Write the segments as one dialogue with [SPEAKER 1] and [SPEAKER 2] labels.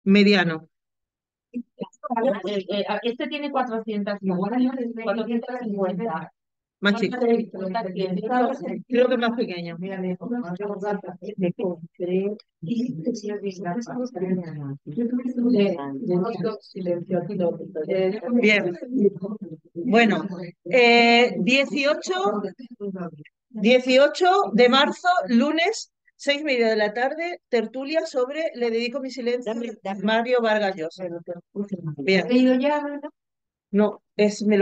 [SPEAKER 1] mediano.
[SPEAKER 2] Este tiene 450.
[SPEAKER 1] Más chico. Creo que más pequeño. Bien. Bueno, 18 de marzo, lunes, 6:30 de la tarde, tertulia sobre Le dedico mi silencio, Mario Vargas Llosa. Bien. No, estoy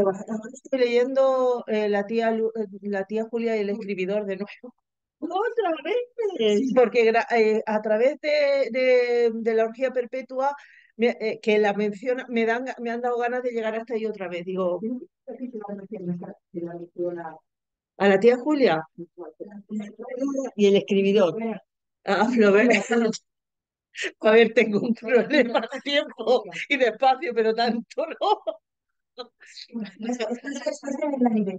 [SPEAKER 1] leyendo la tía Julia y el escribidor de nuevo. ¡Otra vez! Porque a través de la orgía perpetua, que la menciona, me han dado ganas de llegar hasta ahí otra vez. Digo, a la tía Julia
[SPEAKER 2] Y el escribidor.
[SPEAKER 1] a Flaubert. A ver, tengo un problema de tiempo y de espacio, pero tanto no.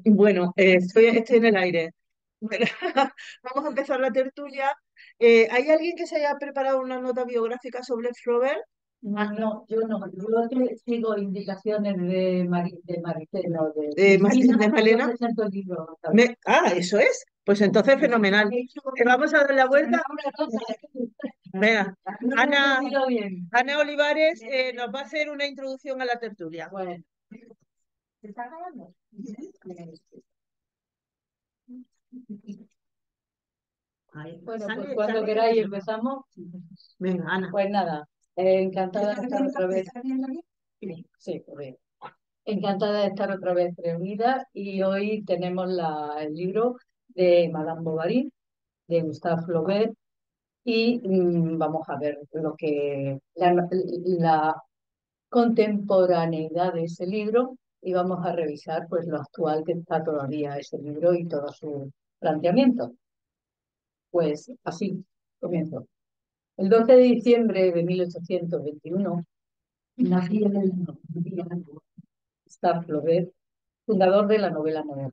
[SPEAKER 1] Bueno, estoy en el aire. Vamos a empezar la tertulia. ¿Hay alguien que se haya preparado una nota biográfica sobre Flaubert?
[SPEAKER 2] No, yo no. Yo sigo indicaciones de Maricelo.
[SPEAKER 1] De Malena.
[SPEAKER 2] Presento el libro.
[SPEAKER 1] Eso es. Pues entonces fenomenal. Vamos a dar la vuelta. Venga, Ana Olivares nos va a hacer una introducción a la tertulia.
[SPEAKER 2] Bueno, ¿se está grabando? Bueno, pues cuando queráis empezamos.
[SPEAKER 1] Venga, Ana.
[SPEAKER 2] Pues nada, encantada de estar otra vez. Sí, pues bien. Encantada de estar otra vez reunida y hoy tenemos el libro de Madame Bovary, de Gustave Flaubert, y vamos a ver la contemporaneidad de ese libro y vamos a revisar pues lo actual que está todavía ese libro y todo su planteamiento. Pues así comienzo. El 12 de diciembre de 1821 nació en el Gustave Flaubert, fundador de la novela moderna.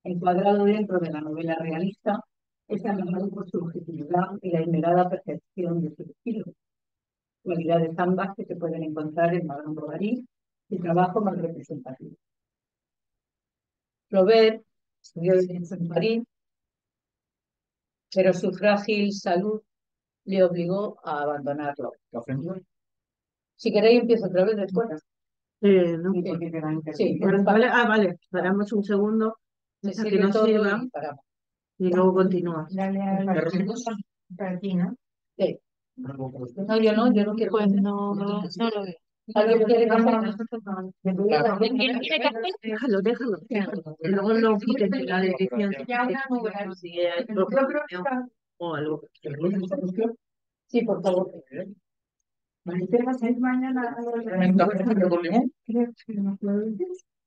[SPEAKER 2] Encuadrado dentro de la novela realista, es alabado por su objetividad y la inmerada perfección de su estilo, cualidades ambas que se pueden encontrar en Madame Bovary, su trabajo más representativo. Flaubert estudió Derecho en París, pero su frágil salud le obligó a abandonarlo. Si queréis, empiezo otra vez después.
[SPEAKER 1] No.
[SPEAKER 2] Sí,
[SPEAKER 1] Vale, esperamos un segundo
[SPEAKER 2] se
[SPEAKER 1] que no
[SPEAKER 2] todo
[SPEAKER 1] sirva
[SPEAKER 2] y paramos.
[SPEAKER 1] y luego continúa.
[SPEAKER 2] Para ti, ¿no? Sí. No, yo no quiero.
[SPEAKER 3] Pues no lo veo.
[SPEAKER 2] ¿Alguien quiere café?
[SPEAKER 1] Déjalo. Y luego lo quites de la edición. Si hay problema o algo.
[SPEAKER 2] Sí, por favor.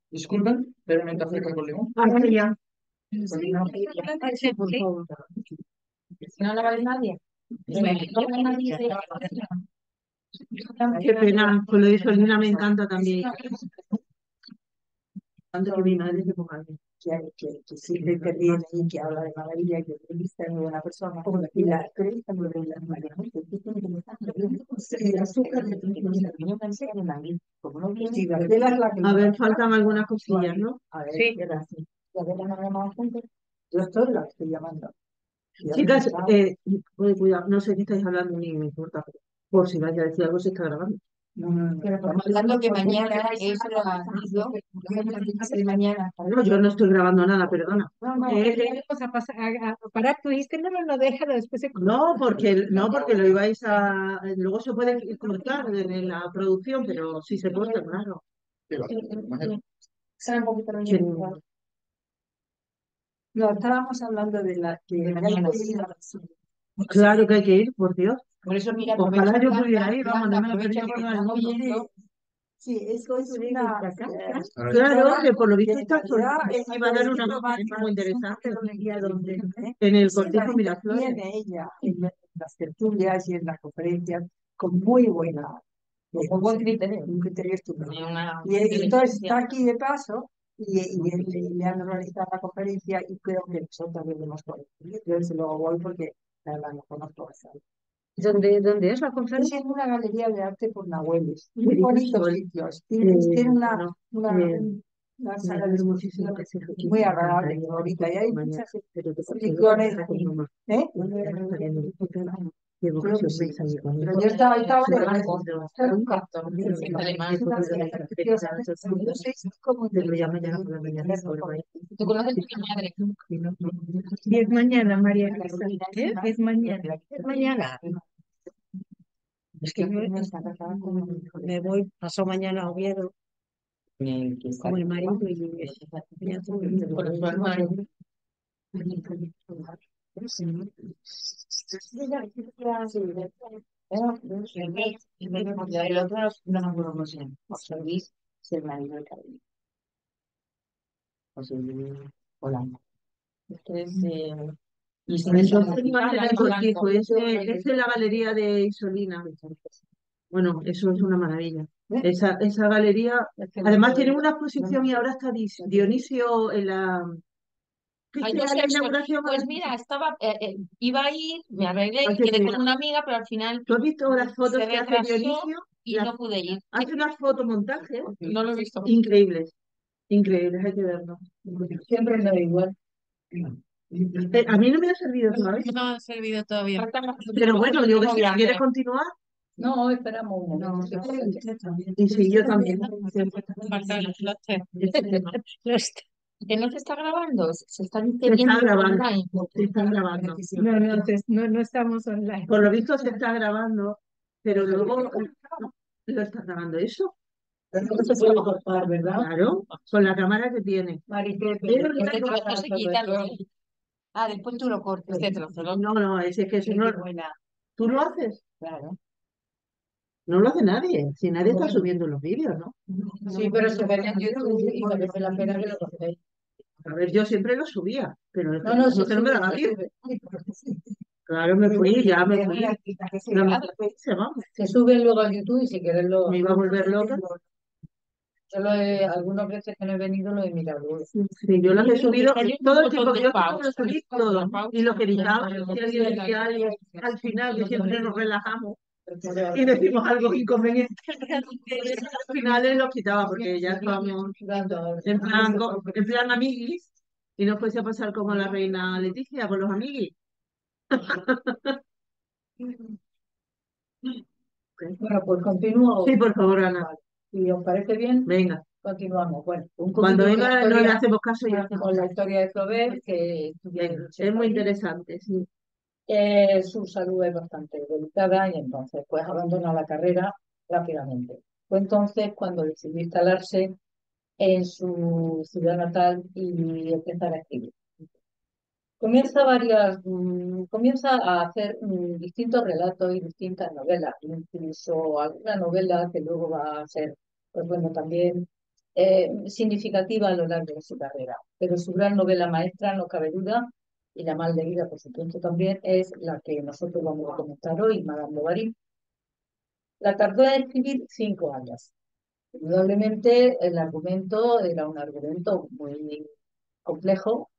[SPEAKER 4] Disculpen, brevemente acerca con limón.
[SPEAKER 1] Ya.
[SPEAKER 3] Sí, por favor.
[SPEAKER 2] Si no la vale nadie.
[SPEAKER 1] Qué pena, pues lo de Solina me encanta también. Tanto que mi madre se ponga bien.
[SPEAKER 5] Que sirve, que viene y que habla de maravilla, que entrevista a muy buena persona. Y la entrevista muy buena María. El azúcar de tu yo pensé en Madrid. Como no viene,
[SPEAKER 1] A ver, faltan algunas cosillas, ¿no?
[SPEAKER 5] a ver,
[SPEAKER 2] Sí.
[SPEAKER 5] gracias. Y a ver, no me llama gente. Yo estoy la estoy llamando.
[SPEAKER 1] Chicas, cuidado, no sé qué estáis hablando ni me importa, pero por si vais a decir algo se está grabando.
[SPEAKER 5] Pero hablando que mañana es la mañana.
[SPEAKER 1] No, yo no estoy grabando nada, perdona.
[SPEAKER 3] Vamos a pasar a parar. Tú dijiste, no, déjalo, después se...
[SPEAKER 1] No, porque lo ibais a. Luego se puede cortar en la producción, pero sí se corta, claro.
[SPEAKER 5] Sabe un poquito
[SPEAKER 1] Que-
[SPEAKER 5] No, estábamos hablando de la que mañana.
[SPEAKER 1] Claro que hay que ir, por Dios.
[SPEAKER 2] Por eso, mira,
[SPEAKER 1] Ojalá yo pudiera ir, vamos, no me lo perdía por nada del mundo.
[SPEAKER 5] Sí, esto es una...
[SPEAKER 1] Claro, que por lo visto está iba a dar una conferencia muy interesante en el Cortijo Miraflores.
[SPEAKER 5] Tiene ella en las tertulias y en las conferencias con muy buena, con buen criterio, un criterio estupendo. Y entonces está aquí de paso le han organizado la conferencia y creo que nosotros debemos poder. Yo desde luego voy porque la verdad no conozco bastante.
[SPEAKER 3] ¿Dónde es la
[SPEAKER 5] Es
[SPEAKER 3] conferencia?
[SPEAKER 5] en una galería de arte por Nahueles. Muy bonitos sitios. Tiene una sala de exposición muy agradable, muy bonita. Y hay muchas exposiciones. ¿Eh? Creo que sí. Pero yo estaba lejos. No sé cómo te lo llaman.
[SPEAKER 2] ¿Tú conoces a mi madre?
[SPEAKER 3] Y es mañana, María Luisa. Es mañana. Es mañana. Es que me voy, pasó mañana a Oviedo con el marido y ya
[SPEAKER 2] Por su hermano. El otro no me acuerdo cómo se llama. José Luis es el marido de Carolina. José Luis Polanco. Este es y se
[SPEAKER 1] Entonces no es el cortijo, es en la galería de Isolina. Bueno, eso es una maravilla. Esa galería, además tiene una exposición y ahora está Dionisio en la...
[SPEAKER 2] Ay,
[SPEAKER 1] ¿Viste
[SPEAKER 2] no sé,
[SPEAKER 1] la inauguración?
[SPEAKER 2] pues mira, iba a ir, me arreglé,
[SPEAKER 1] Ay, qué
[SPEAKER 2] quedé con
[SPEAKER 1] pena.
[SPEAKER 2] una amiga, pero al final
[SPEAKER 1] ¿Tú has visto las fotos
[SPEAKER 2] se
[SPEAKER 1] que hace
[SPEAKER 2] retrasó
[SPEAKER 1] Dionisio?
[SPEAKER 2] y no pude ir.
[SPEAKER 1] Hace unas fotomontajes
[SPEAKER 2] No lo he visto.
[SPEAKER 1] increíbles, increíbles, hay que verlo.
[SPEAKER 5] Siempre me da igual.
[SPEAKER 1] A mí no me ha servido todavía.
[SPEAKER 2] No han servido todavía.
[SPEAKER 1] Pero bueno, yo que sé, si quieres continuar,
[SPEAKER 5] No, esperamos un
[SPEAKER 1] no,
[SPEAKER 5] momento.
[SPEAKER 1] y sí, yo también.
[SPEAKER 2] Falta el flóter.
[SPEAKER 3] Los-
[SPEAKER 2] Que no se está grabando, se está
[SPEAKER 1] Se está
[SPEAKER 2] viendo
[SPEAKER 1] grabando,
[SPEAKER 2] online.
[SPEAKER 1] se está grabando.
[SPEAKER 3] no estamos online.
[SPEAKER 1] Por lo visto se está grabando, pero luego lo está grabando eso.
[SPEAKER 5] Pero no se puede cortar, ¿verdad?
[SPEAKER 1] Claro, con la cámara que tiene.
[SPEAKER 5] Marité,
[SPEAKER 2] Este trozo se quita luego. Ah, después tú lo cortas. Este trozo, ¿no?
[SPEAKER 1] No, es que eso no.
[SPEAKER 5] buena.
[SPEAKER 1] ¿Tú lo haces?
[SPEAKER 5] Claro.
[SPEAKER 1] No lo hace nadie. Si nadie está subiendo los vídeos, ¿no?
[SPEAKER 5] Sí, pero se ve en YouTube y merece la pena que lo cortéis.
[SPEAKER 1] A ver, yo siempre lo subía, pero es que
[SPEAKER 5] No,
[SPEAKER 1] no, que no me daba tiempo. Claro, me fui, ya me fui. No me hice, vamos.
[SPEAKER 5] Se suben luego a YouTube y si quieres lo...
[SPEAKER 1] Me iba a volver loca.
[SPEAKER 5] Yo algunas veces que no he venido lo he mirado luego.
[SPEAKER 1] Sí, yo las he subido
[SPEAKER 2] Hay un
[SPEAKER 1] todo el
[SPEAKER 2] botón
[SPEAKER 1] tiempo que
[SPEAKER 2] de
[SPEAKER 1] yo
[SPEAKER 2] pausa,
[SPEAKER 1] lo subí todo. Y lo que editaba, si alguien decía algo al final, que siempre nos relajamos y decimos algo inconveniente, al final lo quitaba porque ya estábamos en plan amiguis y no fuese a pasar como la reina Leticia con los amiguis.
[SPEAKER 5] Bueno, pues continúo.
[SPEAKER 1] Sí, por favor, Ana.
[SPEAKER 5] Si os parece bien,
[SPEAKER 1] Venga.
[SPEAKER 5] continuamos. Bueno, un
[SPEAKER 1] Cuando
[SPEAKER 5] poquito
[SPEAKER 1] venga no le hacemos caso ya.
[SPEAKER 5] con la historia de Flaubert, que
[SPEAKER 1] Venga, es muy interesante, sí.
[SPEAKER 5] su salud es bastante delicada y entonces pues abandona la carrera rápidamente. Fue entonces cuando decidió instalarse en su ciudad natal y empezar a escribir. Comienza a hacer distintos relatos y distintas novelas, incluso alguna novela que luego va a ser, pues bueno, también significativa a lo largo de su carrera. Pero su gran novela maestra, no cabe duda, y la mal leída, por supuesto, también, es la que nosotros vamos a comentar hoy, Madame Bovary. La tardó en escribir 5 años. Indudablemente el argumento era un argumento muy complejo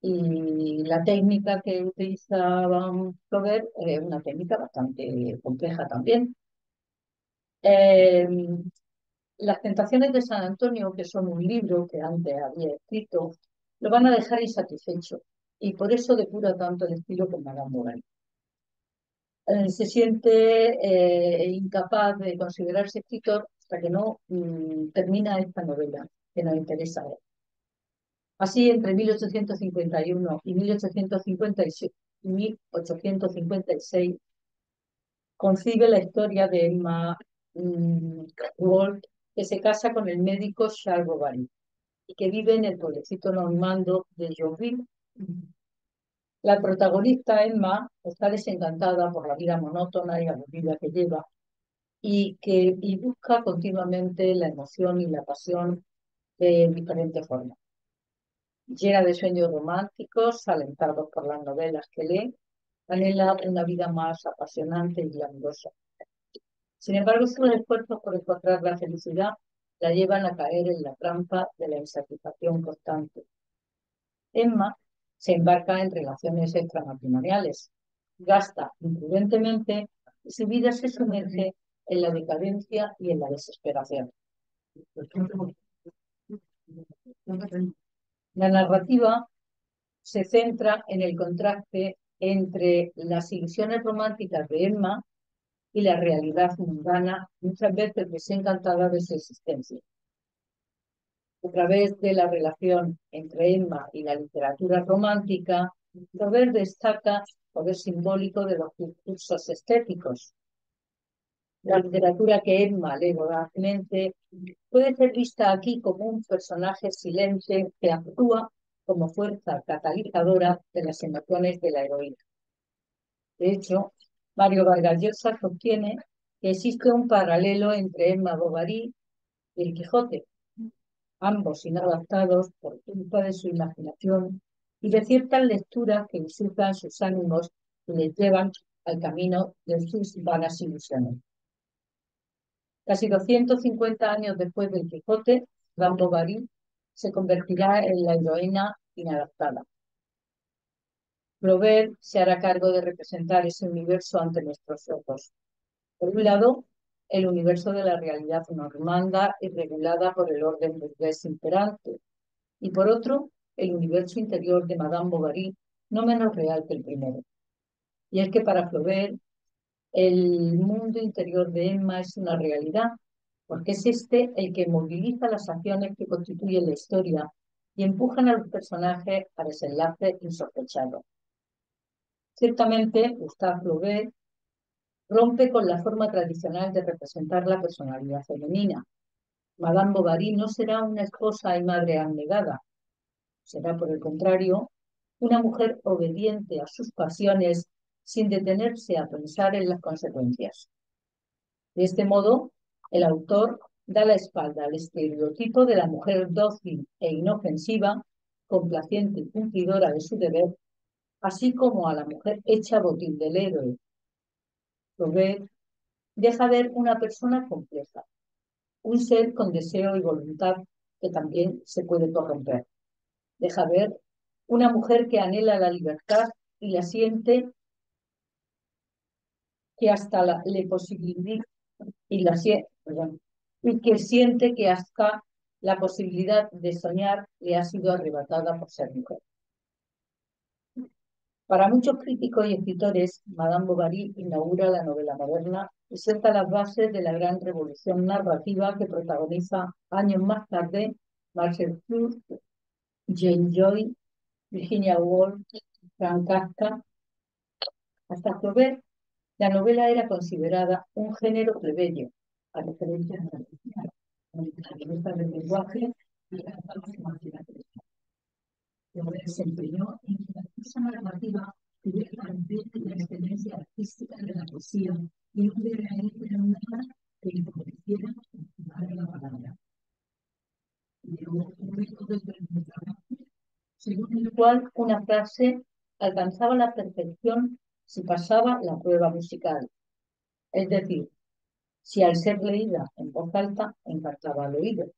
[SPEAKER 5] y la técnica que utilizaba Flaubert es una técnica bastante compleja también. Eh, Las Tentaciones de San Antonio, que son un libro que antes había escrito, lo van a dejar insatisfecho y por eso depura tanto el estilo con Madame Bovary. Se siente incapaz de considerarse escritor hasta que no termina esta novela que nos interesa ver. Así, entre 1851 y 1856, concibe la historia de Emma Ward, que se casa con el médico Charles Bovary y que vive en el pueblecito normando de Yonville. La protagonista, Emma, está desencantada por la vida monótona y aburrida que lleva y busca continuamente la emoción y la pasión de diferentes formas. Llena de sueños románticos, alentados por las novelas que lee, anhela una vida más apasionante y glamurosa. Sin embargo, sus esfuerzos por encontrar la felicidad la llevan a caer en la trampa de la insatisfacción constante. Emma se embarca en relaciones extramatrimoniales, gasta imprudentemente
[SPEAKER 2] Su vida se sumerge en la decadencia y en la desesperación. La narrativa se centra en el contraste entre las ilusiones románticas de Emma y la realidad mundana, muchas veces desencantada de su existencia. A través de la relación entre Emma y la literatura romántica, Flaubert destaca el poder simbólico de los discursos estéticos. La literatura que Emma lee vorazmente puede ser vista aquí como un personaje silente que actúa como fuerza catalizadora de las emociones de la heroína. De hecho, Mario Vargas Llosa sostiene que existe un paralelo entre Emma Bovary y el Quijote, ambos inadaptados por culpa de su imaginación y de ciertas lecturas que insultan sus ánimos y les llevan al camino de sus vanas ilusiones. Casi 250 años después del Quijote, Madame Bovary se convertirá en la heroína inadaptada. Flaubert se hará cargo de representar ese universo ante nuestros ojos. Por un lado, el universo de la realidad normanda y regulada por el orden burgués imperante, y por otro, el universo interior de Madame Bovary, no menos real que el primero. Y es que para Flaubert, el mundo interior de Emma es una realidad, porque es este el que moviliza las acciones que constituyen la historia y empujan a los personajes a desenlace insospechado. Ciertamente, Gustave Flaubert rompe con la forma tradicional de representar la personalidad femenina. Madame Bovary no será una esposa y madre abnegada, será, por el contrario, una mujer obediente a sus pasiones sin detenerse a pensar en las consecuencias. De este modo, el autor da la espalda al estereotipo de la mujer dócil e inofensiva, complaciente y cumplidora de su deber, así como a la mujer hecha botín del héroe. Flaubert deja ver una persona compleja, un ser con deseo y voluntad que también se puede corromper. Deja ver una mujer que anhela la libertad y la siente que hasta le posibilita y que siente que hasta la posibilidad de soñar le ha sido arrebatada por ser mujer. Para muchos críticos y escritores, Madame Bovary inaugura la novela moderna y sienta las bases de la gran revolución narrativa que protagoniza años más tarde Marcel Proust, Jane Joy, Virginia Woolf, Franz Kafka. Hasta Flaubert, la novela era considerada un género plebeyo, a referencia a la del lenguaje y la imaginación. Flaubert se empeñó en que la prosa narrativa tuviera la ambiente y la excelencia artística de la poesía y no hubiera nada que empobreciera la palabra. Según el cual una frase alcanzaba la perfección si pasaba la prueba musical. Es decir, si al ser leída en voz alta impactaba al oído.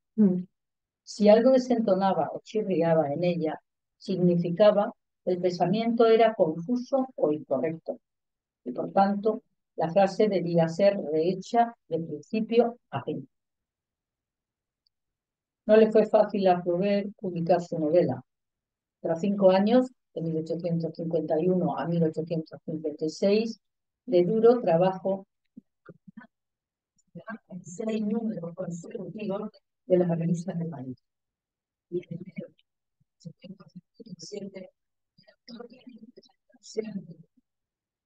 [SPEAKER 2] Si algo desentonaba o chirriaba en ella, significaba que el pensamiento era confuso o incorrecto. Y por tanto, la frase debía ser rehecha de principio a fin. No le fue fácil a Flaubert publicar su novela. Tras 5 años, de 1851 a 1856, de duro trabajo, en 6 números consecutivos de las revistas de París. Y en 1857,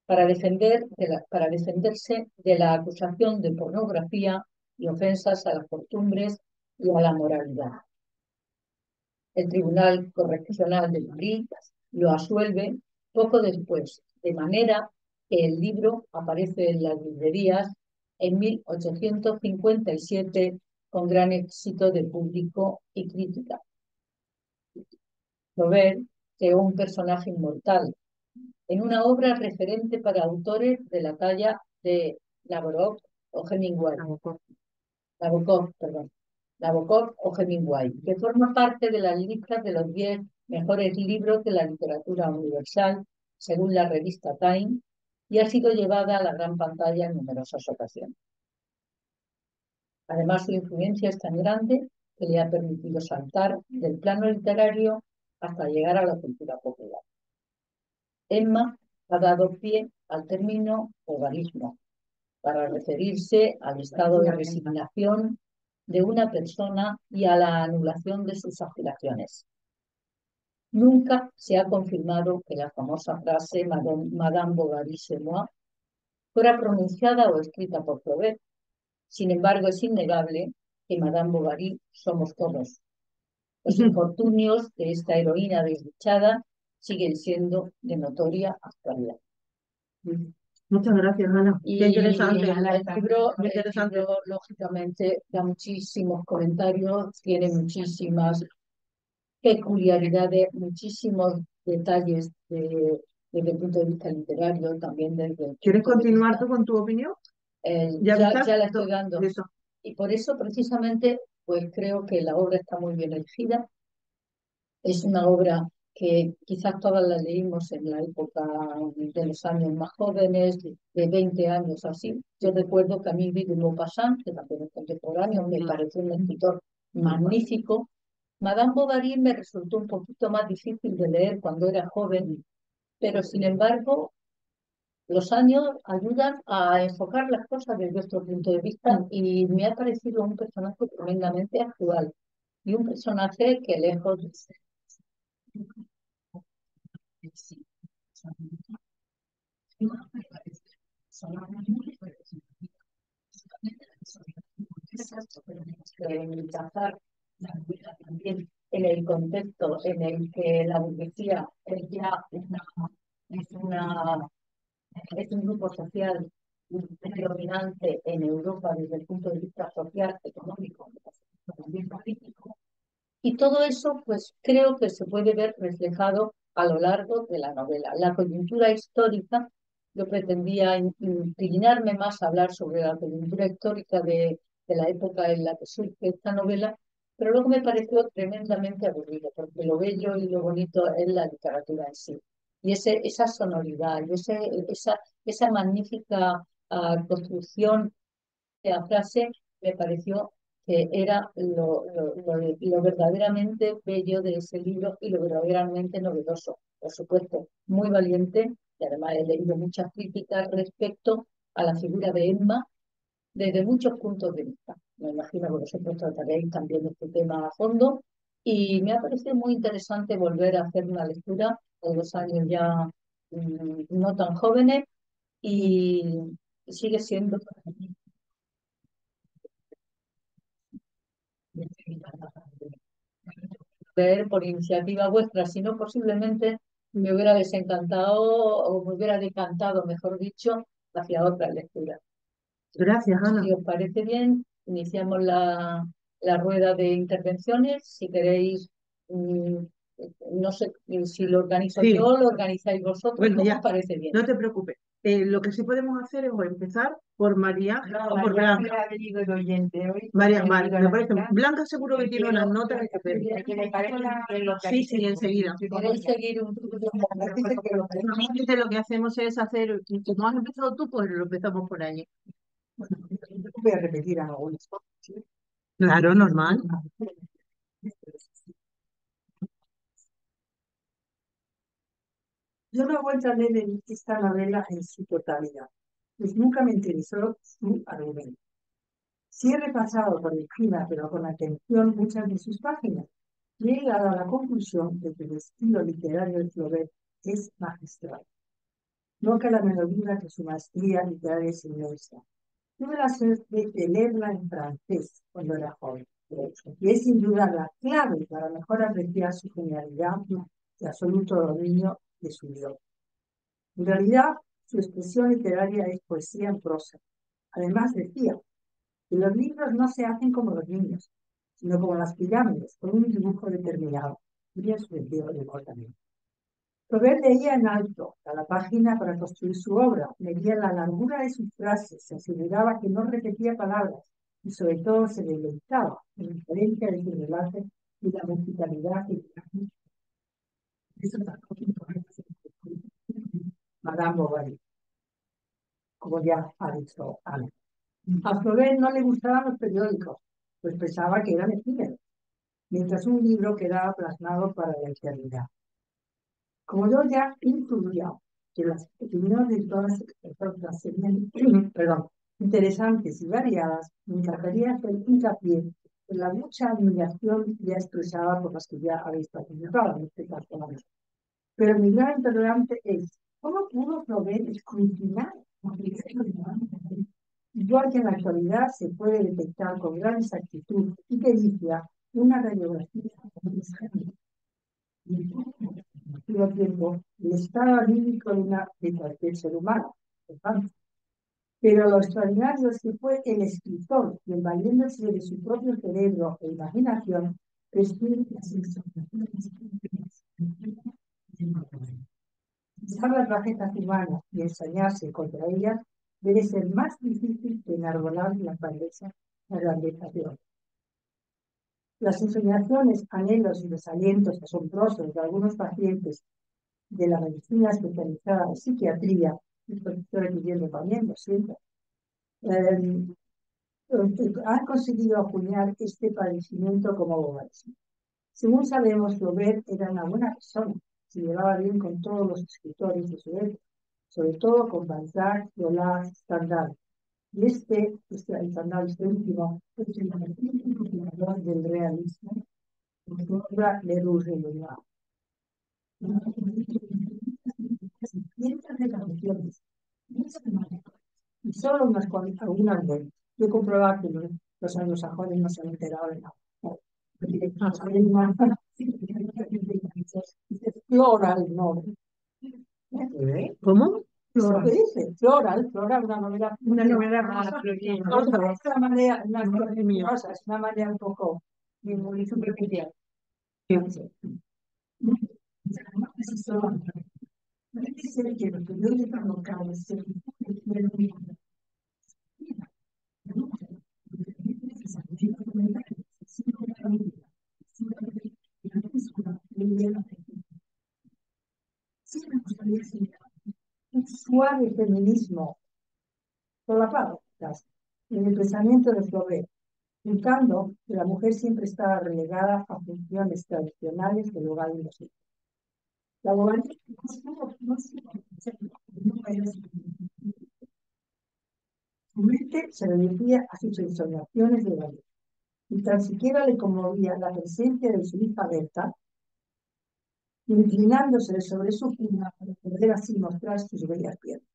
[SPEAKER 2] para defenderse de la acusación de pornografía y ofensas a las costumbres y a la moralidad. El Tribunal Correccional de París lo absuelve poco después, de manera que el libro aparece en las librerías en 1857 con gran éxito de público y crítica. Flaubert creó un personaje inmortal en una obra referente para autores de la talla de Nabokov o Hemingway. Nabokov o Hemingway, que forma parte de las listas de los 10 mejores libros de la literatura universal, según la revista Time, y ha sido llevada a la gran pantalla en numerosas ocasiones. Además, su influencia es tan grande que le ha permitido saltar del plano literario hasta llegar a la cultura popular. Emma ha dado pie al término hogarismo para referirse al estado de resignación de una persona y a la anulación de sus aspiraciones. Nunca se ha confirmado que la famosa frase Madame Bovary c'est moi fuera pronunciada o escrita por Flaubert. Sin embargo, es innegable que Madame Bovary somos todos. Los infortunios de esta heroína desdichada siguen siendo de notoria actualidad.
[SPEAKER 3] Muchas gracias, Ana. Qué interesante.
[SPEAKER 2] El libro, lógicamente, da muchísimos comentarios, tiene muchísimas peculiaridades, muchísimos detalles desde el punto de vista literario, también desde el
[SPEAKER 3] ¿Quieres
[SPEAKER 2] punto de
[SPEAKER 3] continuar
[SPEAKER 2] vista,
[SPEAKER 3] tú con tu opinión?
[SPEAKER 2] ya la estoy dando.
[SPEAKER 3] Eso.
[SPEAKER 2] Y por eso, precisamente, pues creo que la obra está muy bien elegida. Es una obra que quizás todas la leímos en la época de los años más jóvenes, de 20 años así. Yo recuerdo que a mí Guy de Maupassant, que también es contemporáneo, me pareció un escritor magnífico. Madame Bovary me resultó un poquito más difícil de leer cuando era joven, pero sin embargo los años ayudan a enfocar las cosas desde otro punto de vista y me ha parecido un personaje tremendamente actual y un personaje que lejos de ser también en el contexto en el que la burguesía es ya es un grupo social predominante en Europa desde el punto de vista social, económico, también político. Y todo eso, pues creo que se puede ver reflejado a lo largo de la novela. La coyuntura histórica, yo pretendía inclinarme más a hablar sobre la coyuntura histórica de la época en la que surge esta novela, pero luego me pareció tremendamente aburrido, porque lo bello y lo bonito es la literatura en sí. Y esa sonoridad, y esa magnífica construcción de la frase me pareció que era lo verdaderamente bello de ese libro y lo verdaderamente novedoso. Por supuesto, muy valiente, y además he leído muchas críticas respecto a la figura de Emma desde muchos puntos de vista. Me imagino que vosotros trataréis también este tema a fondo y me ha parecido muy interesante volver a hacer una lectura en los años ya no tan jóvenes y sigue siendo ver por iniciativa vuestra, si no posiblemente me hubiera desencantado o me hubiera decantado, mejor dicho, hacia otra lectura.
[SPEAKER 3] Gracias, Ana.
[SPEAKER 2] Si os parece bien, iniciamos la rueda de intervenciones. Si queréis, no sé si lo organizo
[SPEAKER 3] Sí.
[SPEAKER 2] yo, lo organizáis vosotros,
[SPEAKER 3] Bueno,
[SPEAKER 2] ¿cómo
[SPEAKER 3] ya.
[SPEAKER 2] os parece bien?
[SPEAKER 3] No te preocupes. Lo que sí podemos hacer es o empezar por María o por Blanca. María, vale, me parece. Blanca seguro que tiene unas notas estupendas. Sí, sí, enseguida.
[SPEAKER 2] ¿Queréis seguir un
[SPEAKER 3] Normalmente lo que hacemos es hacer, como has empezado tú, pues lo empezamos por allí.
[SPEAKER 5] Voy a repetir algunas cosas. ¿Sí?
[SPEAKER 3] Claro, normal.
[SPEAKER 5] Yo no he vuelto a leer esta novela en su totalidad, pues nunca me interesó su argumento. Sí he repasado por encima, pero con atención, muchas de sus páginas y he llegado a la conclusión de que el estilo literario de Flaubert es magistral. No que la menor duda que su maestría literaria es inmensa. Tuve la suerte de leerla en francés cuando era joven, y es sin duda la clave para mejor apreciar su genialidad y absoluto dominio de su idioma. En realidad, su expresión literaria es poesía en prosa. Además, decía que los libros no se hacen como los niños, sino como las pirámides, con un dibujo determinado, y en su sentido de comportamiento. Flaubert leía en alto cada página para construir su obra, medía la largura de sus frases, se aseguraba que no repetía palabras y sobre todo se deleitaba en la diferencia de su relato y la musicalidad que eso tampoco Madame Bovary. como ya ha dicho Ana. A Flaubert no le gustaban los periódicos, pues pensaba que eran efímeros, mientras un libro quedaba plasmado para la eternidad. Como yo ya intuía que las opiniones de todas las personas serían perdón, interesantes y variadas, me encantaría hacer hincapié en la mucha admiración ya expresada por las que ya habéis participado en este caso. Pero mi gran interrogante es, ¿cómo pudo Flaubert escrutinar igual que en la actualidad se puede detectar con gran exactitud y pericia una radiografía de tiempo el estado anímico de cualquier ser humano? Pero lo extraordinario es que fue el escritor quien, valiéndose de su propio cerebro e imaginación, describe las sensaciones. Usar las tarjetas humanas y ensañarse contra ellas debe ser más difícil que enarbolar la grandeza de otros. Las ensoñaciones, anhelos y desalientos asombrosos de algunos pacientes de la medicina especializada en psiquiatría, esto estoy repitiendo también, lo siento, han conseguido acuñar este padecimiento como bobarismo. Según sabemos, Flaubert era una buena persona, se llevaba bien con todos los escritores de su época, sobre todo con Balzac, Zola, Stendhal. Y el Stendhal, este último, es el creador del realismo, en su obra Le Rouge et le Noir. Cientos de canciones, y solo algunas buenas. Yo comprobaba que los anglosajones no se han enterado de nada. Floral, no.
[SPEAKER 3] ¿Cómo?
[SPEAKER 5] Lo que dice, Floral, una novela
[SPEAKER 3] más
[SPEAKER 5] rosa.
[SPEAKER 3] florida.
[SPEAKER 5] Es una manera,
[SPEAKER 3] Madre mía.
[SPEAKER 5] rosa, es una manera un poco muy superficial. Parece ser que los periódicos locales se un suave feminismo solapado en el pensamiento de Flaubert, indicando que la mujer siempre estaba relegada a funciones tradicionales del hogar y los hijos. La abogacía su mente se reducía a sus ensoñaciones de valor, y tan siquiera le conmovía la presencia de su hija Berta, inclinándose sobre su cuna para poder así mostrar sus bellas piernas.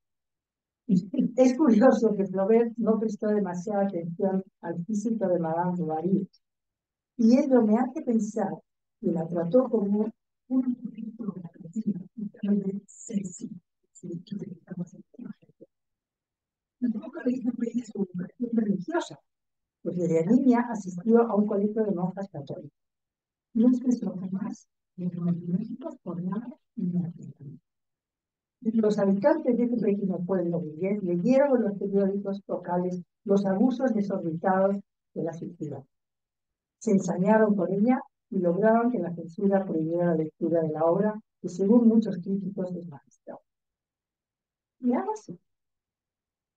[SPEAKER 5] Es curioso que Flaubert no prestó demasiada atención al físico de Madame Bovary, y ello me hace pensar que la trató como un sexy. Tampoco le su educación religiosa, pues desde niña asistió a un colegio de monjas católicas. No expresó jamás reconocimientos por nada ni nada. Los habitantes de ese pequeño pueblo leyeron en los periódicos locales los abusos desorbitados de la sociedad. Se ensañaron con ella y lograron que la censura prohibiera la lectura de la obra, que según muchos críticos es magistral. Y ahora sí.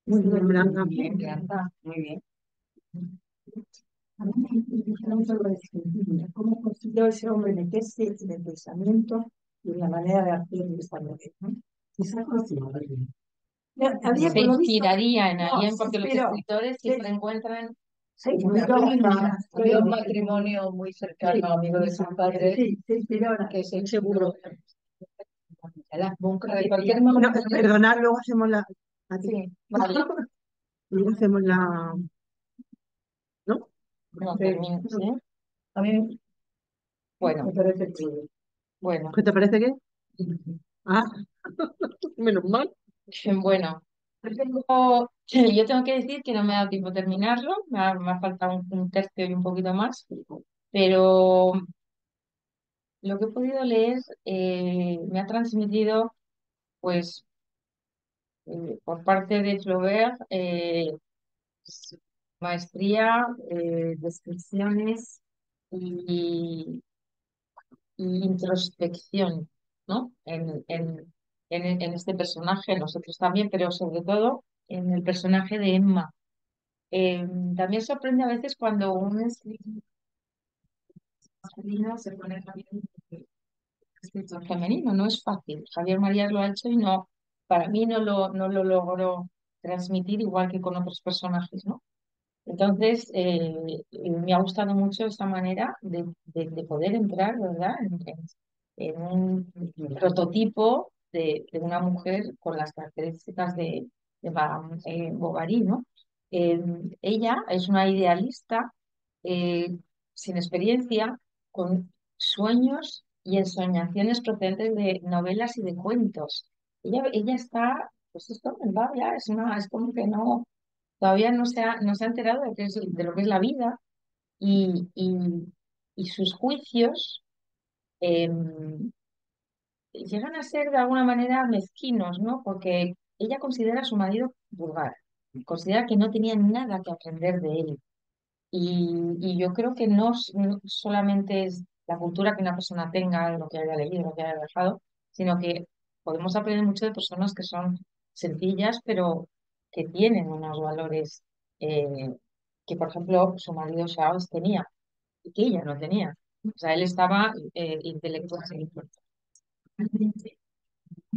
[SPEAKER 3] Muy bien, Blanca.
[SPEAKER 2] Bien, Blanca, muy bien.
[SPEAKER 5] A mí me interesa mucho lo descriptivo, cómo consiguió ese hombre meterse en el pensamiento y en la manera de hacer de esta mujer, ¿no? Esa cosa, había
[SPEAKER 2] Se
[SPEAKER 5] por lo visto,
[SPEAKER 2] inspiraría en
[SPEAKER 5] no,
[SPEAKER 2] alguien
[SPEAKER 5] se
[SPEAKER 2] porque los
[SPEAKER 5] inspiró,
[SPEAKER 2] escritores siempre encuentran
[SPEAKER 5] se
[SPEAKER 2] muy
[SPEAKER 5] inspiró,
[SPEAKER 2] Había un matrimonio muy cercano, amigo de sus padres,
[SPEAKER 5] sí, se inspiró,
[SPEAKER 2] que se seguro. Las monjas de
[SPEAKER 3] No,
[SPEAKER 2] cualquier manera.
[SPEAKER 3] perdonad, luego hacemos la.
[SPEAKER 2] Sí, vale.
[SPEAKER 3] Luego hacemos la. ¿No?
[SPEAKER 2] No termino, ¿sí? A mí, bueno,
[SPEAKER 5] me parece que
[SPEAKER 2] bueno,
[SPEAKER 3] ¿Qué te parece que? Ah, menos mal.
[SPEAKER 2] bueno. Yo tengo que decir que no me ha dado tiempo a terminarlo, me ha faltado un tercio y un poquito más, pero lo que he podido leer me ha transmitido, pues, por parte de Flaubert, maestría, descripciones y, y introspección, ¿no? En este personaje, nosotros también, pero sobre todo
[SPEAKER 6] en el personaje de Emma. También sorprende a veces cuando un escritor masculino se pone también escritor femenino, no es fácil. Javier Marías lo ha hecho y no, para mí no lo logro transmitir igual que con otros personajes, ¿no? Entonces, me ha gustado mucho esta manera de poder entrar, ¿verdad?, en un prototipo de una mujer con las características de Madame Bovary, ¿no? Eh, Ella es una idealista eh, sin experiencia, con sueños y ensoñaciones procedentes de novelas y de cuentos. Ella está, pues esto, en Babia, es como que no, todavía no se ha enterado de lo que es la vida y sus juicios eh, llegan a ser de alguna manera mezquinos, ¿no? Porque ella considera a su marido vulgar, considera que no tenía nada que aprender de él. Y yo creo que no solamente es la cultura que una persona tenga, lo que haya leído, lo que haya dejado, sino que podemos aprender mucho de personas que son sencillas, pero que tienen unos valores que, por ejemplo, su marido Charles tenía y que ella no tenía. O sea, él estaba intelectualmente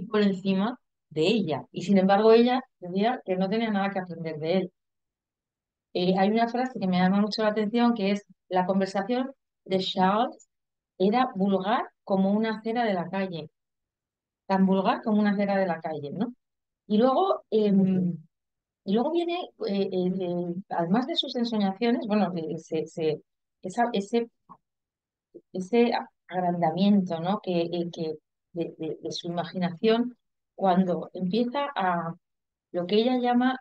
[SPEAKER 6] por encima de ella. Y sin embargo, ella decía que no tenía nada que aprender de él. Hay una frase que me llama mucho la atención que es: la conversación de Charles era vulgar como una acera de la calle, tan vulgar como una acera de la calle, ¿no? Y luego, viene, además de sus ensoñaciones, bueno, ese agrandamiento, ¿no? De su imaginación cuando empieza a lo que ella llama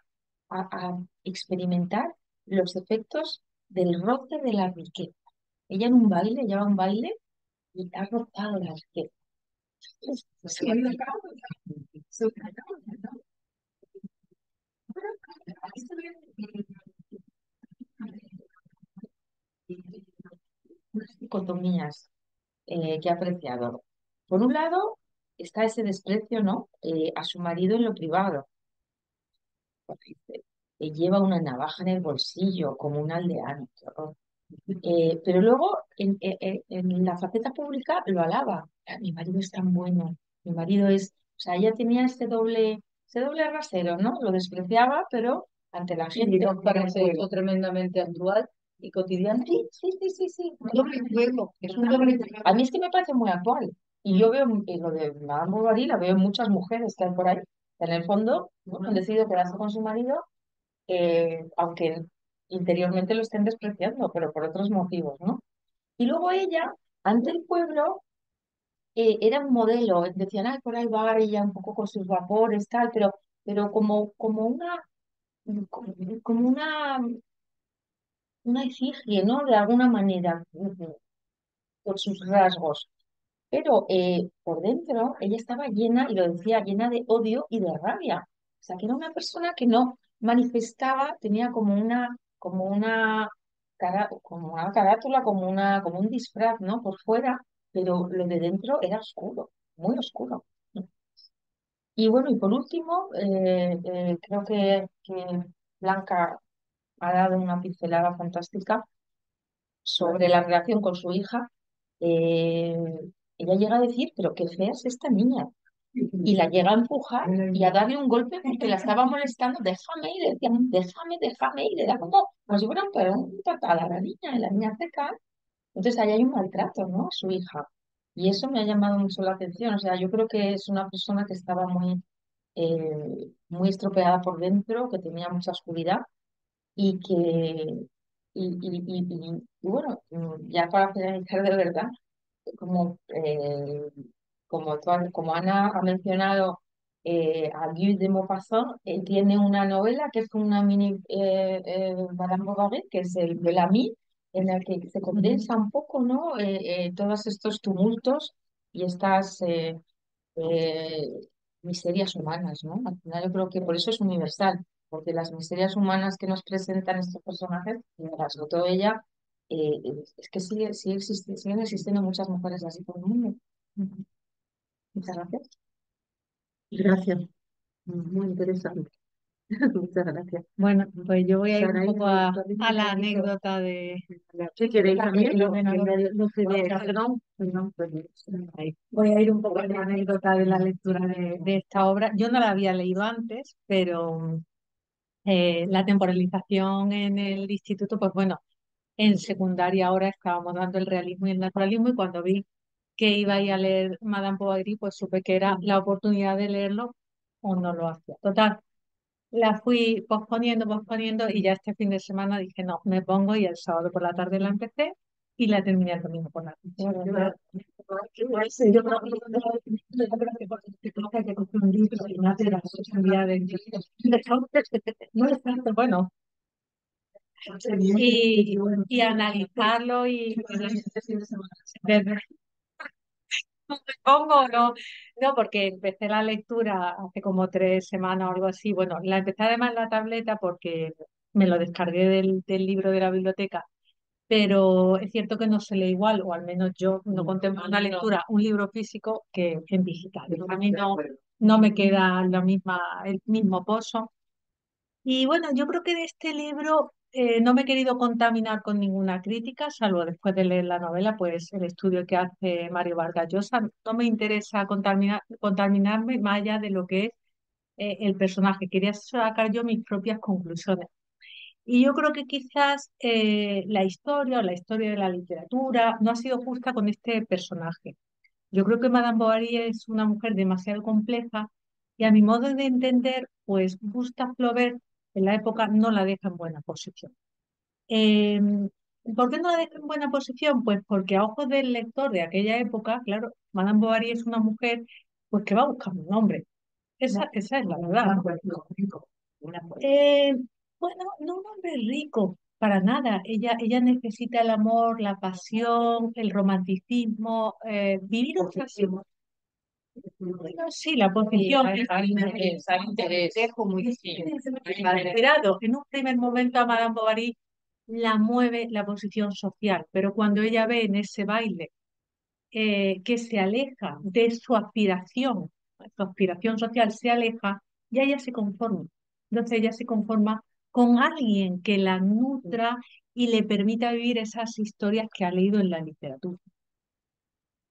[SPEAKER 6] a experimentar los efectos del roce de la riqueza. Ella en un baile, lleva un baile y ha rozado la riqueza. Unas dicotomías que he apreciado. Por un lado, está ese desprecio, ¿no?, a su marido en lo privado. Dice, lleva una navaja en el bolsillo como un aldeano. Qué horror. Pero luego en la faceta pública lo alaba. "Ah, mi marido es tan bueno, mi marido es". O sea, ella tenía ese doble rasero, ¿no? Lo despreciaba, pero ante la gente parece esto tremendamente actual y cotidiano. Sí, sí, sí, sí, sí. Un doble juego. Es un doble. A mí es que me parece muy actual. Y yo veo lo de Madame Bovary, la veo en muchas mujeres que hay por ahí, que en el fondo, bueno, han decidido quedarse con su marido, aunque interiormente lo estén despreciando, pero por otros motivos, ¿no? Y luego ella, ante el pueblo, era un modelo. Decían, ay, por ahí va ella un poco con sus vapores, tal, pero como, como una efigie, ¿no? De alguna manera, por sus rasgos. Pero por dentro ella estaba llena, y lo decía, llena de odio y de rabia. O sea, que era una persona que no manifestaba, tenía como una carátula, como un disfraz, ¿no?, por fuera, pero lo de dentro era oscuro, muy oscuro. Y bueno, y por último, creo que Blanca ha dado una pincelada fantástica sobre la relación con su hija. eh, Ella llega a decir, pero qué fea es esta niña. Y la llega a empujar y a darle un golpe porque la estaba molestando. Déjame ir, decía, déjame, déjame ir. Era como si fuera un perro, patada a la niña, y la niña se cae. Entonces ahí hay un maltrato, ¿no?, a su hija. Y eso me ha llamado mucho la atención. O sea, yo creo que es una persona que estaba muy estropeada por dentro, que tenía mucha oscuridad y que, y bueno, ya para finalizar de verdad, como, como Ana ha mencionado, a Guy de Maupassant, tiene una novela que es una mini Madame Bovary, que es el Bellamy, en el que se condensa un poco, ¿no?, todos estos tumultos y estas eh, miserias humanas, ¿no? Al final yo creo que por eso es universal, porque las miserias humanas que nos presentan estos personajes, sobre todo ella, es que siguen existiendo muchas mujeres así por el mundo. Muchas gracias.
[SPEAKER 1] Gracias. Muy interesante.
[SPEAKER 6] Muchas gracias.
[SPEAKER 2] Bueno, pues yo voy a ir un
[SPEAKER 6] Saray,
[SPEAKER 2] poco a la anécdota de...
[SPEAKER 6] si queréis también,
[SPEAKER 2] Perdón, pues, ahí. Voy a ir un poco a la anécdota de la lectura de esta obra. Yo no la había leído antes, pero la temporalización en el instituto, pues bueno, en secundaria ahora estábamos dando el realismo y el naturalismo y cuando vi que iba a ir a leer Madame Bovary, pues supe que era la oportunidad de leerlo o no lo hacía. Total, la fui posponiendo y ya este fin de semana dije, no, me pongo y el sábado por la tarde la empecé y la terminé el domingo por la noche. Yo creo que por hay que coger un libro y más de las posibilidades no es tanto bueno y analizarlo y desde me pongo o no, no, porque empecé la lectura hace como 3 semanas o algo así. Bueno, la empecé además en la tableta porque me lo descargué del libro de la biblioteca, pero es cierto que no se lee igual, o al menos yo no contemplo una lectura, un libro físico que en digital. A mí no me queda el mismo pozo. Y bueno, yo creo que de este libro no me he querido contaminar con ninguna crítica, salvo después de leer la novela, pues el estudio que hace Mario Vargas Llosa. No me interesa contaminarme más allá de lo que es el personaje. Quería sacar yo mis propias conclusiones. Y yo creo que quizás la historia o la historia de la literatura no ha sido justa con este personaje. Yo creo que Madame Bovary es una mujer demasiado compleja y a mi modo de entender, pues Gustave Flaubert en la época no la deja en buena posición. Eh, ¿Por qué no la deja en buena posición? Pues porque a ojos del lector de aquella época, claro, Madame Bovary es una mujer pues que va buscando un hombre. Esa es la verdad. Eh, bueno, no un hombre rico, para nada. Ella necesita el amor, la pasión, el romanticismo, vivir un bueno, sí, la posición.
[SPEAKER 6] Dejo muy distinto.
[SPEAKER 2] Inesperado. En un primer momento a Madame Bovary la mueve la posición social, pero cuando ella ve en ese baile que se aleja de su aspiración social se aleja, y ella se conforma. Entonces ella se conforma con alguien que la nutra y le permita vivir esas historias que ha leído en la literatura.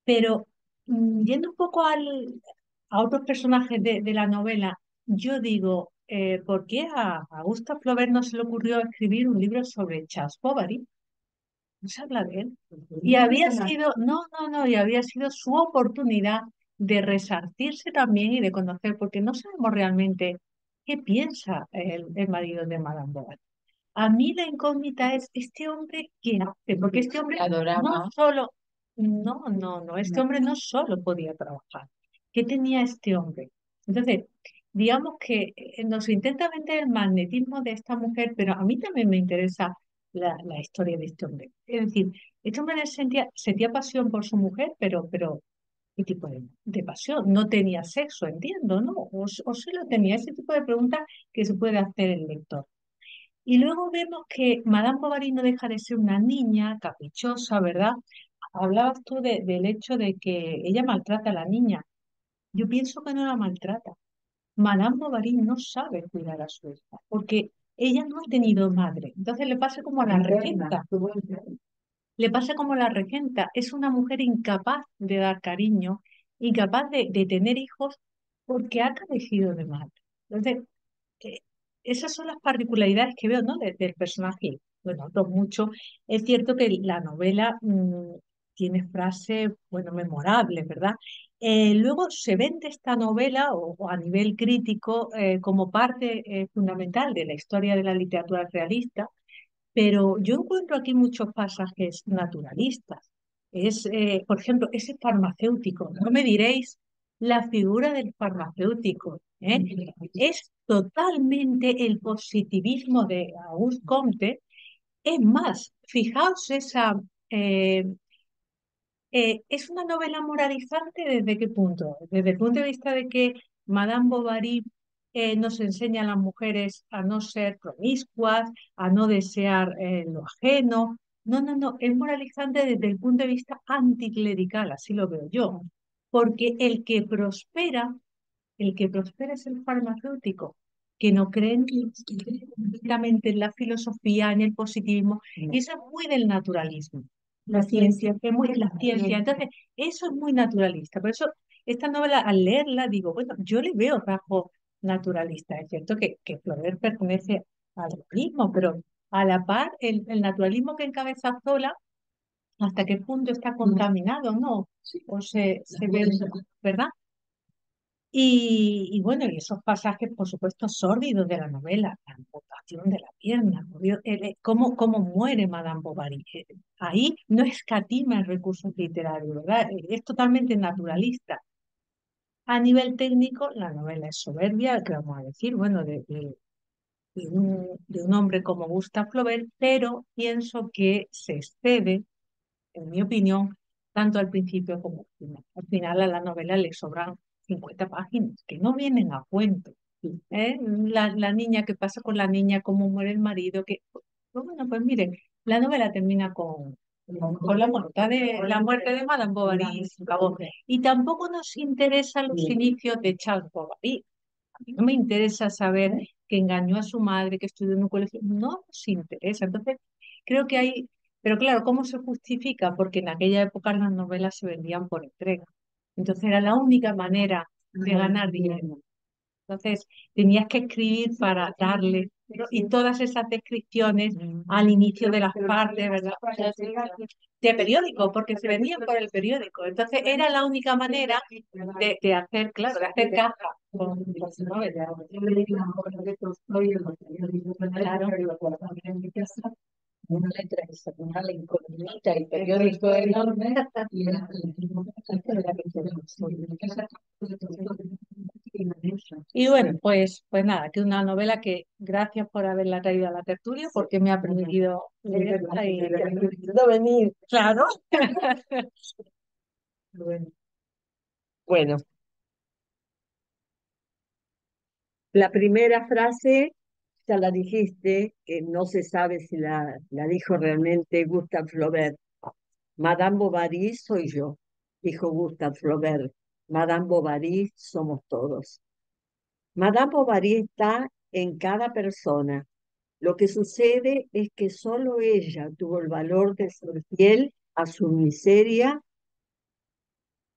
[SPEAKER 2] Pero yendo un poco a otros personajes de la novela, yo digo, ¿por qué a Gustave Flaubert no se le ocurrió escribir un libro sobre Charles Bovary? No se habla de él. Y había sido, no, y había sido su oportunidad de resarcirse también y de conocer, porque no sabemos realmente qué piensa el marido de Madame Bovary. A mí la incógnita es este hombre qué hace, porque este hombre no solo, no, este hombre no solo podía trabajar. ¿Qué tenía este hombre? Entonces, digamos que nos intenta vender el magnetismo de esta mujer, pero a mí también me interesa la historia de este hombre. Es decir, este hombre sentía pasión por su mujer, pero ¿qué tipo de pasión? No tenía sexo, entiendo, ¿no? O sí lo tenía, ese tipo de preguntas que se puede hacer el lector. Y luego vemos que Madame Bovary no deja de ser una niña caprichosa, ¿verdad? Hablabas tú del hecho de que ella maltrata a la niña. Yo pienso que no la maltrata. Madame Bovary no sabe cuidar a su hija, porque ella no ha tenido madre. Entonces le pasa como a la regenta. Le pasa como a la regenta. Es una mujer incapaz de dar cariño, incapaz de tener hijos, porque ha carecido de madre. Entonces, eh, esas son las particularidades que veo, ¿no? Del personaje. Bueno, otros mucho. Es cierto que la novela tiene frases, bueno, memorables, ¿verdad? Luego se vende esta novela, o a nivel crítico, como parte fundamental de la historia de la literatura realista, pero yo encuentro aquí muchos pasajes naturalistas. Por ejemplo, ese farmacéutico. No me diréis la figura del farmacéutico. Es totalmente el positivismo de Auguste Comte. Es más, fijaos eh, es una novela moralizante ¿desde qué punto? Desde el punto de vista de que Madame Bovary nos enseña a las mujeres a no ser promiscuas, a no desear lo ajeno. No, es moralizante desde el punto de vista anticlerical, así lo veo yo. Porque el que prospera es el farmacéutico.
[SPEAKER 3] que no creen, que creen completamente en la filosofía, en el positivismo, y eso es muy del naturalismo. La ciencia, que es muy la ciencia. Entonces, eso es muy naturalista. Por eso, esta novela, al leerla, digo, bueno, yo le veo rasgos naturalistas. Es cierto que Flaubert pertenece al realismo, pero a la par, el naturalismo que encabeza Zola, hasta qué punto está contaminado, ¿no? O se ve, ¿verdad? Y bueno, y esos pasajes, por supuesto, sórdidos de la novela, la amputación de la pierna, cómo muere Madame Bovary. Ahí no escatima el recurso literario, ¿verdad? Es totalmente naturalista. A nivel técnico, la novela es soberbia, que vamos a decir, bueno, de un hombre como Gustave Flaubert, pero pienso que se excede, en mi opinión, tanto al principio como al final. Al final a la novela le sobran 50 páginas, que no vienen a cuento. ¿Eh? La niña, ¿qué pasa con la niña? ¿Cómo muere el marido? Pues bueno, pues miren, la novela termina con la muerte de Madame Bovary y se acabó. Y tampoco nos interesan los inicios de Charles Bovary. A mí no me interesa saber que engañó a su madre, que estudió en un colegio. No nos interesa. Entonces, creo que hay... Pero claro, ¿cómo se justifica? Porque en aquella época las novelas se vendían por entrega. Entonces era la única manera de ganar dinero. Entonces, tenías que escribir para darle, y todas esas descripciones al inicio de las partes, ¿verdad? De periódico, porque se vendían por el periódico. Entonces, era la única manera de hacer, claro, de hacer caja con las novelas. Claro.
[SPEAKER 2] Una letra hexagonal en columnita y periódico enorme y era
[SPEAKER 3] Y bueno, pues nada, que una novela que gracias por haberla traído a la tertulia porque me ha permitido leerla y no venir, claro.
[SPEAKER 5] Bueno, la primera frase ya la dijiste, que no se sabe si la dijo realmente Gustave Flaubert. Madame Bovary soy yo, dijo Gustave Flaubert. Madame Bovary somos todos. Madame Bovary está en cada persona. Lo que sucede es que solo ella tuvo el valor de ser fiel a su miseria,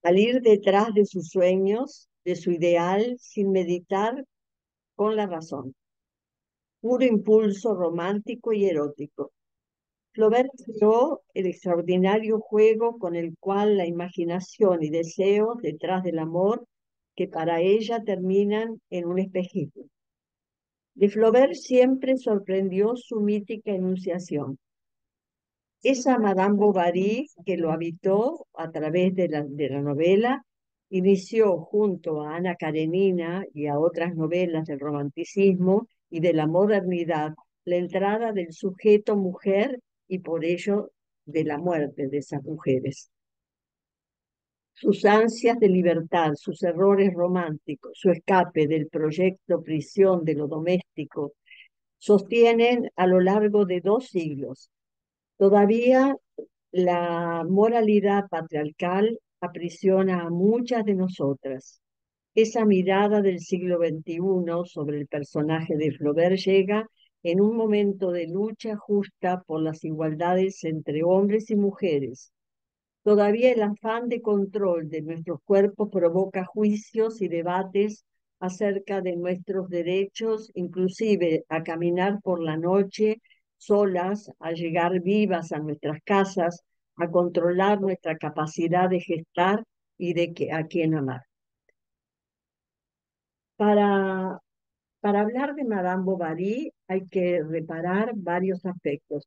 [SPEAKER 5] al ir detrás de sus sueños, de su ideal, sin meditar con la razón. Puro impulso romántico y erótico. Flaubert creó el extraordinario juego con el cual la imaginación y deseos detrás del amor que para ella terminan en un espejismo. De Flaubert siempre sorprendió su mítica enunciación. Esa Madame Bovary que lo habitó a través de la novela, inició junto a Ana Karenina y a otras novelas del romanticismo y de la modernidad la entrada del sujeto mujer y por ello de la muerte de esas mujeres. Sus ansias de libertad, sus errores románticos, su escape del proyecto prisión de lo doméstico, sostienen a lo largo de 2 siglos. Todavía la moralidad patriarcal aprisiona a muchas de nosotras. Esa mirada del siglo XXI sobre el personaje de Flaubert llega en un momento de lucha justa por las igualdades entre hombres y mujeres. Todavía el afán de control de nuestros cuerpos provoca juicios y debates acerca de nuestros derechos, inclusive a caminar por la noche solas, a llegar vivas a nuestras casas, a controlar nuestra capacidad de gestar y a quién amar. Para, para hablar de Madame Bovary hay que reparar varios aspectos.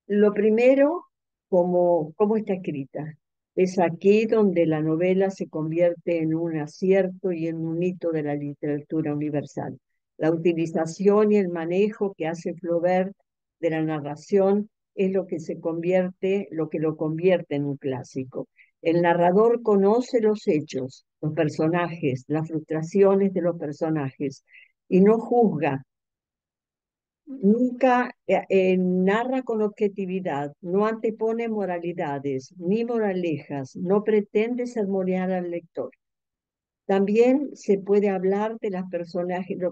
[SPEAKER 5] Lo primero, cómo está escrita. Es aquí donde la novela se convierte en un acierto y en un hito de la literatura universal. La utilización y el manejo que hace Flaubert de la narración es lo que lo convierte en un clásico. El narrador conoce los hechos, los personajes, las frustraciones de los personajes y no juzga. Nunca narra con objetividad, no antepone moralidades ni moralejas, no pretende sermonear al lector.
[SPEAKER 3] También se puede hablar de los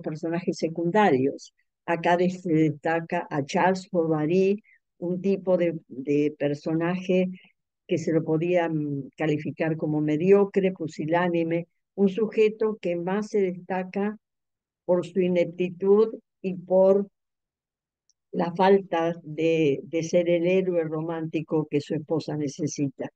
[SPEAKER 3] personajes secundarios. Acá se destaca a Charles Bovary, un tipo de personaje que se lo podía calificar como mediocre, pusilánime, un sujeto que más se destaca por su ineptitud y por la falta de ser el héroe romántico que su esposa necesita.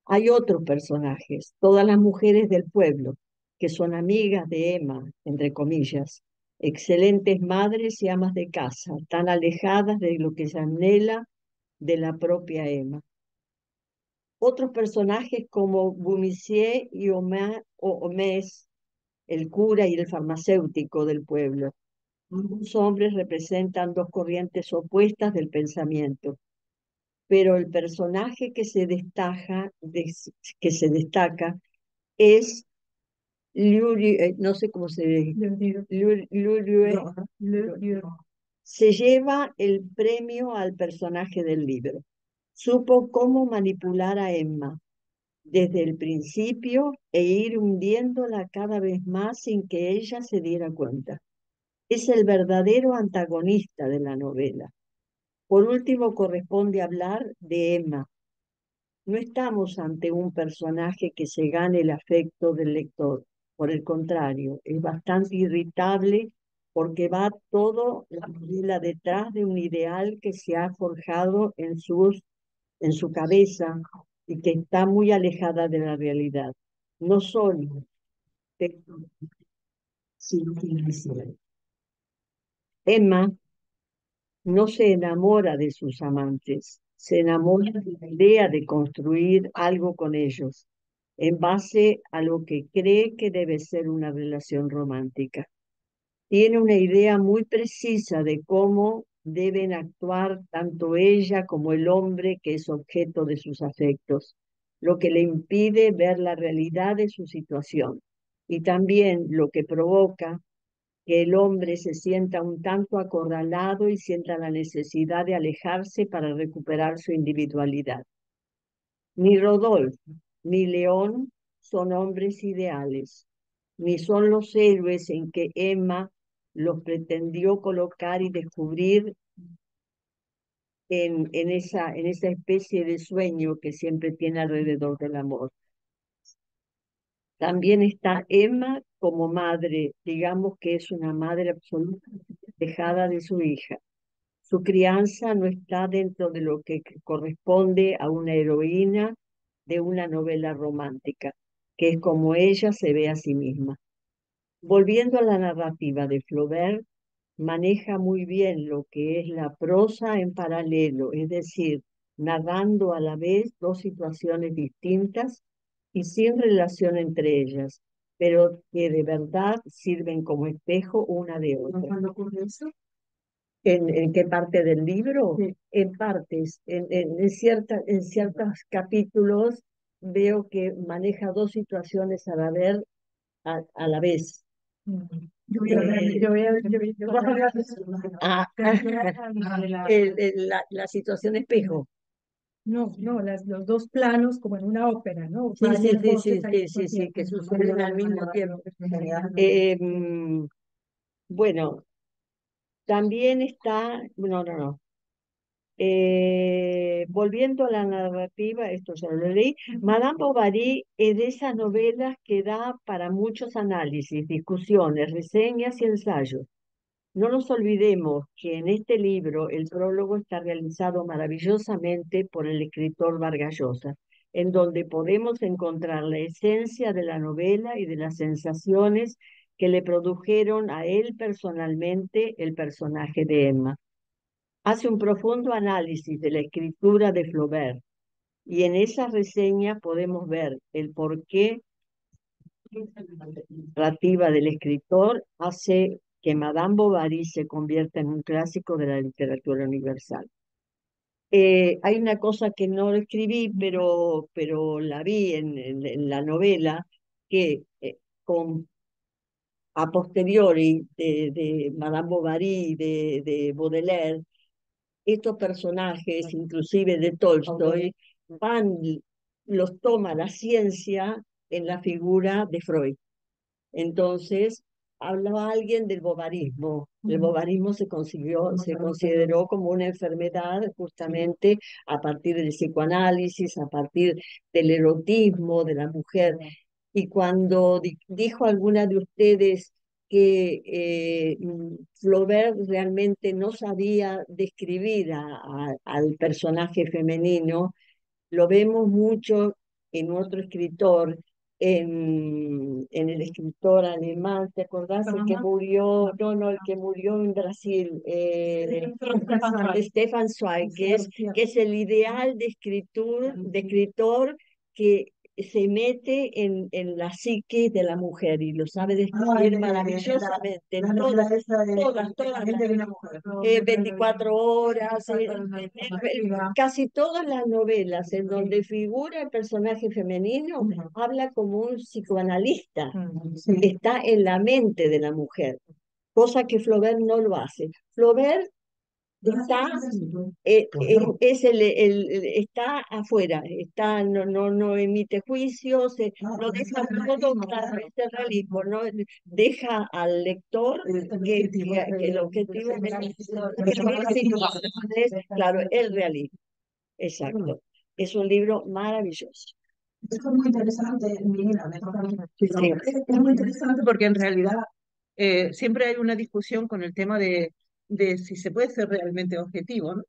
[SPEAKER 3] Hay otros personajes, todas las mujeres del pueblo, que son amigas de Emma, entre comillas, excelentes madres y amas de casa, tan alejadas de lo que se anhela de la propia Emma. Otros personajes como Boumisier y Homais, el cura y el farmacéutico del pueblo. Ambos hombres representan dos corrientes opuestas del pensamiento, pero el personaje que se destaca es no sé cómo se dice, se lleva el premio al personaje del libro. Supo cómo manipular a Emma desde el principio e ir hundiéndola cada vez más sin que ella se diera cuenta. Es el verdadero antagonista de la novela. Por último, corresponde hablar de Emma. No estamos ante un personaje que se gane el afecto del lector. Por el contrario, es bastante irritable porque va todo la novela detrás de un ideal que se ha forjado en su cabeza y que está muy alejada de la realidad. No solo texto, sino que Emma no se enamora de sus amantes, se enamora de la idea de construir algo con ellos, en base a lo que cree que debe ser una relación romántica. Tiene una idea muy precisa de cómo deben actuar tanto ella como el hombre que es objeto de sus afectos, lo que le impide ver la realidad de su situación y también lo que provoca que el hombre se sienta un tanto acorralado y sienta la necesidad de alejarse para recuperar su individualidad. Ni Rodolfo ni León son hombres ideales, ni son los héroes en que Emma los pretendió colocar y descubrir en esa especie de sueño que siempre tiene alrededor del amor. También está Emma como madre, digamos que es una madre absolutamente dejada de su hija. Su crianza no está dentro de lo que corresponde a una heroína de una novela romántica, que es como ella se ve a sí misma. Volviendo a la narrativa de Flaubert, maneja muy bien lo que es la prosa en paralelo, es decir, narrando a la vez dos situaciones distintas y sin relación entre ellas, pero que de verdad sirven como espejo una de otra.
[SPEAKER 5] ¿Cuándo ocurre eso?
[SPEAKER 3] ¿En qué parte del libro?
[SPEAKER 5] Sí.
[SPEAKER 3] En partes, en ciertos capítulos veo que maneja dos situaciones a la vez.
[SPEAKER 5] Yo voy a
[SPEAKER 3] Ah, la situación espejo.
[SPEAKER 5] No, los dos planos como en una ópera, ¿no?
[SPEAKER 3] Sí,
[SPEAKER 5] Varias
[SPEAKER 3] sí, sí,
[SPEAKER 5] voces
[SPEAKER 3] sí,
[SPEAKER 5] al
[SPEAKER 3] sí,
[SPEAKER 5] mismo
[SPEAKER 3] sí, sí,
[SPEAKER 5] tiempo.
[SPEAKER 3] que suceden al mismo tiempo. Bueno, también está, no. Volviendo a la narrativa, esto ya lo leí, Madame Bovary es de esas novelas que da para muchos análisis, discusiones, reseñas y ensayos. No nos olvidemos que en este libro el prólogo está realizado maravillosamente por el escritor Vargas Llosa, en donde podemos encontrar la esencia de la novela y de las sensaciones que le produjeron a él personalmente el personaje de Emma. Hace un profundo análisis de la escritura de Flaubert y en esa reseña podemos ver el porqué la narrativa del escritor hace que Madame Bovary se convierta en un clásico de la literatura universal. Hay una cosa que no escribí, pero la vi en la novela, que a posteriori de Madame Bovary, de Baudelaire, estos personajes, inclusive de Tolstoy, los toma la ciencia en la figura de Freud. Entonces, hablaba alguien del bovarismo. El bovarismo se consideró como una enfermedad justamente a partir del psicoanálisis, a partir del erotismo de la mujer. Y cuando dijo alguna de ustedes que Flaubert realmente no sabía describir al personaje femenino, lo vemos mucho en otro escritor, en el escritor alemán, ¿te acordás? El que murió, no, el que murió en Brasil, Stefan Zweig, que es el ideal de escritor que se mete en la psique de la mujer y lo sabe describir maravillosamente. Todas, 24 horas, casi todas las novelas en donde figura el personaje femenino habla como un psicoanalista, está en la mente de la mujer, cosa que Flaubert no lo hace. Flaubert está, está afuera, no emite juicios, no deja todo para el realismo, no deja al lector que el objetivo es, claro, el realismo. Exacto. Es un libro maravilloso.
[SPEAKER 1] Esto es muy interesante, Mira, me toca a mí. Sí. Es muy interesante porque en realidad siempre hay una discusión con el tema de si se puede ser realmente objetivo, ¿no?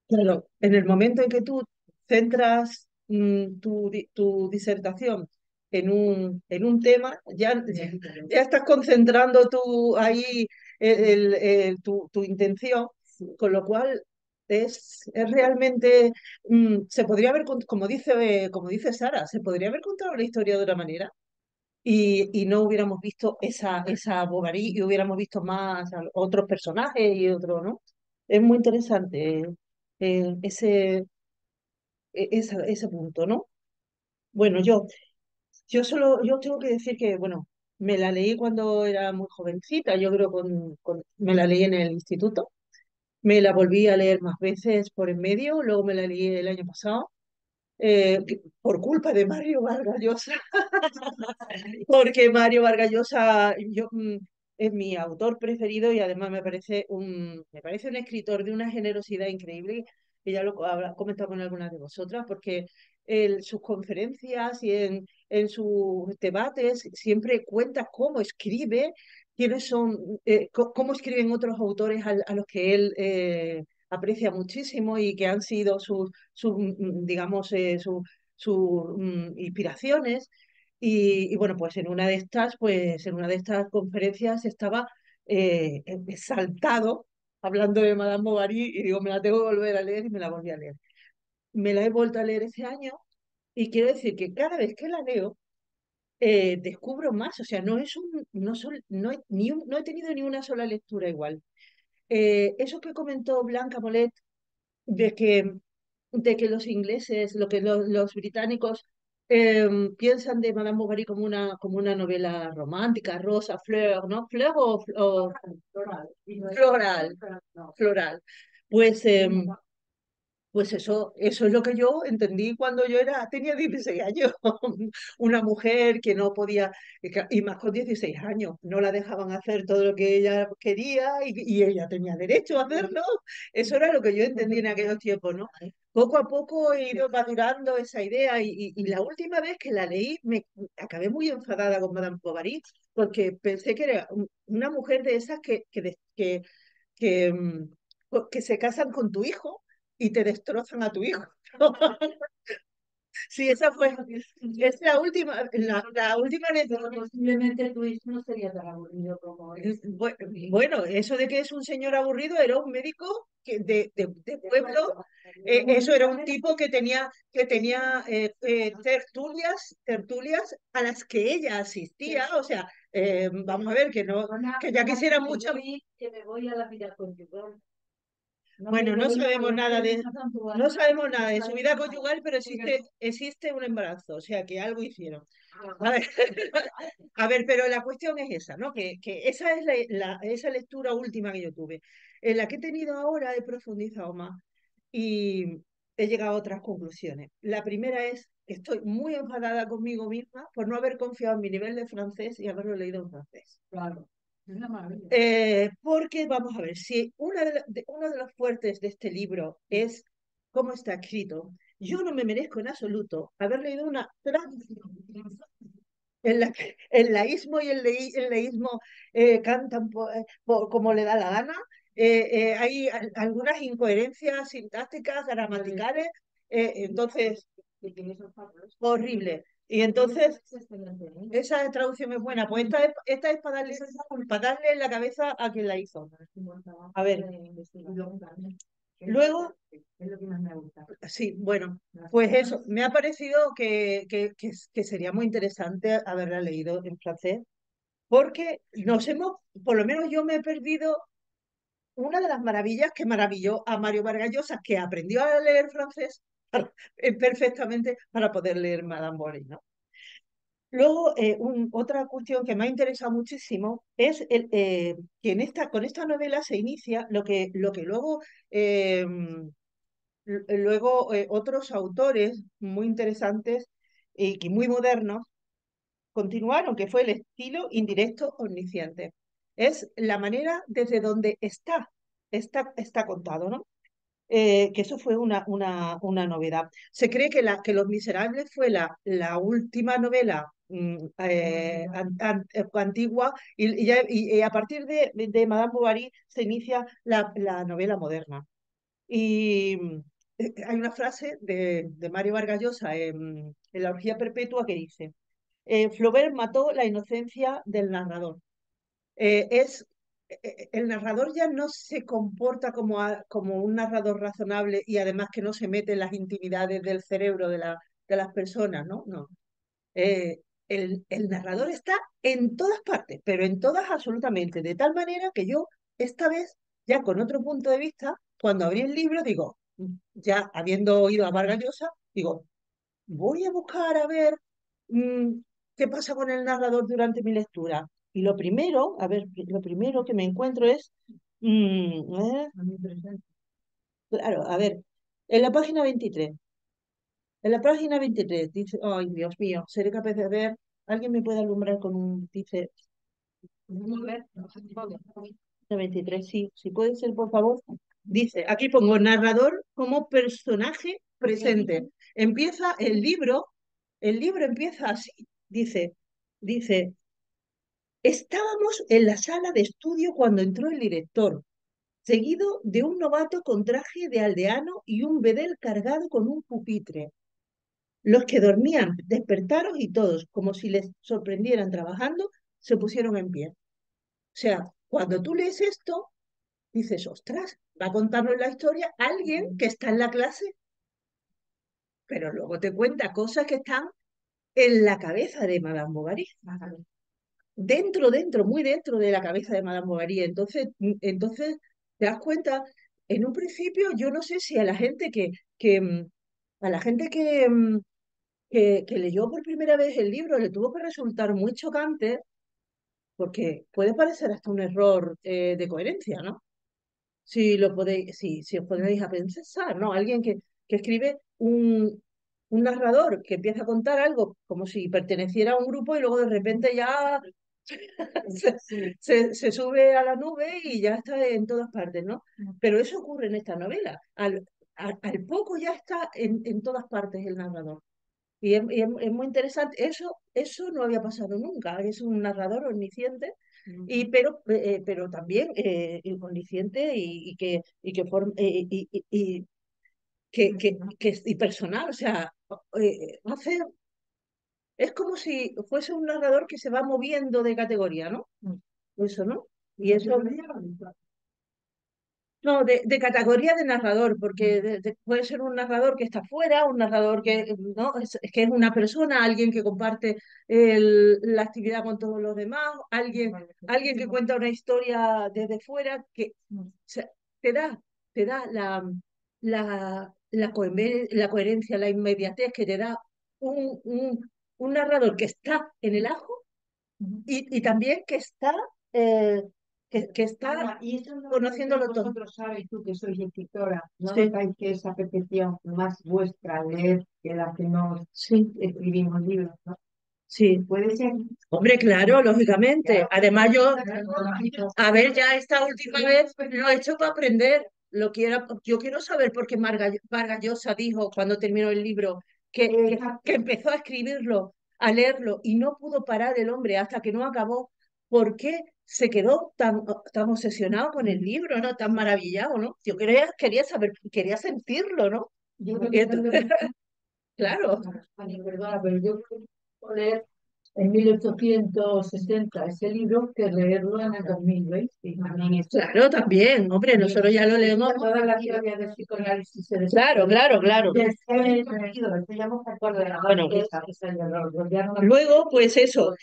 [SPEAKER 1] Claro, en el momento en que tú centras tu disertación en un tema, ya estás concentrando tú ahí tu intención, con lo cual es realmente, se podría haber, como dice Sara, se podría haber contado la historia de otra manera y no hubiéramos visto esa Bovary y hubiéramos visto más a otros personajes y otros, ¿no? Es muy interesante ese punto, ¿no? Bueno, yo tengo que decir que, bueno, me la leí cuando era muy jovencita, yo creo me la leí en el instituto, me la volví a leer más veces por en medio, luego me la leí el año pasado, por culpa de Mario Vargas Llosa, porque Mario Vargas Llosa es mi autor preferido y además me parece un escritor de una generosidad increíble, que ya lo habrá comentado con algunas de vosotras, porque sus conferencias y en sus debates siempre cuenta cómo escribe, quiénes son, cómo escriben otros autores a los que él aprecia muchísimo y que han sido digamos, sus inspiraciones. Y bueno, pues en una de estas conferencias estaba exaltado hablando de Madame Bovary y digo, me la tengo que volver a leer y me la volví a leer. Me la he vuelto a leer ese año y quiero decir que cada vez que la leo descubro más, o sea, no es un, no, sol- no, he, ni un- no he tenido ni una sola lectura igual. Eso que comentó Blanca Molet de que los ingleses, lo que los británicos piensan de Madame Bovary como una novela romántica, rosa, fleur, ¿no? Fleur o floral, floral. Pues, pues eso es lo que yo entendí cuando tenía 16 años. Una mujer que no podía, y más con 16 años, no la dejaban hacer todo lo que ella quería y ella tenía derecho a hacerlo. Eso era lo que yo entendí en aquellos tiempos, ¿no? Poco a poco he ido madurando esa idea y la última vez que la leí me acabé muy enfadada con Madame Bovary porque pensé que era una mujer de esas que, mm, que se casan con tu hijo y te destrozan a tu hijo. Sí, es la última vez.
[SPEAKER 2] Posiblemente tu hijo no sería tan aburrido como es.
[SPEAKER 1] Bueno, eso de que es un señor aburrido era un médico de pueblo. Eso era un tipo que tenía tertulias a las que ella asistía. O sea, vamos a ver que ya quisiera mucho.
[SPEAKER 2] Que me voy a la vida conyugal.
[SPEAKER 1] Bueno, no sabemos nada de su vida conyugal, pero existe un embarazo, o sea que algo hicieron. A ver, a ver, pero la cuestión es esa, ¿no? Que esa es esa lectura última que yo tuve. En la que he tenido ahora he profundizado más y he llegado a otras conclusiones. La primera es que estoy muy enfadada conmigo misma por no haber confiado en mi nivel de francés y haberlo leído en francés.
[SPEAKER 2] Claro, es una maravilla.
[SPEAKER 1] Porque, vamos a ver, si uno de los fuertes de este libro es cómo está escrito, yo no me merezco en absoluto haber leído una traducción en la que el laísmo y el leísmo cantan como le da la gana. Hay algunas incoherencias sintácticas, gramaticales, entonces, horrible. Y entonces, esa traducción es buena. Pues esta es para darle en la cabeza a quien la hizo. A ver. Luego,
[SPEAKER 2] Es lo que más me gusta.
[SPEAKER 1] sí, bueno, pues eso, me ha parecido que sería muy interesante haberla leído en francés, porque por lo menos yo me he perdido una de las maravillas que maravilló a Mario Vargas Llosa, que aprendió a leer francés perfectamente para poder leer Madame Bovary, ¿no? Luego, otra cuestión que me ha interesado muchísimo es que con esta novela se inicia lo que eh, luego otros autores muy interesantes y que muy modernos continuaron, que fue el estilo indirecto omnisciente. Es la manera desde donde está contado, ¿no? Que eso fue una novedad. Se cree que Los Miserables fue la última novela antigua y a partir de Madame Bovary se inicia la novela moderna. Y hay una frase de Mario Vargas Llosa en La orgía perpetua que dice, Flaubert mató la inocencia del narrador. El narrador ya no se comporta como un narrador razonable y además que no se mete en las intimidades del cerebro de las personas, ¿no? No. El narrador está en todas partes, pero en todas absolutamente, de tal manera que yo esta vez, ya con otro punto de vista, cuando abrí el libro, digo, ya habiendo oído a Vargas Llosa, digo, voy a buscar a ver mm, qué pasa con el narrador durante mi lectura. Y lo primero, a ver, lo primero que me encuentro es, claro, a ver, en la página 23, en la página 23 dice, ay, Dios mío, seré capaz de ver, alguien me puede alumbrar con dice, 23, sí, si puede ser, por favor. Dice, aquí pongo narrador como personaje presente. Empieza el libro empieza así. Dice, estábamos en la sala de estudio cuando entró el director, seguido de un novato con traje de aldeano y un bedel cargado con un pupitre. Los que dormían despertaron y todos, como si les sorprendieran trabajando, se pusieron en pie. O sea, cuando tú lees esto, dices, ostras, va a contarnos la historia alguien que está en la clase, pero luego te cuenta cosas que están en la cabeza de Madame Bovary. Muy dentro de la cabeza de Madame Bovary. Entonces te das cuenta, en un principio yo no sé si a la gente a la gente que leyó por primera vez el libro le tuvo que resultar muy chocante, porque puede parecer hasta un error de coherencia, ¿no? Si os podéis a pensar, ¿no? Alguien que escribe un narrador que empieza a contar algo como si perteneciera a un grupo y luego de repente ya se sube a la nube y ya está en todas partes, ¿no? Pero eso ocurre en esta novela. Al poco ya está en todas partes el narrador. Es muy interesante. Eso no había pasado nunca. Es un narrador omnisciente, pero también omnisciente y personal. O sea, es como si fuese un narrador que se va moviendo de categoría, ¿no? Eso, ¿no? Y eso. No, de categoría de narrador, porque puede ser un narrador que está fuera, un narrador que no es que es una persona, alguien que comparte la actividad con todos los demás, alguien que cuenta una historia desde fuera, que o sea, te da, te da la coherencia, la inmediatez que te da un narrador que está en el ajo y también que está eh, que está
[SPEAKER 5] Ana, y eso no
[SPEAKER 1] conociéndolo todo.
[SPEAKER 5] vosotros sabéis, tú que sois escritora, ¿no
[SPEAKER 1] Sí.
[SPEAKER 5] notáis que esa percepción más vuestra leer que la que nos
[SPEAKER 1] Sí,
[SPEAKER 5] escribimos libros, ¿no?
[SPEAKER 1] sí.
[SPEAKER 5] Puede ser.
[SPEAKER 1] Hombre, claro, lógicamente. Además, a ver, ya esta última vez lo he hecho para aprender. Yo quiero saber por qué Vargas Llosa dijo cuando terminó el libro que empezó a escribirlo, a leerlo, y no pudo parar el hombre hasta que no acabó. ¿Por qué se quedó tan obsesionado con el libro, ¿no? Tan maravillado, ¿no? Yo quería saber, quería sentirlo, ¿no?
[SPEAKER 5] Yo
[SPEAKER 1] Y entonces, claro.
[SPEAKER 2] Perdona, pero yo puedo leer en 1860 ese libro que leerlo en el 2020. Y también es
[SPEAKER 1] Claro, también, hombre, nosotros ya lo leemos.
[SPEAKER 2] toda la teoría del psicoanálisis se
[SPEAKER 1] Claro, claro, claro. Bueno, luego, pues eso,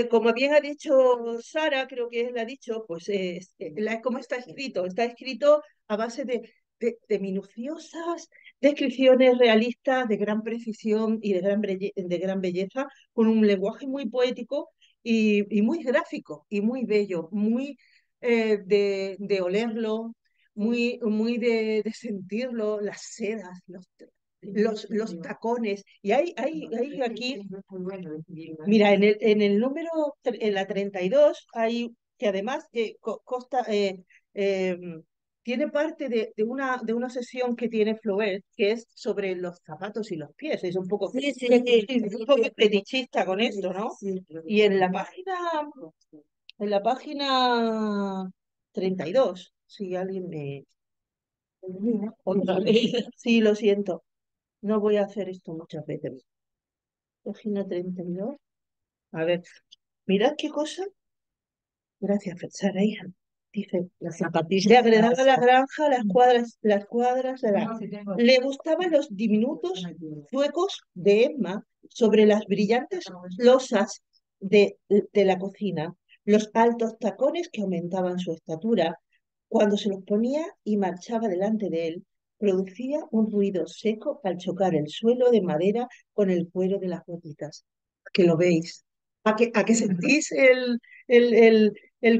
[SPEAKER 1] como bien ha dicho Sara, creo que él ha dicho, pues cómo está escrito a base de minuciosas descripciones realistas, de gran precisión y de gran belleza, con un lenguaje muy poético y muy gráfico y muy bello, muy de olerlo, muy de sentirlo, las sedas, los tacones. Y hay aquí, mira, en el número, en la 32, hay que además eh, tiene parte de una sesión que tiene Flaubert, que es sobre los zapatos y los pies. Es un poco, un poco fetichista con esto, ¿no? Y en la página 32, si alguien me... Otra vez. Sí, lo siento. No voy a hacer esto muchas veces. Página 32. A ver, mirad qué cosa. Gracias, Sara, hija. Dice,
[SPEAKER 3] Las zapatillas.
[SPEAKER 1] le agradaba la granja, las cuadras Le gustaban los diminutos zuecos de Emma sobre las brillantes losas de la cocina, los altos tacones que aumentaban su estatura. Cuando se los ponía y marchaba delante de él, producía un ruido seco al chocar el suelo de madera con el cuero de las botitas. Que lo veis. ¿A que sentís el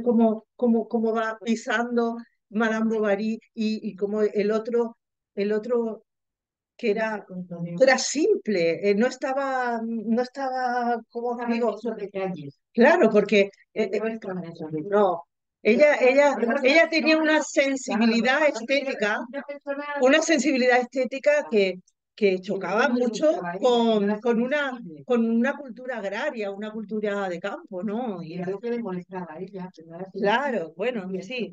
[SPEAKER 1] cómo va pisando Madame Bovary y como el otro que era simple, no estaba, como digo, claro, porque no, ella tenía una sensibilidad estética que chocaba mucho con una cultura agraria, una cultura de campo, ¿no? Claro, bueno, sí,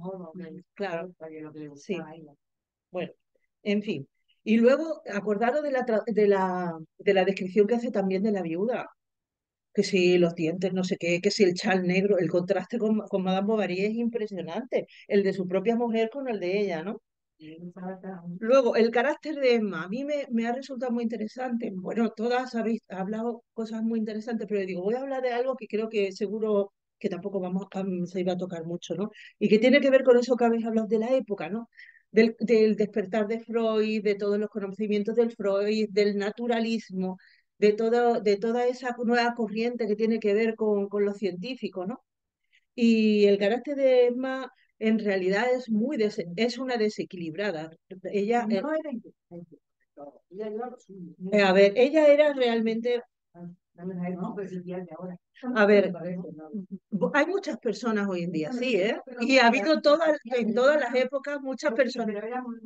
[SPEAKER 1] claro, sí. Bueno, en fin. Y luego, acordaros de la descripción que hace también de la viuda, que si los dientes, no sé qué, que si el chal negro, el contraste con Madame Bovary es impresionante, el de su propia mujer con el de ella, ¿no? Luego, el carácter de Emma, a mí me ha resultado muy interesante. Bueno, todas habéis hablado cosas muy interesantes, pero digo, voy a hablar de algo que creo que seguro que tampoco se iba a tocar mucho, ¿no? Y que tiene que ver con eso que habéis hablado de la época, ¿no? Del despertar de Freud, de todos los conocimientos del Freud, del naturalismo, de toda esa nueva corriente que tiene que ver con lo científico, ¿no? Y el carácter de Emma en realidad es una desequilibrada. Ella, a ver, ella era realmente, a ver, hay muchas personas hoy en día, sí, ¿eh? Y ha habido en todas las épocas muchas personas.
[SPEAKER 2] Pero era muy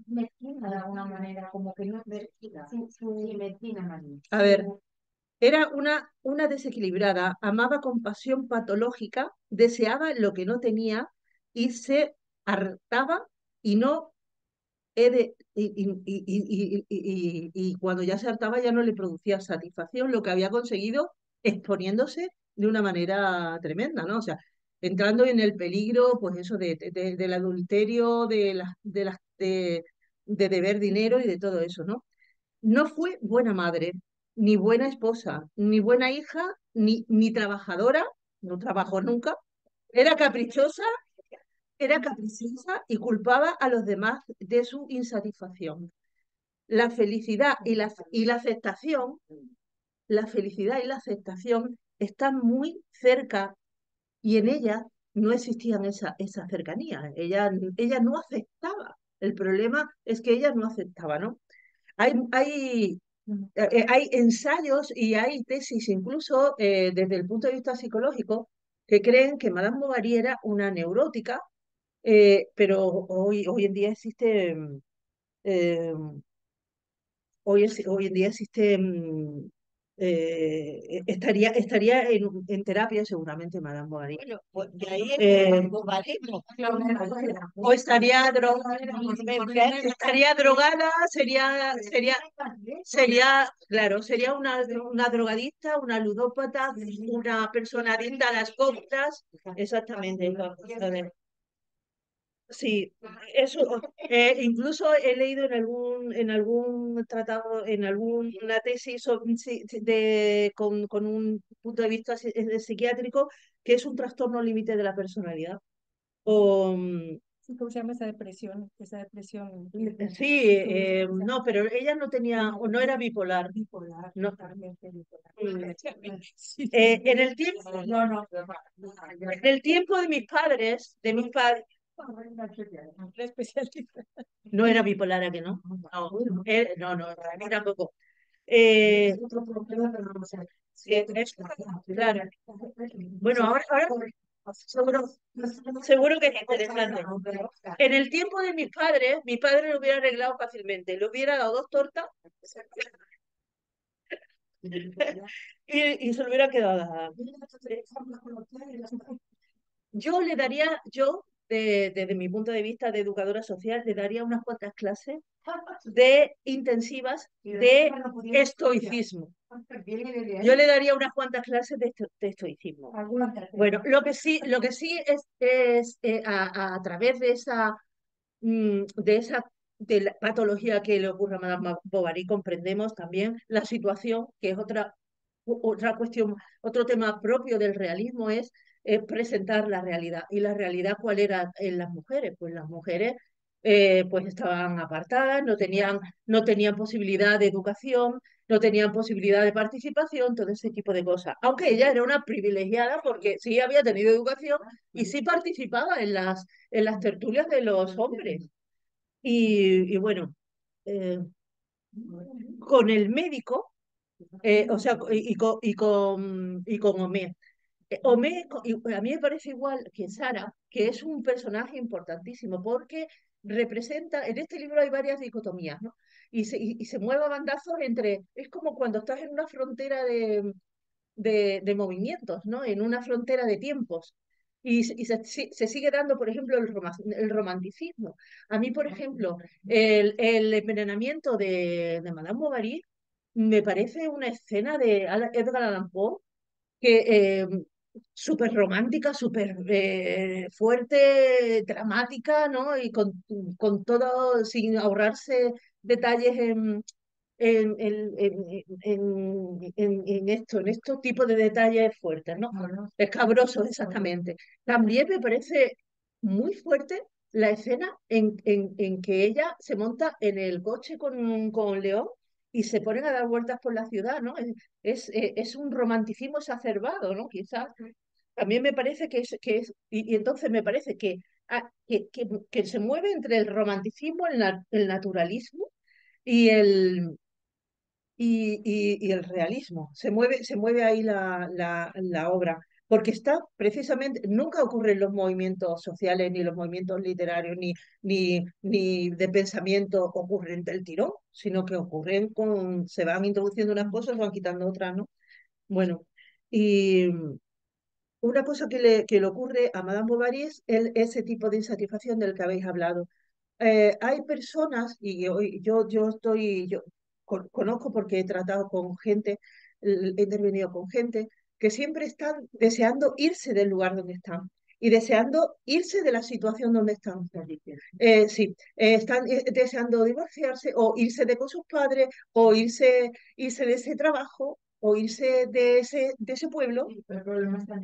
[SPEAKER 2] mezquina de alguna manera, como que no es mezquina. Sí, mezquina.
[SPEAKER 1] A ver, era una desequilibrada, amaba con pasión patológica, deseaba lo que no tenía y se hartaba y no y cuando ya se hartaba ya no le producía satisfacción lo que había conseguido exponiéndose de una manera tremenda, ¿no? O sea, entrando en el peligro, pues eso, del adulterio, de deber dinero y de todo eso, ¿no? No fue buena madre, ni buena esposa, ni buena hija, ni trabajadora, no trabajó nunca, era caprichosa, y culpaba a los demás de su insatisfacción. La felicidad y la aceptación, están muy cerca y en ella no existían esa cercanía. Ella no aceptaba. El problema es que ella no aceptaba, ¿no? Hay ensayos y hay tesis incluso desde el punto de vista psicológico que creen que Madame Bovary era una neurótica, pero hoy en día existe eh, hoy en día existe, estaría en terapia seguramente Madame Bovary.
[SPEAKER 3] Bueno, pues de ahí
[SPEAKER 1] Eh,
[SPEAKER 3] Bovary,
[SPEAKER 1] o estaría drogada, claro, sería una drogadicta, una ludópata, una persona adicta a las compras, exactamente. Sí, eso. Incluso he leído en algún tratado, en alguna tesis con un punto de vista psiquiátrico, que es un trastorno límite de la personalidad. O,
[SPEAKER 2] Sí, ¿cómo se llama esa depresión? Esa depresión
[SPEAKER 1] sí, no, pero ella no tenía, o no era bipolar.
[SPEAKER 2] bipolar,
[SPEAKER 1] No.
[SPEAKER 2] totalmente bipolar.
[SPEAKER 1] En el tiempo, en el tiempo de mis padres,
[SPEAKER 2] La especialista.
[SPEAKER 1] no era bipolar, ¿a que no? No, a mí tampoco. Eh, claro. Bueno, ahora seguro que es interesante. En el tiempo de mi padre lo hubiera arreglado fácilmente. Le hubiera dado 2 tortas y se lo hubiera quedado. Desde mi punto de vista de educadora social, le daría unas cuantas clases de intensivas de estoicismo. Yo le daría unas cuantas clases de estoicismo. Bueno, lo que sí es a través de la patología que le ocurre a Madame Bovary, comprendemos también la situación, que es otra cuestión, otro tema propio del realismo, es presentar la realidad. ¿Y la realidad cuál era en las mujeres? Pues las mujeres pues estaban apartadas, no tenían posibilidad de educación, no tenían posibilidad de participación, todo ese tipo de cosas. Aunque ella era una privilegiada porque sí había tenido educación y sí participaba en las tertulias de los hombres. Y bueno, eh, con el médico, o sea, y con Homé. A mí me parece igual que Sara, que es un personaje importantísimo, porque representa, en este libro hay varias dicotomías, ¿no? Y se mueve a bandazos es como cuando estás en una frontera de movimientos, ¿no? En una frontera de tiempos. Y se sigue dando, por ejemplo, el romanticismo. A mí, por ejemplo, el envenenamiento de Madame Bovary me parece una escena de Edgar Allan Poe que súper romántica, súper fuerte, dramática, ¿no? Y con todo, sin ahorrarse detalles en estos tipos de detalles fuertes, ¿no? Escabrosos, exactamente. También me parece muy fuerte la escena en que ella se monta en el coche con León y se ponen a dar vueltas por la ciudad, ¿no? Es un romanticismo exacerbado, ¿no? Quizás. También me parece y entonces me parece que se mueve entre el romanticismo, el naturalismo y el realismo. Se mueve ahí la obra, porque está precisamente, nunca ocurren los movimientos sociales, ni los movimientos literarios, ni de pensamiento ocurren del tirón, sino que se van introduciendo unas cosas, van quitando otras, ¿no? Bueno, y una cosa que le ocurre a Madame Bovary es ese tipo de insatisfacción del que habéis hablado. Hay personas, y yo conozco porque he tratado con gente, he intervenido con gente, que siempre están deseando irse del lugar donde están y deseando irse de la situación donde están. Sí, están deseando divorciarse o irse de con sus padres o irse de ese trabajo o irse de ese pueblo.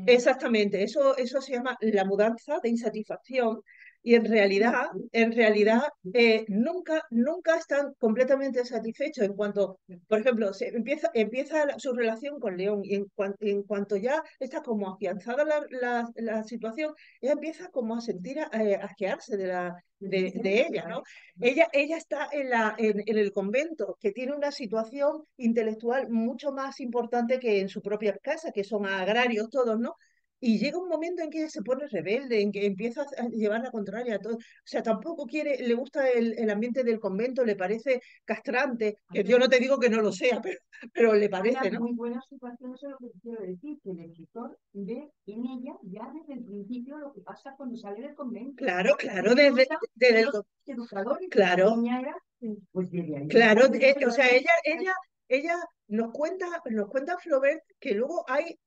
[SPEAKER 1] Exactamente, eso se llama la mudanza de insatisfacción Y en realidad nunca están completamente satisfechos en cuanto, por ejemplo, empieza su relación con León y en cuanto ya está como afianzada la situación, ella empieza como a sentir, asquearse de ella, ¿no? Ella está en el convento, que tiene una situación intelectual mucho más importante que en su propia casa, que son agrarios todos, ¿no? Y llega un momento en que ella se pone rebelde, en que empieza a llevar la contraria a todo. O sea, tampoco le gusta el ambiente del convento, le parece castrante, que yo no te digo que no lo sea, pero le parece, ¿no?
[SPEAKER 2] Muy buena situación, eso es lo que quiero decir, que el escritor ve en ella ya desde el principio lo que pasa cuando sale del convento.
[SPEAKER 1] Claro, desde el,
[SPEAKER 2] Educador y
[SPEAKER 1] claro,
[SPEAKER 2] niña era, pues desde ahí.
[SPEAKER 1] claro, o sea, ella nos cuenta Flaubert que luego hay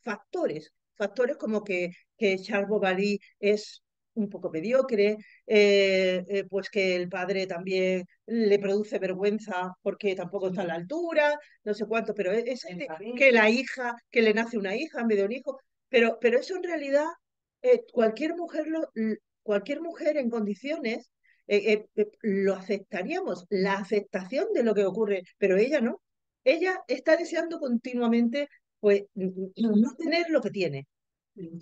[SPEAKER 1] factores como que Charles Bovary es un poco mediocre, pues que el padre también le produce vergüenza porque tampoco está a la altura, no sé cuánto, pero que la hija, que le nace una hija en vez de un hijo, pero eso en realidad cualquier mujer en condiciones lo aceptaríamos, la aceptación de lo que ocurre, pero ella no. Ella está deseando continuamente, pues, no tener lo que tiene,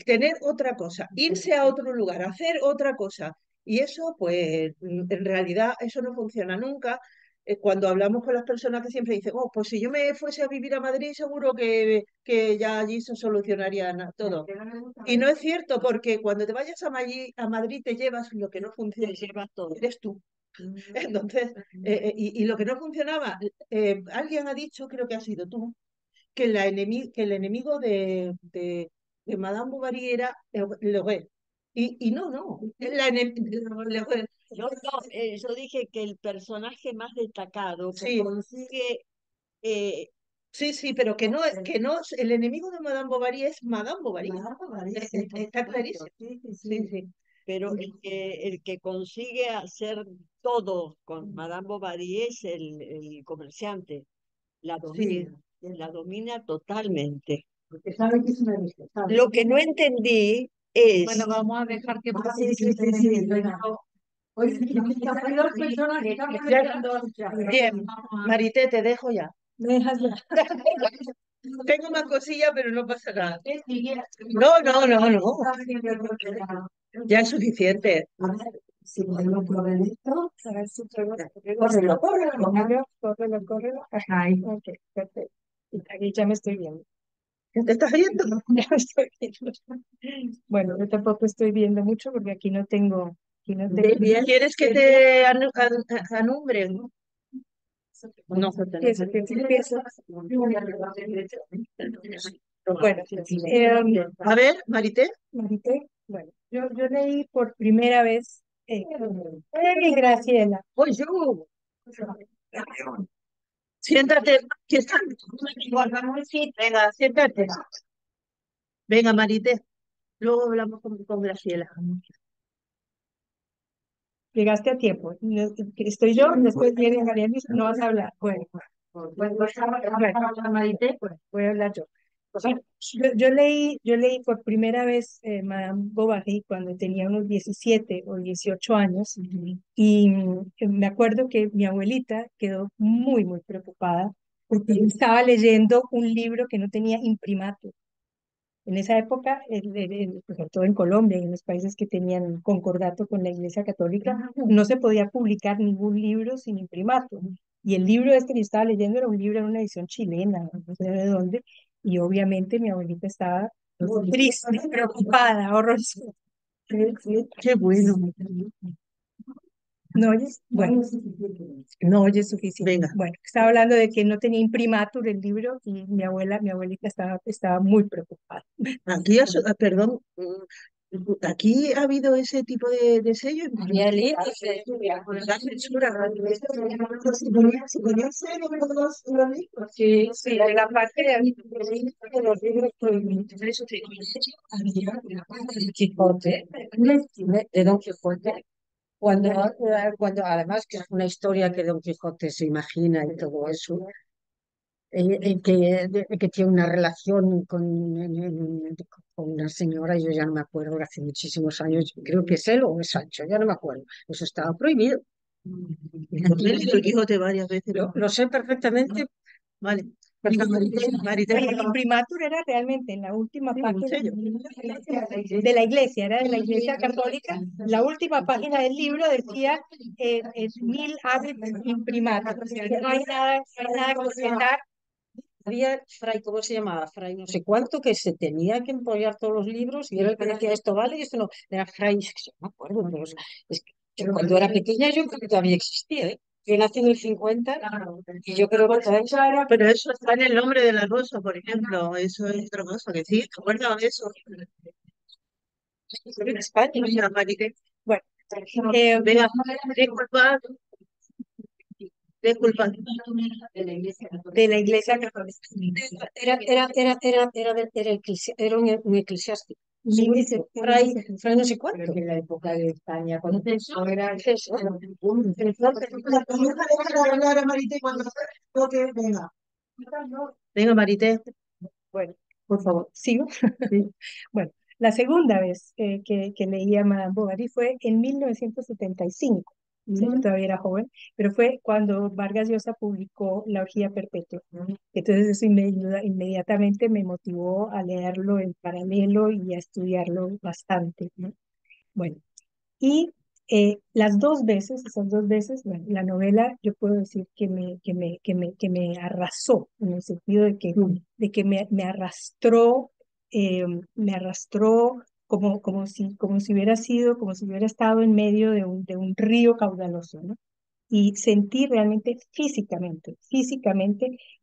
[SPEAKER 1] tener otra cosa, irse a otro lugar, hacer otra cosa. Y eso, pues, en realidad, eso no funciona nunca. Cuando hablamos con las personas que siempre dicen, oh, pues si yo me fuese a vivir a Madrid, seguro que ya allí se solucionaría todo. Y no es cierto, porque cuando te vayas a Madrid te llevas lo que no funciona, llevas todo, eres tú. Entonces, y lo que no funcionaba, alguien ha dicho, creo que ha sido tú, que el enemigo de Madame Bovary era Leguer. Y no, Leguer.
[SPEAKER 3] Yo dije que el personaje más destacado que
[SPEAKER 1] Sí,
[SPEAKER 3] consigue eh,
[SPEAKER 1] sí, pero que no, el enemigo de Madame Bovary es Madame Bovary. Está clarísimo. Sí.
[SPEAKER 3] pero el que consigue hacer todo con Madame Bovary es el comerciante. La
[SPEAKER 1] Sí.
[SPEAKER 3] domina, la domina totalmente.
[SPEAKER 2] Porque sabe que es una responsable.
[SPEAKER 3] Lo que no entendí es,
[SPEAKER 6] Bueno, vamos a dejar que
[SPEAKER 2] Sí, venga. Oye, hay dos personas que están
[SPEAKER 1] Bien, Marité, te dejo ya.
[SPEAKER 2] Me dejas ya.
[SPEAKER 1] Tengo más cosillas, pero no pasa nada. No. Ya es suficiente.
[SPEAKER 2] A ver, si podemos probar esto.
[SPEAKER 3] a ver si traigo-
[SPEAKER 2] Córrelo. Ajá, ahí.
[SPEAKER 3] Ok, perfecto. Aquí ya me estoy viendo.
[SPEAKER 1] ¿Ya te estás viendo?
[SPEAKER 3] Ya me estoy viendo. Bueno, yo tampoco estoy viendo mucho porque aquí no tengo.
[SPEAKER 1] ¿Quieres que te anumbren? No.
[SPEAKER 3] Empiezo. Bueno,
[SPEAKER 1] A ver, Marité.
[SPEAKER 3] Marité, bueno, yo leí por primera vez Graciela.
[SPEAKER 1] Pues yo. Siéntate. Venga, siéntate. Venga, Marité. Luego hablamos con Graciela.
[SPEAKER 3] Llegaste a tiempo. Estoy yo, después viene María Luisa, no vas a hablar. Bueno,
[SPEAKER 2] Marité,
[SPEAKER 3] pues voy a hablar yo. Yo leí por primera vez Madame Bovary cuando tenía unos 17 o 18 años y me acuerdo que mi abuelita quedó muy preocupada porque estaba leyendo un libro que no tenía imprimatur. En esa época, sobre todo en Colombia y en los países que tenían concordato con la Iglesia Católica, no se podía publicar ningún libro sin imprimatur. Y el libro este que yo estaba leyendo era un libro en una edición chilena, no sé de dónde, y obviamente mi abuelita estaba triste, preocupada, horrorizada.
[SPEAKER 1] Qué bueno.
[SPEAKER 3] ¿No oyes? Bueno, no oyes suficiente.
[SPEAKER 1] Venga.
[SPEAKER 3] Bueno, estaba hablando de que no tenía imprimatur el libro y mi abuelita estaba muy preocupada.
[SPEAKER 1] Aquí, perdón, aquí ha habido ese tipo de sello. La censura.
[SPEAKER 3] Sí, de la parte de los libros prohibidos.
[SPEAKER 2] había una parte de Quijote, de Don Quijote, cuando además que es una historia que Don Quijote se imagina y todo eso,
[SPEAKER 3] que tiene una relación con una señora, yo ya no me acuerdo, hace muchísimos años, creo que es él o es Sancho, ya no me acuerdo. Eso estaba prohibido.
[SPEAKER 1] Lo dijo varias veces.
[SPEAKER 3] Lo sé perfectamente.
[SPEAKER 1] Vale.
[SPEAKER 7] El imprimatur era realmente en la última página de la iglesia, era de la iglesia católica. La última página del libro decía nil habet imprimatur. O sea, no hay nada que objetar.
[SPEAKER 3] Había fray, ¿cómo se llamaba? Fray no sé cuánto, que se tenía que empollar todos los libros y era el que decía esto vale y esto no. Era fray, es que no me acuerdo, pero es que yo cuando era pequeña yo creo que todavía existía, ¿eh? Yo nací en el 50 y yo creo que todavía era.
[SPEAKER 1] Pero eso está en el nombre de la rosa, por ejemplo. Eso es otra cosa que sí, ¿te acuerdas de eso?
[SPEAKER 3] En España.
[SPEAKER 1] Mira, Marité.
[SPEAKER 7] Bueno,
[SPEAKER 1] Venga, disculpa, disculpa.
[SPEAKER 7] de la iglesia católica.
[SPEAKER 3] Era un eclesiástico.
[SPEAKER 7] Sí,
[SPEAKER 3] Fray no sé cuánto.
[SPEAKER 2] En la época de España, cuando era
[SPEAKER 3] Eso.
[SPEAKER 1] Venga, Marité.
[SPEAKER 7] Bueno, por favor, sigo. Bueno, la segunda vez que leí a Madame Bovary fue en 1975. Sí, yo todavía era joven, pero fue cuando Vargas Llosa publicó La orgía perpetua. Entonces eso inmediatamente me motivó a leerlo en paralelo y a estudiarlo bastante, ¿no? Bueno, y esas dos veces, bueno, la novela yo puedo decir que me arrasó, en el sentido de que me arrastró como si hubiera sido, como si hubiera estado en medio de un río caudaloso, ¿no? Y sentí realmente físicamente,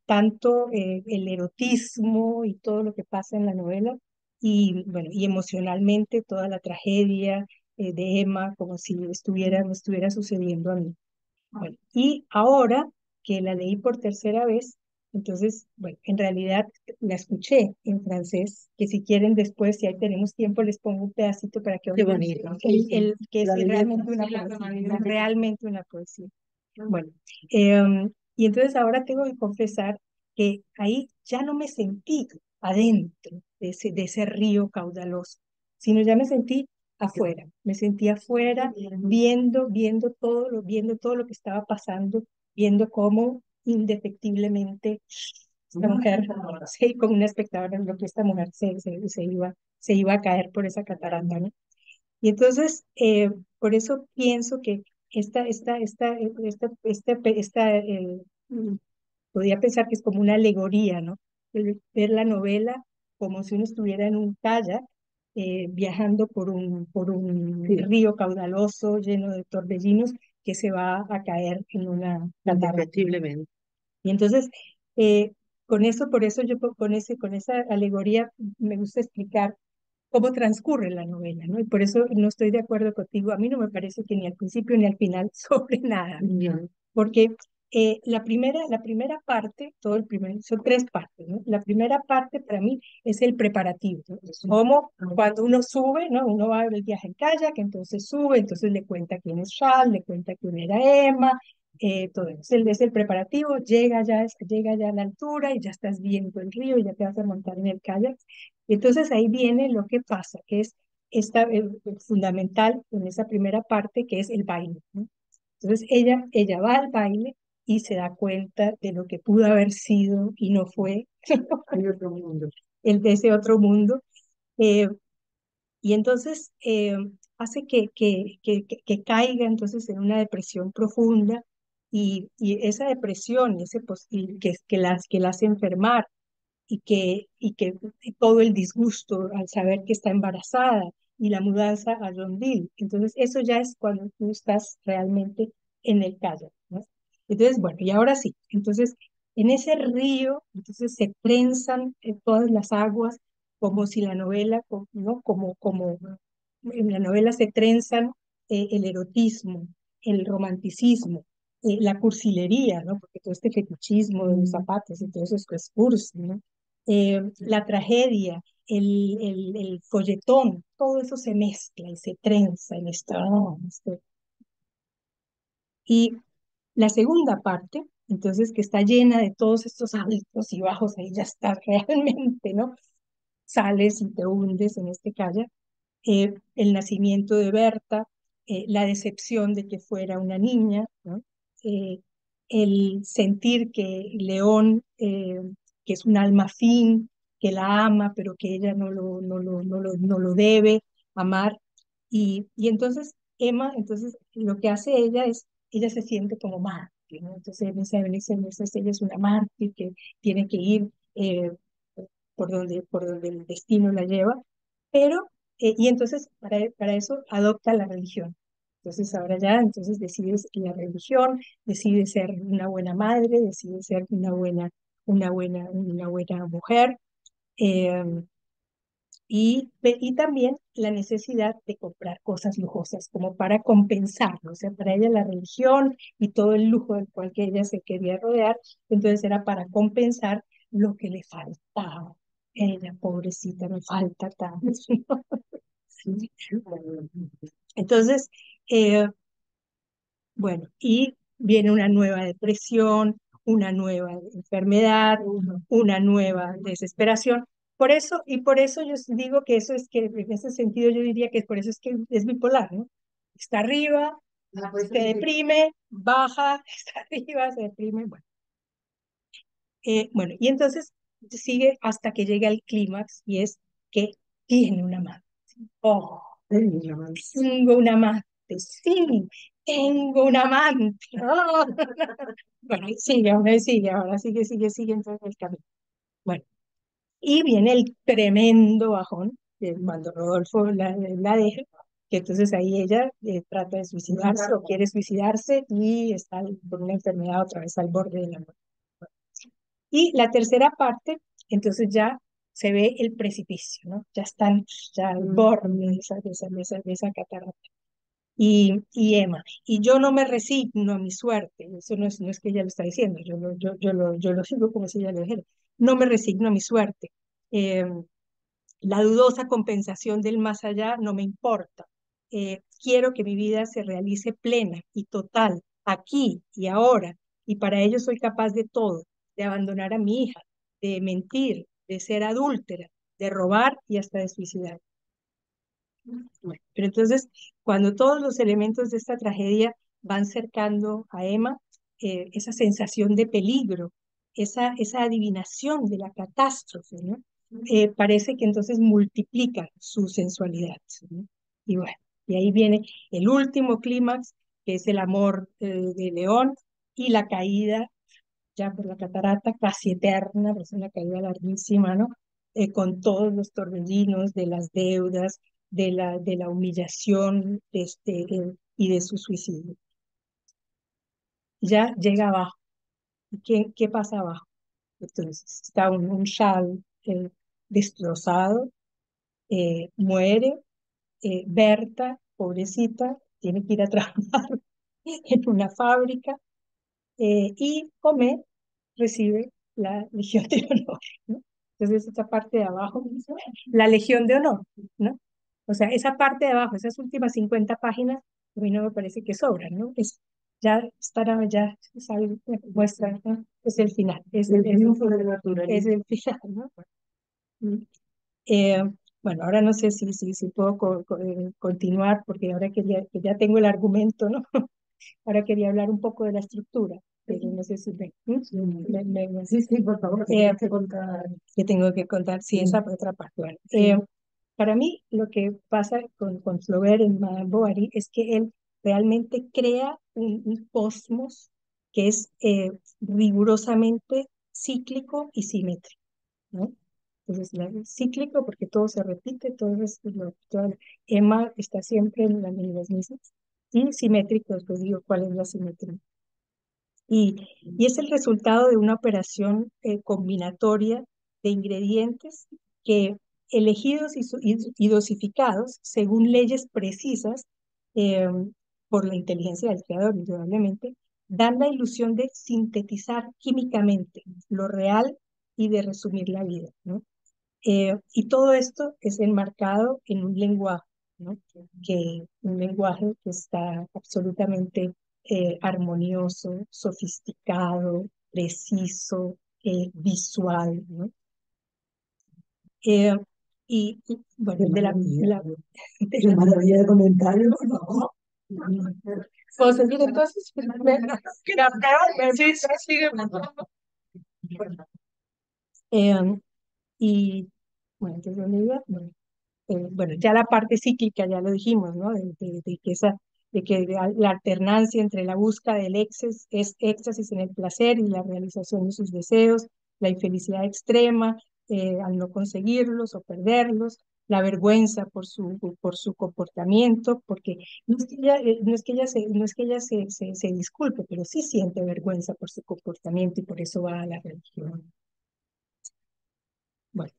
[SPEAKER 7] tanto el erotismo y todo lo que pasa en la novela, y bueno, y emocionalmente toda la tragedia de Emma, como si me estuviera sucediendo a mí. Bueno, y ahora que la leí por tercera vez, entonces, bueno, en realidad la escuché en francés, que si quieren después, si ahí tenemos tiempo, les pongo un pedacito para que
[SPEAKER 1] Qué
[SPEAKER 7] oigan
[SPEAKER 1] bonito.
[SPEAKER 7] que es realmente una poesía. Bueno, y entonces ahora tengo que confesar que ahí ya no me sentí adentro de ese río caudaloso, sino ya me sentí afuera, viendo todo lo que estaba pasando, viendo cómo indefectiblemente esta mujer, sí, como una espectadora, lo que esta mujer se iba a caer por esa catarata, ¿no? Y entonces, por eso pienso que podría pensar que es como una alegoría, ¿no? Ver la novela como si uno estuviera en un kayak, viajando por un río caudaloso lleno de torbellinos que se va a caer en una catarata.
[SPEAKER 1] Indefectiblemente.
[SPEAKER 7] Y entonces, eh, por eso yo con esa alegoría me gusta explicar cómo transcurre la novela, ¿no? Y por eso no estoy de acuerdo contigo. A mí no me parece que ni al principio ni al final sobre nada, porque la primera parte, son tres partes, ¿no? La primera parte para mí es el preparativo, ¿no? Como cuando uno sube, ¿no? Uno va a ver el viaje en kayak, entonces sube, entonces le cuenta quién es Charles, le cuenta quién era Emma, todo eso. Es el preparativo, llega ya a la altura y ya estás viendo el río y ya te vas a montar en el kayak. Entonces ahí viene lo que pasa, que es fundamental en esa primera parte, que es el baile, ¿no? Entonces ella va al baile y se da cuenta de lo que pudo haber sido y no fue
[SPEAKER 3] Hay otro mundo.
[SPEAKER 7] el de ese otro mundo. eh, y entonces hace que caiga entonces en una depresión profunda, y esa depresión que la hace enfermar, y que todo el disgusto al saber que está embarazada y la mudanza a Yonville. Entonces, eso ya es cuando tú estás realmente en el kayak, ¿no? Entonces, bueno, y ahora sí. Entonces, en ese río, entonces se trenzan todas las aguas, como si la novela, ¿no? Como en la novela se trenzan el erotismo, el romanticismo, la cursilería, ¿no? Porque todo este fetichismo de los zapatos y todo eso es cursi, ¿no? La tragedia, el folletón, todo eso se mezcla y se trenza en esta. Y la segunda parte entonces que está llena de todos estos altos y bajos, ahí ya está realmente, ¿no? Sales y te hundes en este kayak. El nacimiento de Berta, la decepción de que fuera una niña, ¿no? Eh, el sentir que León, que es un alma fin, que la ama, pero que ella no lo debe amar. Y entonces Emma, entonces lo que hace ella es, ella se siente como mártir, ¿no? Entonces ella es una mártir que tiene que ir por donde el destino la lleva, pero y entonces para eso adopta la religión. Entonces ahora ya, entonces decide la religión, decide ser una buena madre, decide ser una buena mujer, eh, y también la necesidad de comprar cosas lujosas como para compensarlo. O sea, para ella la religión y todo el lujo del cual que ella se quería rodear, entonces era para compensar lo que le faltaba. Ella, pobrecita, me falta tanto. Entonces, bueno, y viene una nueva depresión, una nueva enfermedad, una nueva desesperación. Por eso, y por eso yo digo que eso es que, en ese sentido yo diría que por eso es que es bipolar, ¿no? Está arriba, se deprime, baja, está arriba, se deprime, bueno. Bueno, y entonces sigue hasta que llega al clímax y es que tiene una madre. Oh, tengo un amante, sí, tengo un amante. Oh. Bueno, y sigue, ahora sigue entonces el camino. Bueno, y viene el tremendo bajón, cuando Rodolfo la deja, que entonces ahí ella trata de suicidarse o quiere suicidarse y está por una enfermedad otra vez al borde de la muerte. Y la tercera parte, entonces ya se ve el precipicio, ¿no? Ya están ya al borde de esa catarata. Y Emma, y yo no me resigno a mi suerte, eso no es que ella lo está diciendo, yo lo digo como si ella lo dijera, no me resigno a mi suerte. Eh, la dudosa compensación del más allá no me importa. Quiero que mi vida se realice plena y total, aquí y ahora, y para ello soy capaz de todo, de abandonar a mi hija, de mentir, de ser adúltera, de robar y hasta de suicidar. Bueno, pero entonces, cuando todos los elementos de esta tragedia van cercando a Emma, esa sensación de peligro, esa adivinación de la catástrofe, ¿no? Parece que entonces multiplica su sensualidad, ¿no? Y bueno, y ahí viene el último clímax, que es el amor de León y la caída ya por la catarata, casi eterna, es una caída larguísima, ¿no? Con todos los torbellinos de las deudas, de la humillación y de su suicidio. Ya llega abajo. ¿Qué pasa abajo? Entonces, está un Shal destrozado, muere, Berta, pobrecita, tiene que ir a trabajar en una fábrica, y Homer recibe la Legión de Honor, ¿no? Entonces, esa parte de abajo, la Legión de Honor, ¿no? O sea, esa parte de abajo, esas últimas 50 páginas, a mí no me parece que sobran, ¿no? Ya estará, ya sabe, muestra, ¿no? Es el final, es el final, ¿no? Mm. Eh, bueno, ahora no sé si puedo continuar, porque ahora que ya tengo el argumento, ¿no? Ahora quería hablar un poco de la estructura, pero no sé si
[SPEAKER 5] Sí, sí, por favor, que contar.
[SPEAKER 7] que tengo que contar, sí, esa otra parte. Bueno, para mí lo que pasa con Flaubert en Madame Bovary es que él realmente crea un cosmos que es rigurosamente cíclico y simétrico, ¿no? Entonces, cíclico porque todo se repite, Emma está siempre en las mismas, y simétrico, después digo cuál es la simetría. Y es el resultado de una operación combinatoria de ingredientes que elegidos y dosificados según leyes precisas eh, por la inteligencia del creador, indudablemente, dan la ilusión de sintetizar químicamente lo real y de resumir la vida, ¿no? Y todo esto es enmarcado en un lenguaje, ¿no? Un lenguaje que está absolutamente armonioso, sofisticado, preciso, visual, ¿no? Eh, bueno,
[SPEAKER 5] Qué maravilla de comentario, por favor.
[SPEAKER 7] pues entonces,
[SPEAKER 1] Sí, sí, sigue.
[SPEAKER 7] y bueno, entonces, ¿dónde iba? Bueno, ya la parte cíclica, ya lo dijimos, ¿no? De que la alternancia entre la búsqueda del éxtasis en el placer y la realización de sus deseos, la infelicidad extrema al no conseguirlos o perderlos, la vergüenza por su comportamiento, porque no es que ella se disculpe, pero sí siente vergüenza por su comportamiento y por eso va a la religión. Bueno,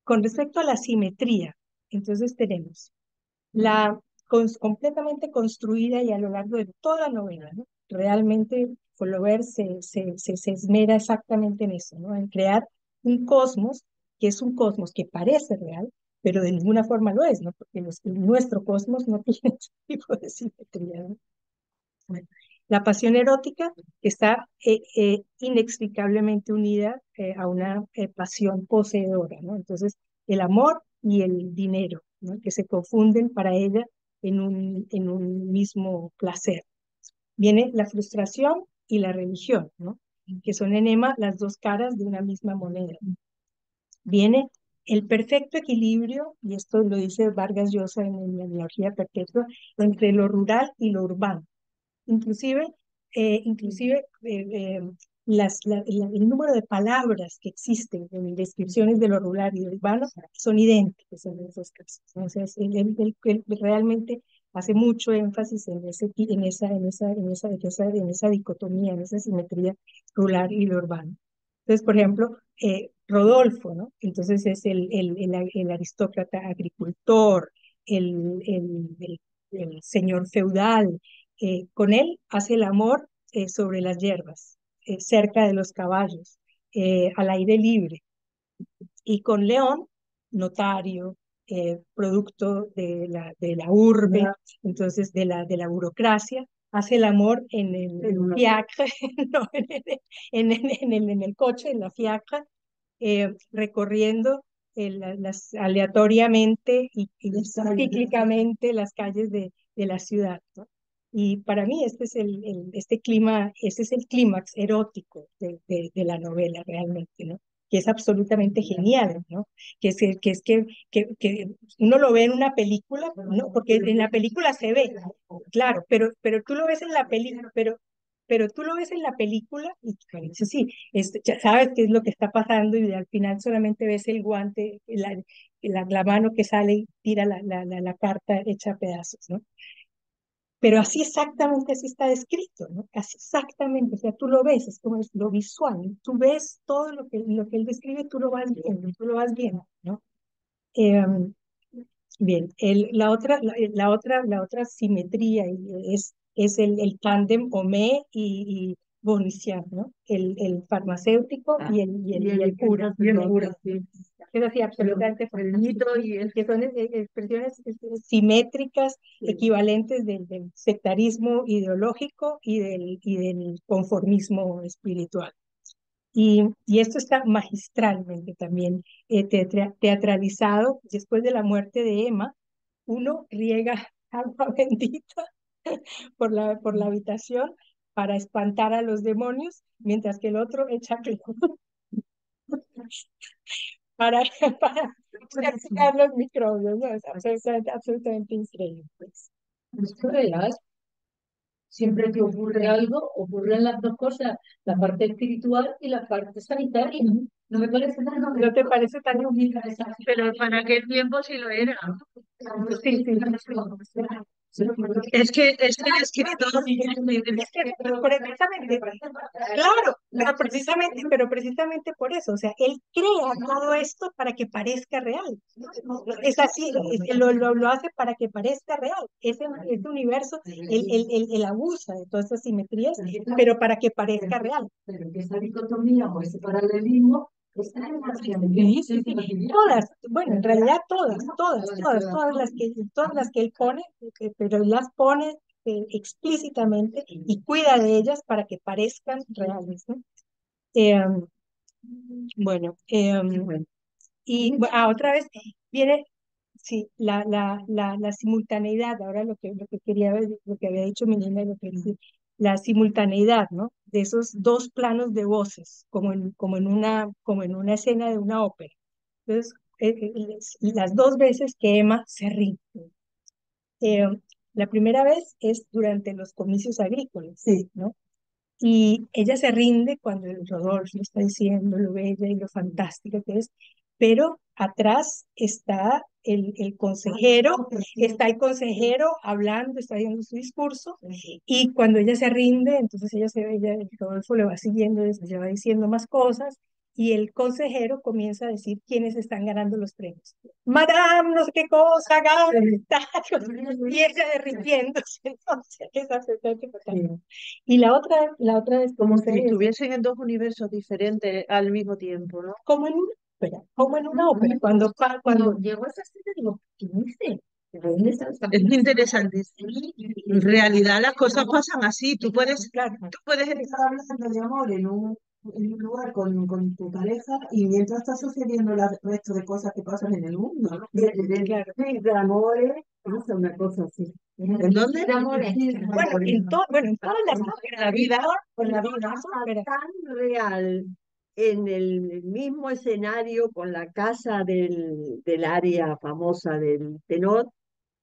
[SPEAKER 7] con respecto a la simetría, entonces tenemos completamente construida y a lo largo de toda la novela, ¿no? Realmente Flaubert se esmera exactamente en eso, ¿no? En crear un cosmos que es un cosmos que parece real, pero de ninguna forma lo es, ¿no? Porque nuestro cosmos no tiene ese tipo de simetría, ¿no? Bueno, la pasión erótica está inextricablemente unida a una pasión poseedora, ¿no? Entonces, el amor y el dinero, ¿no? Que se confunden para ella en un mismo placer. Viene la frustración y la religión, ¿no? Que son en Emma las dos caras de una misma moneda. Viene el perfecto equilibrio, y esto lo dice Vargas Llosa en la Analogía Perpetua, entre lo rural y lo urbano. Inclusive el número de palabras que existen en descripciones de lo rural y lo urbano son idénticos en esos casos. Entonces, él realmente hace mucho énfasis en esa dicotomía, en esa simetría rural y lo urbano. Entonces, por ejemplo, Rodolfo, ¿no? Entonces es el aristócrata agricultor, el señor feudal. Con él hace el amor sobre las hierbas, cerca de los caballos, al aire libre. Y con León, notario, producto de la urbe, entonces de la burocracia, hace el amor en el fiacre, no, en el coche, en la fiacre, recorriendo aleatoriamente y cíclicamente las calles de la ciudad, ¿no? Y para mí este es el clímax erótico de la novela realmente, ¿no? Que es absolutamente genial, ¿no? Que uno lo ve en una película, ¿no? Porque en la película se ve, claro, pero tú lo ves en la película, pero tú lo ves en la película y dices, sí, ya sabes qué es lo que está pasando y al final solamente ves el guante, la mano que sale y tira la carta hecha a pedazos, ¿no? Pero así exactamente así está descrito, ¿no? Así exactamente, o sea, tú lo ves, es como es lo visual, ¿no? Tú ves todo lo que él describe, tú lo vas viendo, ¿no? Bien, la otra simetría es el tándem Homais y Bournisien, ¿no? El farmacéutico y el cura. Es así, absolutamente
[SPEAKER 1] El mito y el...
[SPEAKER 7] que son expresiones simétricas, equivalentes del sectarismo ideológico y del conformismo espiritual. Y esto está magistralmente también teatralizado. Después de la muerte de Emma, uno riega agua bendita por la habitación para espantar a los demonios, mientras que el otro echa cloro para, para sacar los microbios, ¿no? Es absolutamente increíble. Pues.
[SPEAKER 2] Es real. Siempre que ocurre algo, ocurren las dos cosas, la parte espiritual y la parte sanitaria. No me parece tan
[SPEAKER 7] ¿No te parece tan
[SPEAKER 2] interesante?
[SPEAKER 1] Pero para aquel tiempo sí lo era.
[SPEAKER 7] Sí, sí.
[SPEAKER 1] Es que el escritor...
[SPEAKER 7] Precisamente, claro, pero precisamente por eso, o sea, él crea todo esto para que parezca real. Es así, lo hace para que parezca real. Ese universo, él abusa de todas esas simetrías, pero para que parezca real.
[SPEAKER 2] Pero que esa dicotomía o ese paralelismo
[SPEAKER 7] Sí, sí, sí. Todas, bueno, en realidad todas las que él pone, pero las pone explícitamente y cuida de ellas para que parezcan reales, ¿no? Eh, bueno, y otra vez viene, sí, la simultaneidad, ahora lo que quería ver, lo que había dicho mi niña, lo que dice, la simultaneidad, ¿no? De esos dos planos de voces, como en una escena de una ópera. Entonces, las dos veces que Emma se rinde. Eh, la primera vez es durante los comicios agrícolas, sí, ¿no? Y ella se rinde cuando el Rodolfo le está diciendo lo bella y lo fantástica que es, pero atrás está el consejero hablando, está haciendo su discurso, y cuando ella se rinde, entonces el Rodolfo le va siguiendo, le va diciendo más cosas, y el consejero comienza a decir quiénes están ganando los premios. Madame, no sé qué cosa, gana, y ella derritiéndose, entonces, esa se. Y la otra es
[SPEAKER 1] Como si estuviesen en dos universos diferentes al mismo tiempo, ¿no?
[SPEAKER 7] como en una ópera, cuando
[SPEAKER 6] Llegó a esa escena, digo, ¿qué dice? ¿De dónde está esta
[SPEAKER 1] Es interesante. En realidad las cosas pasan así.
[SPEAKER 7] claro,
[SPEAKER 1] Tú puedes
[SPEAKER 5] Estar hablando de amor en un lugar con tu pareja y mientras está sucediendo el resto de cosas que pasan en el mundo, ¿no?
[SPEAKER 7] claro.
[SPEAKER 5] De amores, es una cosa así.
[SPEAKER 1] ¿En dónde?
[SPEAKER 6] de amores?
[SPEAKER 7] Bueno, en todas las óperas,
[SPEAKER 5] La vida,
[SPEAKER 7] en la
[SPEAKER 5] la
[SPEAKER 7] vida,
[SPEAKER 5] vida
[SPEAKER 7] óperas.
[SPEAKER 3] Tan real en el mismo escenario con la casa del área famosa del tenor,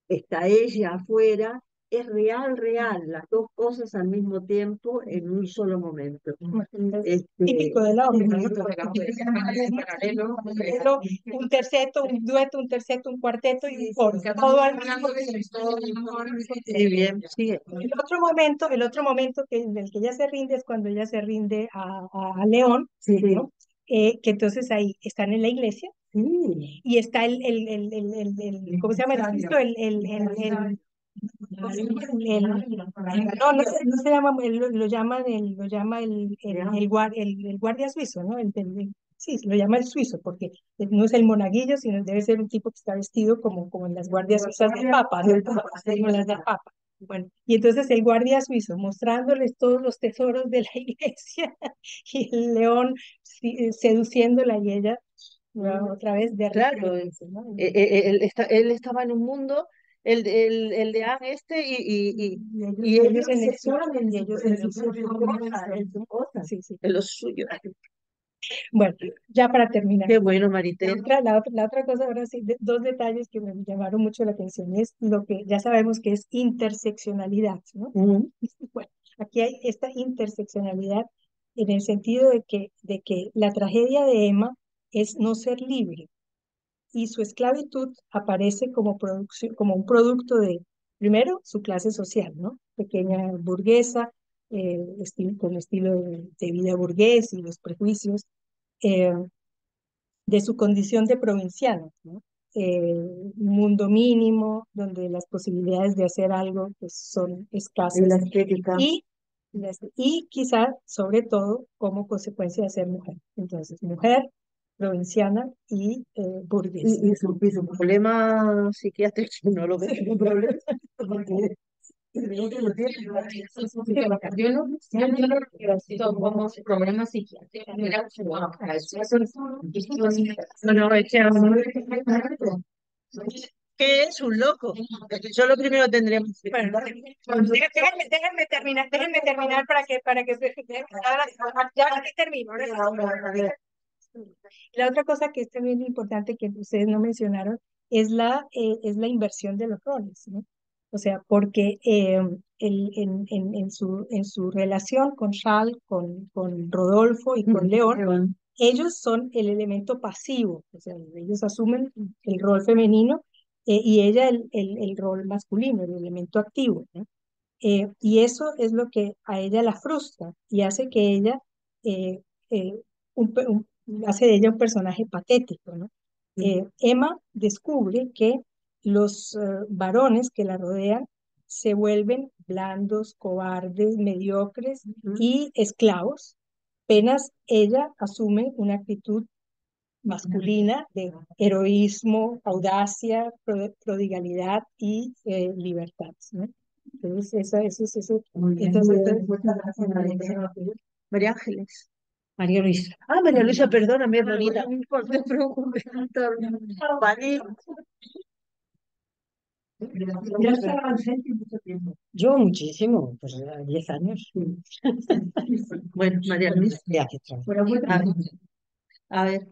[SPEAKER 3] está ella afuera, es real, real, las dos cosas al mismo tiempo en un solo momento.
[SPEAKER 7] Típico de la ópera, ¿no?
[SPEAKER 6] Paralelo.
[SPEAKER 7] Pero un terceto, un dueto, un terceto, un cuarteto y un coro, todo al mismo tiempo.
[SPEAKER 1] Sí, bien, sigue.
[SPEAKER 7] El otro momento en el que ella se rinde es cuando ella se rinde a León,
[SPEAKER 5] Sí,
[SPEAKER 7] ¿no? Que entonces ahí están en la iglesia
[SPEAKER 5] sí.
[SPEAKER 7] y está ¿cómo se llama? No, no se llama, el guardia suizo, ¿no? Sí, lo llama el suizo, porque no es el monaguillo, sino debe ser un tipo que está vestido como en las guardias suizas del Papa, ¿no? Como las del Papa. Bueno, y entonces el guardia suizo mostrándoles todos los tesoros de la iglesia y el león seduciéndola y ella otra vez de
[SPEAKER 1] Claro,
[SPEAKER 7] ¿no?
[SPEAKER 1] él estaba en un mundo, el de Anne y
[SPEAKER 7] ellos en el suyo, y ellos en el
[SPEAKER 5] Cosas.
[SPEAKER 7] sí, sí.
[SPEAKER 1] en lo suyo.
[SPEAKER 7] Bueno, ya para terminar.
[SPEAKER 1] Qué bueno, Maritel.
[SPEAKER 7] La otra cosa, ahora sí, dos detalles que me llamaron mucho la atención es lo que ya sabemos que es interseccionalidad, ¿no? Bueno, aquí hay esta interseccionalidad en el sentido de que la tragedia de Emma es no ser libre y su esclavitud aparece como un producto de, primero, su clase social, ¿no? Pequeña burguesa, con estilo de vida burgués y los prejuicios. eh, de su condición de provinciano, ¿no? Un mundo mínimo, donde las posibilidades de hacer algo pues, son escasas.
[SPEAKER 5] La estética.
[SPEAKER 7] Y quizá, sobre todo, como consecuencia de ser mujer. Entonces, mujer, provinciana y burguesa.
[SPEAKER 1] Y su problema psiquiátrico no lo veo como problema. Porque
[SPEAKER 6] Yo no lo siento como problemas psiquiátricos. Mira, bueno, para eso
[SPEAKER 1] no, es que ¿qué es un loco? Yo lo primero tendríamos que.
[SPEAKER 7] Bueno, déjenme terminar ahora, ya termino. La otra cosa que es también importante que ustedes no mencionaron es la inversión de los roles, ¿no? O sea, porque en su relación con Charles, con Rodolfo y con León, ellos son el elemento pasivo, o sea, ellos asumen el rol femenino y ella el rol masculino, el elemento activo, ¿no? Y eso es lo que a ella la frustra y hace que ella, eh, eh, hace de ella un personaje patético, ¿no? Emma descubre que los varones que la rodean se vuelven blandos, cobardes, mediocres y esclavos, apenas ella asume una actitud masculina de heroísmo, audacia, prodigalidad y libertad, ¿no? Entonces, eso. Entonces,
[SPEAKER 5] Muchas gracias, María.
[SPEAKER 1] María Ángeles.
[SPEAKER 7] María Luisa.
[SPEAKER 1] Ah, María Luisa, perdóname, hermanita. No te preocupes. Vale.
[SPEAKER 5] Ya estaba ausente mucho tiempo.
[SPEAKER 7] Yo muchísimo, pues 10 años.
[SPEAKER 1] Bueno, María Luisa.
[SPEAKER 7] Ya que trabajo.
[SPEAKER 5] Bueno, pues,
[SPEAKER 1] A ver,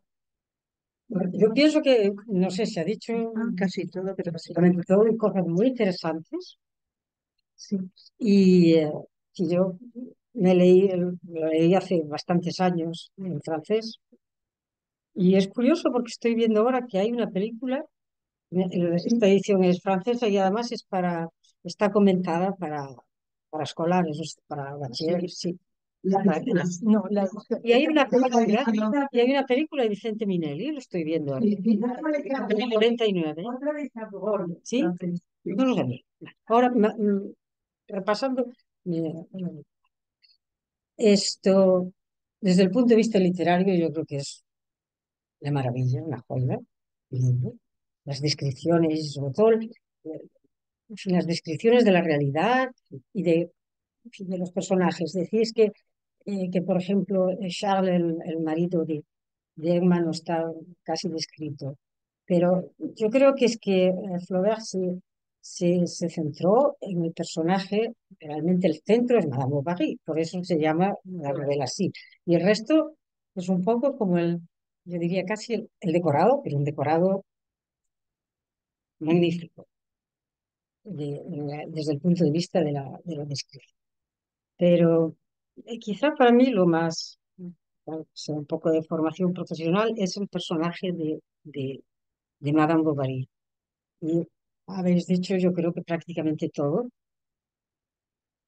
[SPEAKER 7] Yo pienso que, no sé si ha dicho
[SPEAKER 1] casi todo, pero casi
[SPEAKER 7] básicamente todo, y cosas muy interesantes.
[SPEAKER 1] sí.
[SPEAKER 7] Y si yo lo leí hace bastantes años en francés. Y es curioso porque estoy viendo ahora que hay una película, esta edición es francesa y además está comentada para escolares, para bachilleres, sí. No, y hay una película de Vicente Minelli, lo estoy viendo ahora, del 49,
[SPEAKER 5] otra vez a Borges.
[SPEAKER 7] ¿sí? No lo sabía. Ahora, repasando, eh, esto, desde el punto de vista literario, yo creo que es de maravilla, una joya, lindo. Las descripciones, sobre todo, en fin, las descripciones de la realidad y en fin, de los personajes. Decís que, por ejemplo, Charles, el marido de Emma, no está casi descrito. Pero yo creo que es que Flaubert se centró en el personaje, realmente el centro es Madame Bovary, por eso se llama la novela así. Y el resto es un poco como yo diría casi el decorado, pero un decorado magnífico desde el punto de vista de la descripción. Pero quizá para mí lo más, bueno, sea un poco de formación profesional, es el personaje de Madame Bovary. Y habéis dicho, yo creo que prácticamente todo.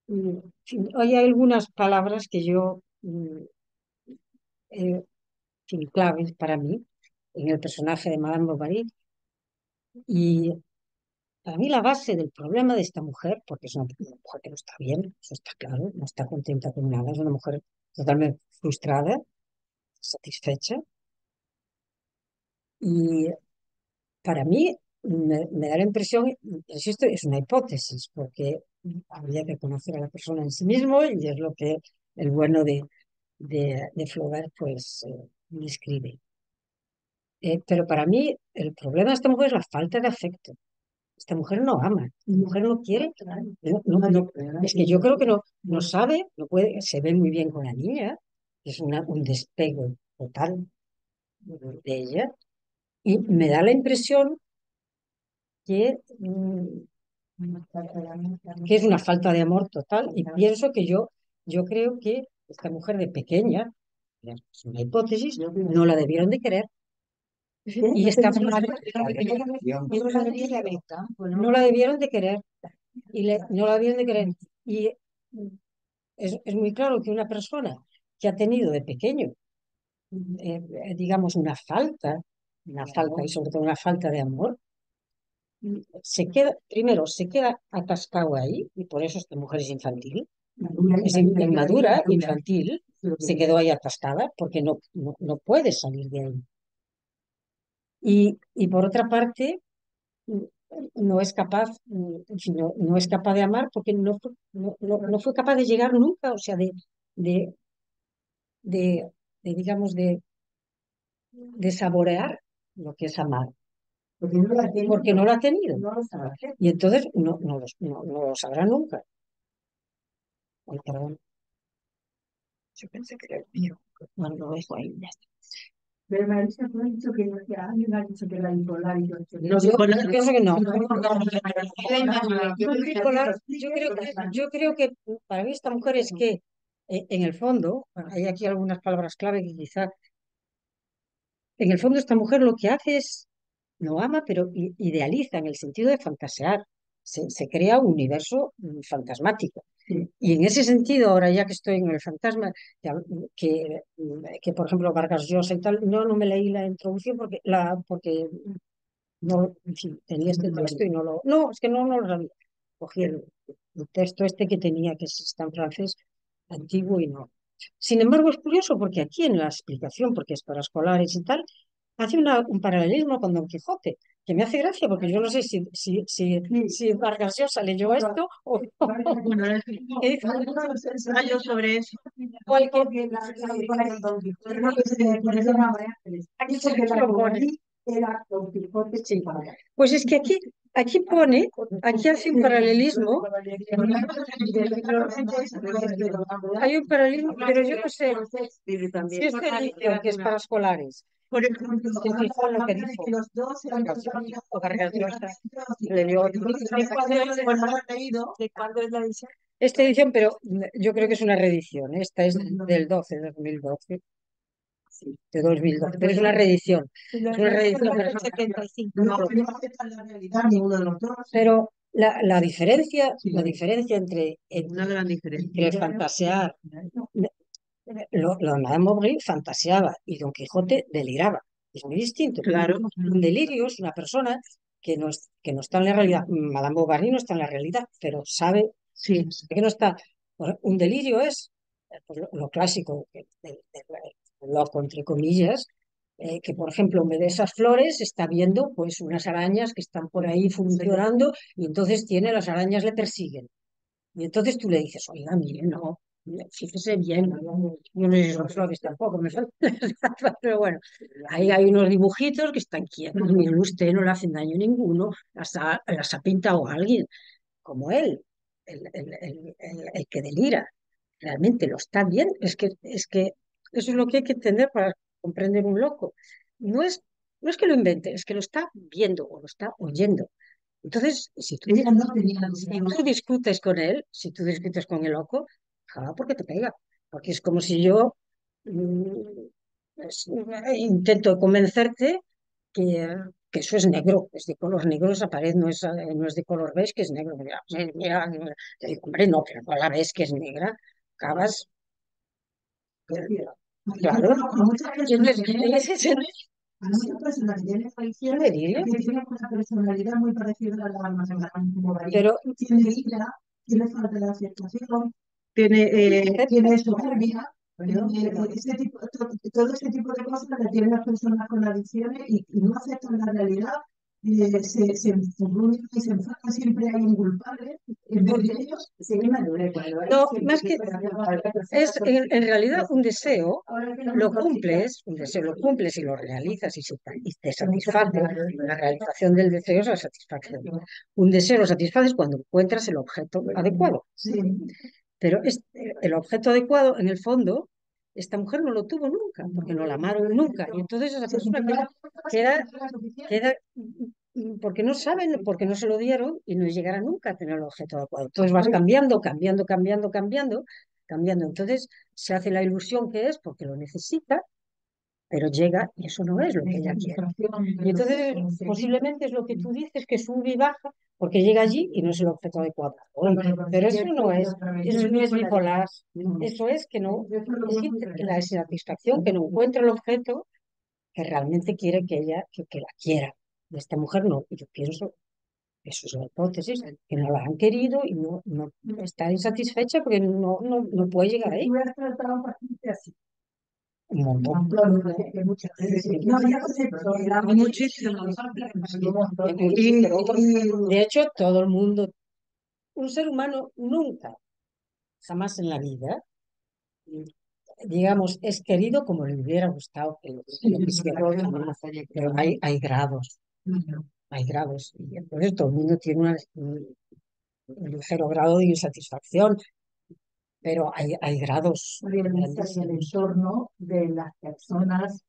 [SPEAKER 7] En fin, hay algunas palabras que yo, en fin, claves para mí en el personaje de Madame Bovary. Y para mí la base del problema de esta mujer, porque es una mujer que no está bien, eso está claro, no está contenta con nada, es una mujer totalmente frustrada, satisfecha. Y para mí me da la impresión, insisto, es una hipótesis, porque habría que conocer a la persona en sí mismo y es lo que el bueno de Flaubert pues describe. Pero para mí el problema de esta mujer es la falta de afecto. Esta mujer no ama, esta mujer no quiere. Es que yo creo que no sabe, no puede, se ve muy bien con la niña, es un despego total de ella, y me da la impresión que, que es una falta de amor total, y pienso que yo creo que esta mujer de pequeña, es una hipótesis, no la debieron de querer. Y esta mujer no la debieron de querer no la debieron de querer. Y es muy claro que una persona que ha tenido de pequeño, digamos, una falta y sobre todo una falta de amor, primero se queda atascado ahí, y por eso esta mujer es infantil, es inmadura, infantil, se quedó ahí atascada porque no puede salir de ahí. Y por otra parte, no es capaz, en fin, no es capaz de amar porque no fue capaz de llegar nunca, o sea, de, de, digamos, de saborear lo que es amar, porque no lo ha tenido. Y entonces no lo sabrá nunca. Ay, perdón. Yo pensé que era el mío. Bueno, lo dejo ahí, ya está.
[SPEAKER 5] Pero Marisa, tú has dicho que alguien ha dicho que la bipolar y todo esto.
[SPEAKER 1] No,
[SPEAKER 7] Yo
[SPEAKER 1] bipolar.
[SPEAKER 7] pienso que no. Yo creo que para mí esta mujer es que, en el fondo, bueno, hay aquí algunas palabras clave que quizá, en el fondo esta mujer lo que hace es, no ama, pero idealiza en el sentido de fantasear. Se crea un universo fantasmático.
[SPEAKER 5] Sí.
[SPEAKER 7] Y en ese sentido, ahora ya que estoy en el fantasma, que por ejemplo Vargas Llosa y tal, no me leí la introducción porque no, en fin, tenía este texto y no, es que no lo sabía. Cogí el texto este que tenía, que está en francés, antiguo y no. Sin embargo, es curioso porque aquí en la explicación, porque es para escolares y tal,
[SPEAKER 3] hace un paralelismo con Don Quijote, que me hace gracia, porque yo no sé si Vargas Llosa leyó esto o
[SPEAKER 1] Bueno,
[SPEAKER 3] que dice,
[SPEAKER 1] algunos ensayos sobre eso.
[SPEAKER 3] cualquier... Aquí se lo pone. Sí. Pues es que aquí pone, aquí hace un paralelismo, hay un paralelismo, pero yo no sé si es edición que es para escolares.
[SPEAKER 1] Por ejemplo,
[SPEAKER 3] Sí, sí, fue lo que dijo.
[SPEAKER 1] los dos eran
[SPEAKER 3] O Vargas Llosa le dio otro.
[SPEAKER 5] ¿De cuándo es la edición?
[SPEAKER 3] Esta edición, pero yo creo que es una reedición. Esta es del 12, 2012. Sí, de 2012, pero es una reedición. Es una reedición del 75.
[SPEAKER 1] No afectan la realidad ni uno de los dos.
[SPEAKER 3] Pero la diferencia entre
[SPEAKER 1] Una gran diferencia.
[SPEAKER 3] fantasear, lo Madame Bovary fantaseaba y Don Quijote deliraba. Es muy distinto.
[SPEAKER 1] Claro.
[SPEAKER 3] Un delirio es una persona que no está en la realidad. Madame Bovary no está en la realidad, pero sabe
[SPEAKER 1] Sí.
[SPEAKER 3] que no está. Un delirio es pues, lo clásico, loco, entre comillas, que por ejemplo en vez de esas flores está viendo pues unas arañas que están por ahí funcionando y entonces las arañas le persiguen. Y entonces tú le dices, oiga, mire, no, fíjese bien, yo no sé son flores tampoco, me faltan las gafas, pero bueno, ahí hay unos dibujitos que están quietos, mire usted, no le hacen daño ninguno, las ha pintado alguien, como él, el que delira, realmente lo está viendo, es que eso es lo que hay que entender para comprender un loco. No es, no es que lo invente, es que lo está viendo o lo está oyendo. Entonces, si tú discutes con él, si tú discutes con el loco, jala porque te pega. Porque es como si yo mm, intento convencerte que, que eso es negro, es de color negro, esa pared no es de color beige, que es negro. Mira, mira, mira. Te digo, hombre, no, pero no la ves que es negra. Acabas, claro. Y entonces, en ese sentido,
[SPEAKER 5] A muchas personas que tienen
[SPEAKER 3] ¿un
[SPEAKER 5] adicciones,
[SPEAKER 3] delirio?
[SPEAKER 5] que tienen una personalidad muy parecida a la Madame
[SPEAKER 3] Pero,
[SPEAKER 5] tiene ira, tiene falta de aceptación, tiene soberbia, todo ese tipo de cosas que tienen las personas con adicciones y no aceptan la realidad, se rumia y se enfadan, siempre hay un culpable, porque ellos
[SPEAKER 3] no, más que es en realidad un deseo, lo cumples y lo realizas y te satisface. La realización del deseo es la satisfacción. Un deseo lo satisfaces cuando encuentras el objeto adecuado.
[SPEAKER 5] sí,
[SPEAKER 3] Pero el objeto adecuado, en el fondo, esta mujer no lo tuvo nunca, porque no la amaron nunca. Y entonces esa persona queda porque no saben, porque no se lo dieron y no llegará nunca a tener el objeto adecuado. Entonces vas cambiando, cambiando, cambiando, cambiando, cambiando. Entonces se hace la ilusión que es porque lo necesita, pero llega y eso no es lo que ella quiere. Y entonces posiblemente es lo que tú dices, que sube y baja, porque llega allí y no es el objeto adecuado. Pero eso no es bipolar. Eso es que no, es la satisfacción, que no encuentra el objeto que realmente quiere que ella, que la quiera. De esta mujer no, yo pienso, eso es la hipótesis, que no la han querido y no está insatisfecha porque no puede llegar ahí. Un montón.
[SPEAKER 5] no, ya lo sé, pero era
[SPEAKER 1] Muchísimo.
[SPEAKER 3] De hecho, todo el mundo, un ser humano nunca, jamás en la vida, digamos, es querido como le hubiera gustado que lo quisiera. Pero hay grados, hay grados. Y entonces todo el mundo tiene un ligero grado de insatisfacción, pero hay grados.
[SPEAKER 2] Obviamente, en el entorno de las personas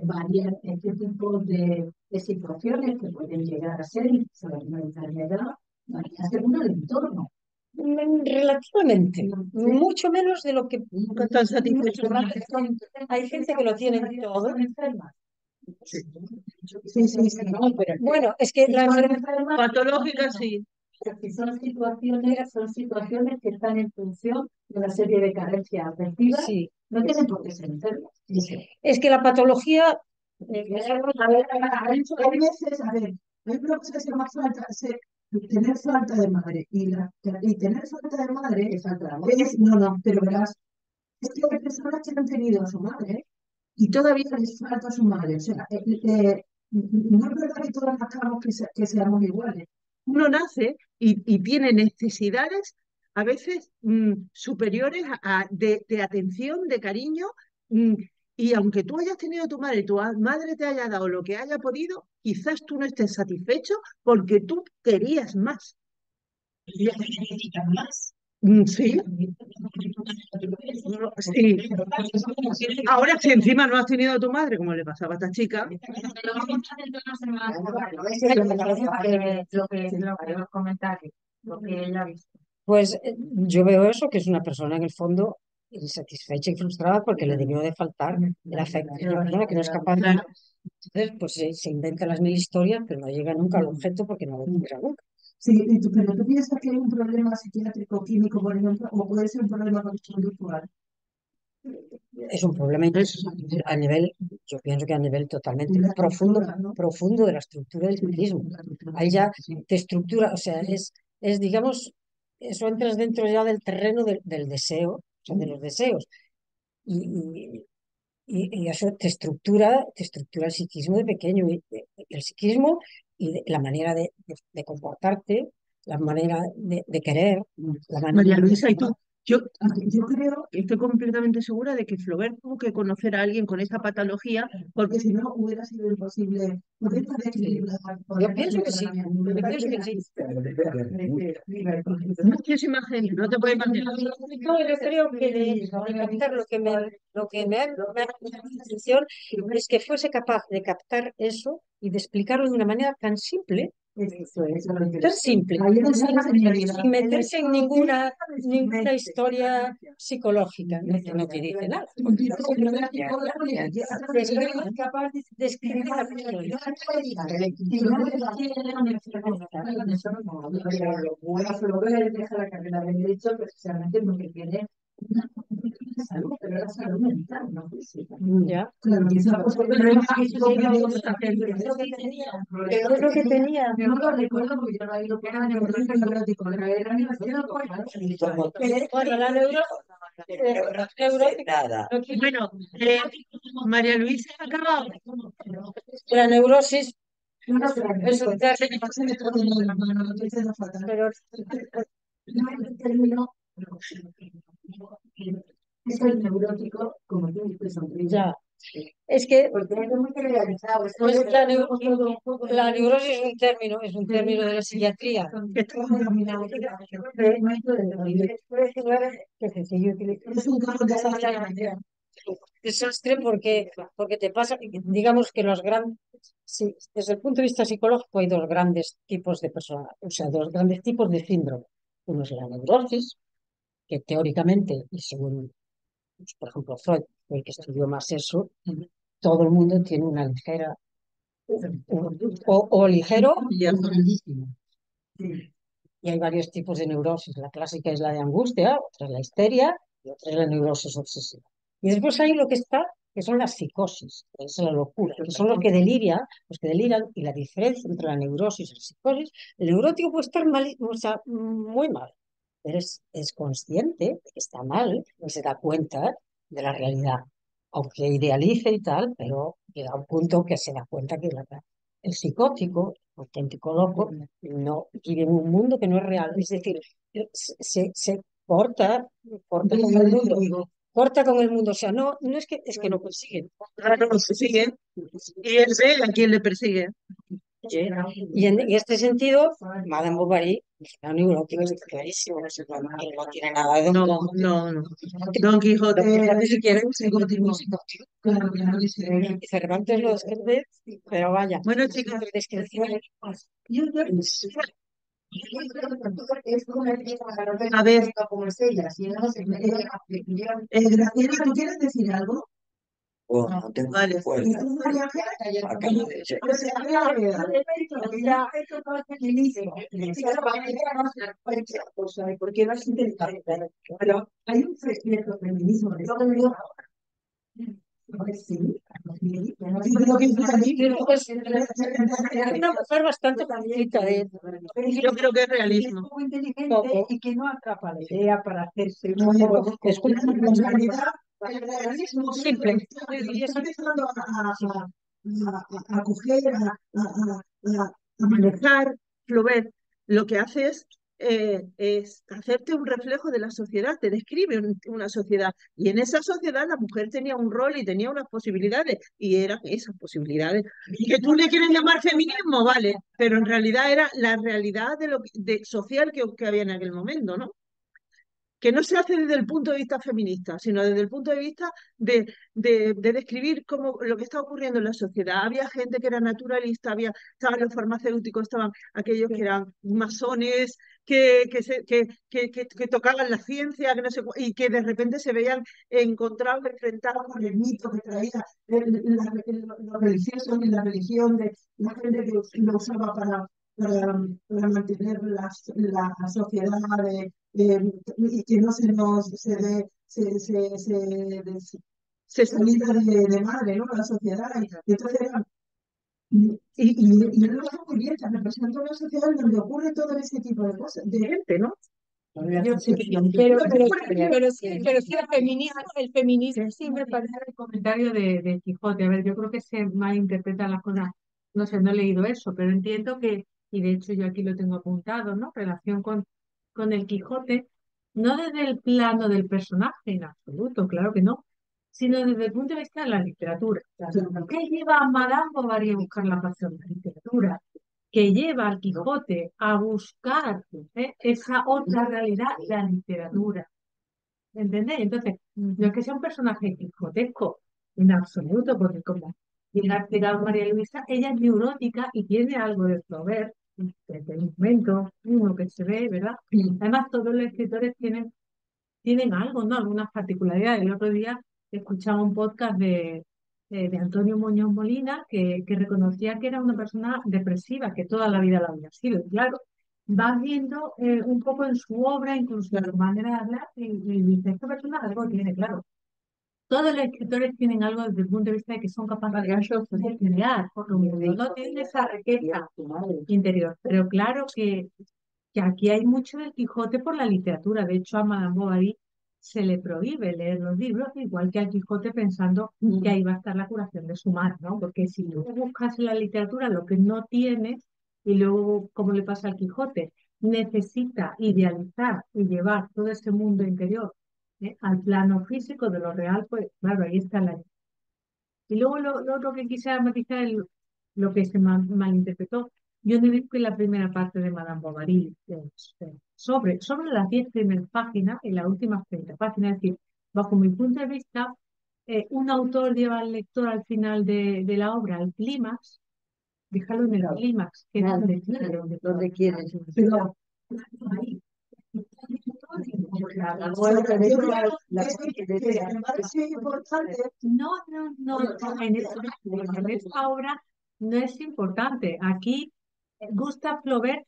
[SPEAKER 2] varían este tipo de situaciones que pueden llegar a ser una enfermedad, varía según el entorno.
[SPEAKER 3] Relativamente, mucho menos de lo que
[SPEAKER 1] Tan satisfecho.
[SPEAKER 3] hay gente que lo tiene todo.
[SPEAKER 5] Sí, sí, sí.
[SPEAKER 3] Bueno, es que la
[SPEAKER 2] enfermedad
[SPEAKER 1] Patológica, sí.
[SPEAKER 2] porque son situaciones que están en función de una serie de carencias afectivas,
[SPEAKER 3] sí,
[SPEAKER 2] no tienen por qué ser enfermas.
[SPEAKER 3] es que la patología
[SPEAKER 5] Hay veces, a ver, hay una cosa que se llama tener falta de madre y tener falta de madre
[SPEAKER 2] Es falta de amor.
[SPEAKER 5] no, pero verás, es que hay personas que han tenido a su madre y todavía les falta a su madre. O sea, no es verdad que todos acabamos que seamos iguales.
[SPEAKER 1] Uno nace y tiene necesidades a veces superiores de atención, de cariño, mm, y aunque tú hayas tenido tu madre, tu madre te haya dado lo que haya podido, quizás tú no estés satisfecho porque tú querías más.
[SPEAKER 2] necesitan más.
[SPEAKER 1] Sí, sí. Ahora, si encima no has tenido a tu madre, como le pasaba a esta chica,
[SPEAKER 6] Los comentarios, lo que ella ha visto.
[SPEAKER 3] Pues yo veo eso, que es una persona en el fondo insatisfecha y frustrada porque le debió de faltar el afecto. Es una persona que no es capaz de... Entonces, pues se inventa las mil historias, pero no llega nunca al objeto porque no lo tendrá nunca.
[SPEAKER 5] Sí, pero tú piensas que hay un problema psiquiátrico, químico, por ejemplo, o puede ser un problema conductual.
[SPEAKER 3] Es un problema a nivel, yo pienso que a nivel totalmente profundo de la estructura del psiquismo. Ahí ya te estructura, o sea, digamos, eso entras dentro ya del terreno del deseo, o sea, de los deseos. Y, y eso te estructura el psiquismo de pequeño, el psiquismo la manera de comportarte, la manera de querer, la manera
[SPEAKER 1] María Luisa, ¿y tú? Yo creo, estoy completamente segura de que Flaubert tuvo que conocer a alguien con esta patología,
[SPEAKER 5] Porque si no hubiera sido imposible. Porque esta
[SPEAKER 3] Yo pienso que sí, yo pienso que sí.
[SPEAKER 1] muchísima gente, no te puedes imaginar.
[SPEAKER 3] No, yo creo que de captar lo que me ha llamado la atención es que fuese capaz de captar eso y de explicarlo de una manera tan simple, tan simple, sin meterse en ninguna historia psicológica, que no te dice nada. Es capaz de escribir a la persona.
[SPEAKER 2] Deja la carrera de Derecho precisamente porque tiene salud, pero la salud mental, no física.
[SPEAKER 3] Ya.
[SPEAKER 5] Claro, y esa cosa
[SPEAKER 3] Pero es lo que tenía.
[SPEAKER 2] No lo recuerdo porque yo no he ido que era neurótico, pero era
[SPEAKER 3] Bueno, la neurótica.
[SPEAKER 1] Bueno, María Luisa ha acabado.
[SPEAKER 3] La neurosis es un pero
[SPEAKER 2] término. Es el neurótico, como tú dices,
[SPEAKER 3] ya. Es que
[SPEAKER 2] porque es muy generalizado.
[SPEAKER 3] pues la neurosis es un término de la psiquiatría. Que sencillo utilizar.
[SPEAKER 5] Es un caso de
[SPEAKER 3] Desastre porque te pasa, digamos que sí, desde el punto de vista psicológico hay dos grandes tipos de personas, o sea, dos grandes tipos de síndrome. Uno es la neurosis, que teóricamente, y según, pues, por ejemplo, Freud, el que estudió más eso, todo el mundo tiene una ligera, o ligero, y hay varios tipos de neurosis. La clásica es la de angustia, otra es la histeria, y otra es la neurosis obsesiva. Y después hay lo que está, que son las psicosis, que es la locura, que son los que deliran, y la diferencia entre la neurosis y la psicosis, el neurótico puede estar mal, o sea, muy mal, pero es consciente de que está mal y se da cuenta de la realidad, aunque idealice y tal, pero llega a un punto que se da cuenta que el psicótico, el auténtico loco, no vive en un mundo que no es real, es decir, se corta con el mundo. Corta con el mundo, o sea, no es que no consiguen.
[SPEAKER 1] Claro, lo persiguen. Y él ve a quién le persigue.
[SPEAKER 3] Y en este sentido, Madame Bovary, la neurótica es clarísimo, no tiene nada de
[SPEAKER 1] No, no, no. Don Quijote,
[SPEAKER 3] si quiere,
[SPEAKER 1] psicótico.
[SPEAKER 5] Claro, claro, sí.
[SPEAKER 3] Cervantes lo describe, pero vaya.
[SPEAKER 1] Bueno, chicos,
[SPEAKER 3] Descripción.
[SPEAKER 2] Es como
[SPEAKER 1] a ver,
[SPEAKER 2] como es ella, si no se me
[SPEAKER 5] Graciela, ¿tú quieres decir algo?
[SPEAKER 8] No tengo
[SPEAKER 1] vale.
[SPEAKER 8] fuerza.
[SPEAKER 5] ¿Y tú, María Ángela?
[SPEAKER 8] Acabo de llegar.
[SPEAKER 5] Pues, porque no es intentable. Pero hay un cierto feminismo de todo el mundo. Sí, yo creo que
[SPEAKER 3] Es una mujer bastante jovencita
[SPEAKER 1] Yo creo que es realismo.
[SPEAKER 5] muy inteligente y que no atrapa la idea para hacerse un es una responsabilidad el realismo simple está empezando a coger, a manejar.
[SPEAKER 1] Flaubert lo que hace es hacerte un reflejo de la sociedad, te describe una sociedad. Y en esa sociedad la mujer tenía un rol y tenía unas posibilidades, y eran esas posibilidades. Que tú le quieres llamar feminismo, vale, pero en realidad era la realidad social que había en aquel momento, ¿no? Que no se hace desde el punto de vista feminista, sino desde el punto de vista de describir cómo, lo que está ocurriendo en la sociedad. Había gente que era naturalista, estaban los farmacéuticos, estaban aquellos que eran masones, que tocaban la ciencia, que no sé, y que de repente se veían encontrados, enfrentados con el mito que traía los religiosos y la religión, de la gente que lo usaba para mantener la sociedad y que no se nos se salida de madre, ¿no? La sociedad. Y entonces y lo hace muy bien, representa una sociedad donde ocurre todo ese tipo de cosas, de gente, ¿no?
[SPEAKER 7] Pero sí, el feminismo sí me parece.
[SPEAKER 2] El comentario de Quijote, a ver, yo creo que se malinterpretan las cosas, no sé, no he leído eso, pero entiendo que, y de hecho yo aquí lo tengo apuntado, ¿no? Relación con el Quijote, no desde el plano del personaje en absoluto, claro que no, sino desde el punto de vista de la literatura. ¿Qué lleva a Madame Bovary a buscar la pasión de la literatura? Que lleva al Quijote a buscar esa otra realidad, la literatura. ¿Entendéis? Entonces, no es que sea un personaje quijotesco, en absoluto, porque como bien ha explicado María Luisa, ella es neurótica y tiene algo de Flaubert desde el momento uno que se ve, ¿verdad? Además, todos los escritores tienen algo, ¿no? Algunas particularidades. El otro día escuchaba un podcast de Antonio Muñoz Molina que reconocía que era una persona depresiva, que toda la vida la había sido. Y claro, vas viendo un poco en su obra, incluso en su manera de hablar, y dice, esta persona algo tiene, claro. Todos los escritores tienen algo desde el punto de vista de que son capaces de crear, porque no tienen esa riqueza interior. Pero claro que aquí hay mucho del Quijote por la literatura. De hecho, a Madame Bovary se le prohíbe leer los libros, igual que al Quijote, pensando que ahí va a estar la curación de su mal, ¿no? Porque si tú buscas en la literatura lo que no tienes, y luego, como le pasa al Quijote, necesita idealizar y llevar todo ese mundo interior al plano físico de lo real, pues claro, ahí está la... Y luego lo otro que quisiera matizar es lo que se malinterpretó. Yo no digo que la primera parte de Madame Bovary sobre las 10 primeras páginas y las últimas 30 páginas, es decir, bajo mi punto de vista, un autor lleva al lector al final de la obra al clímax, déjalo en el clímax, que es donde quiere. Pero ahí. No, en esta obra no es importante. Aquí Gustave Flaubert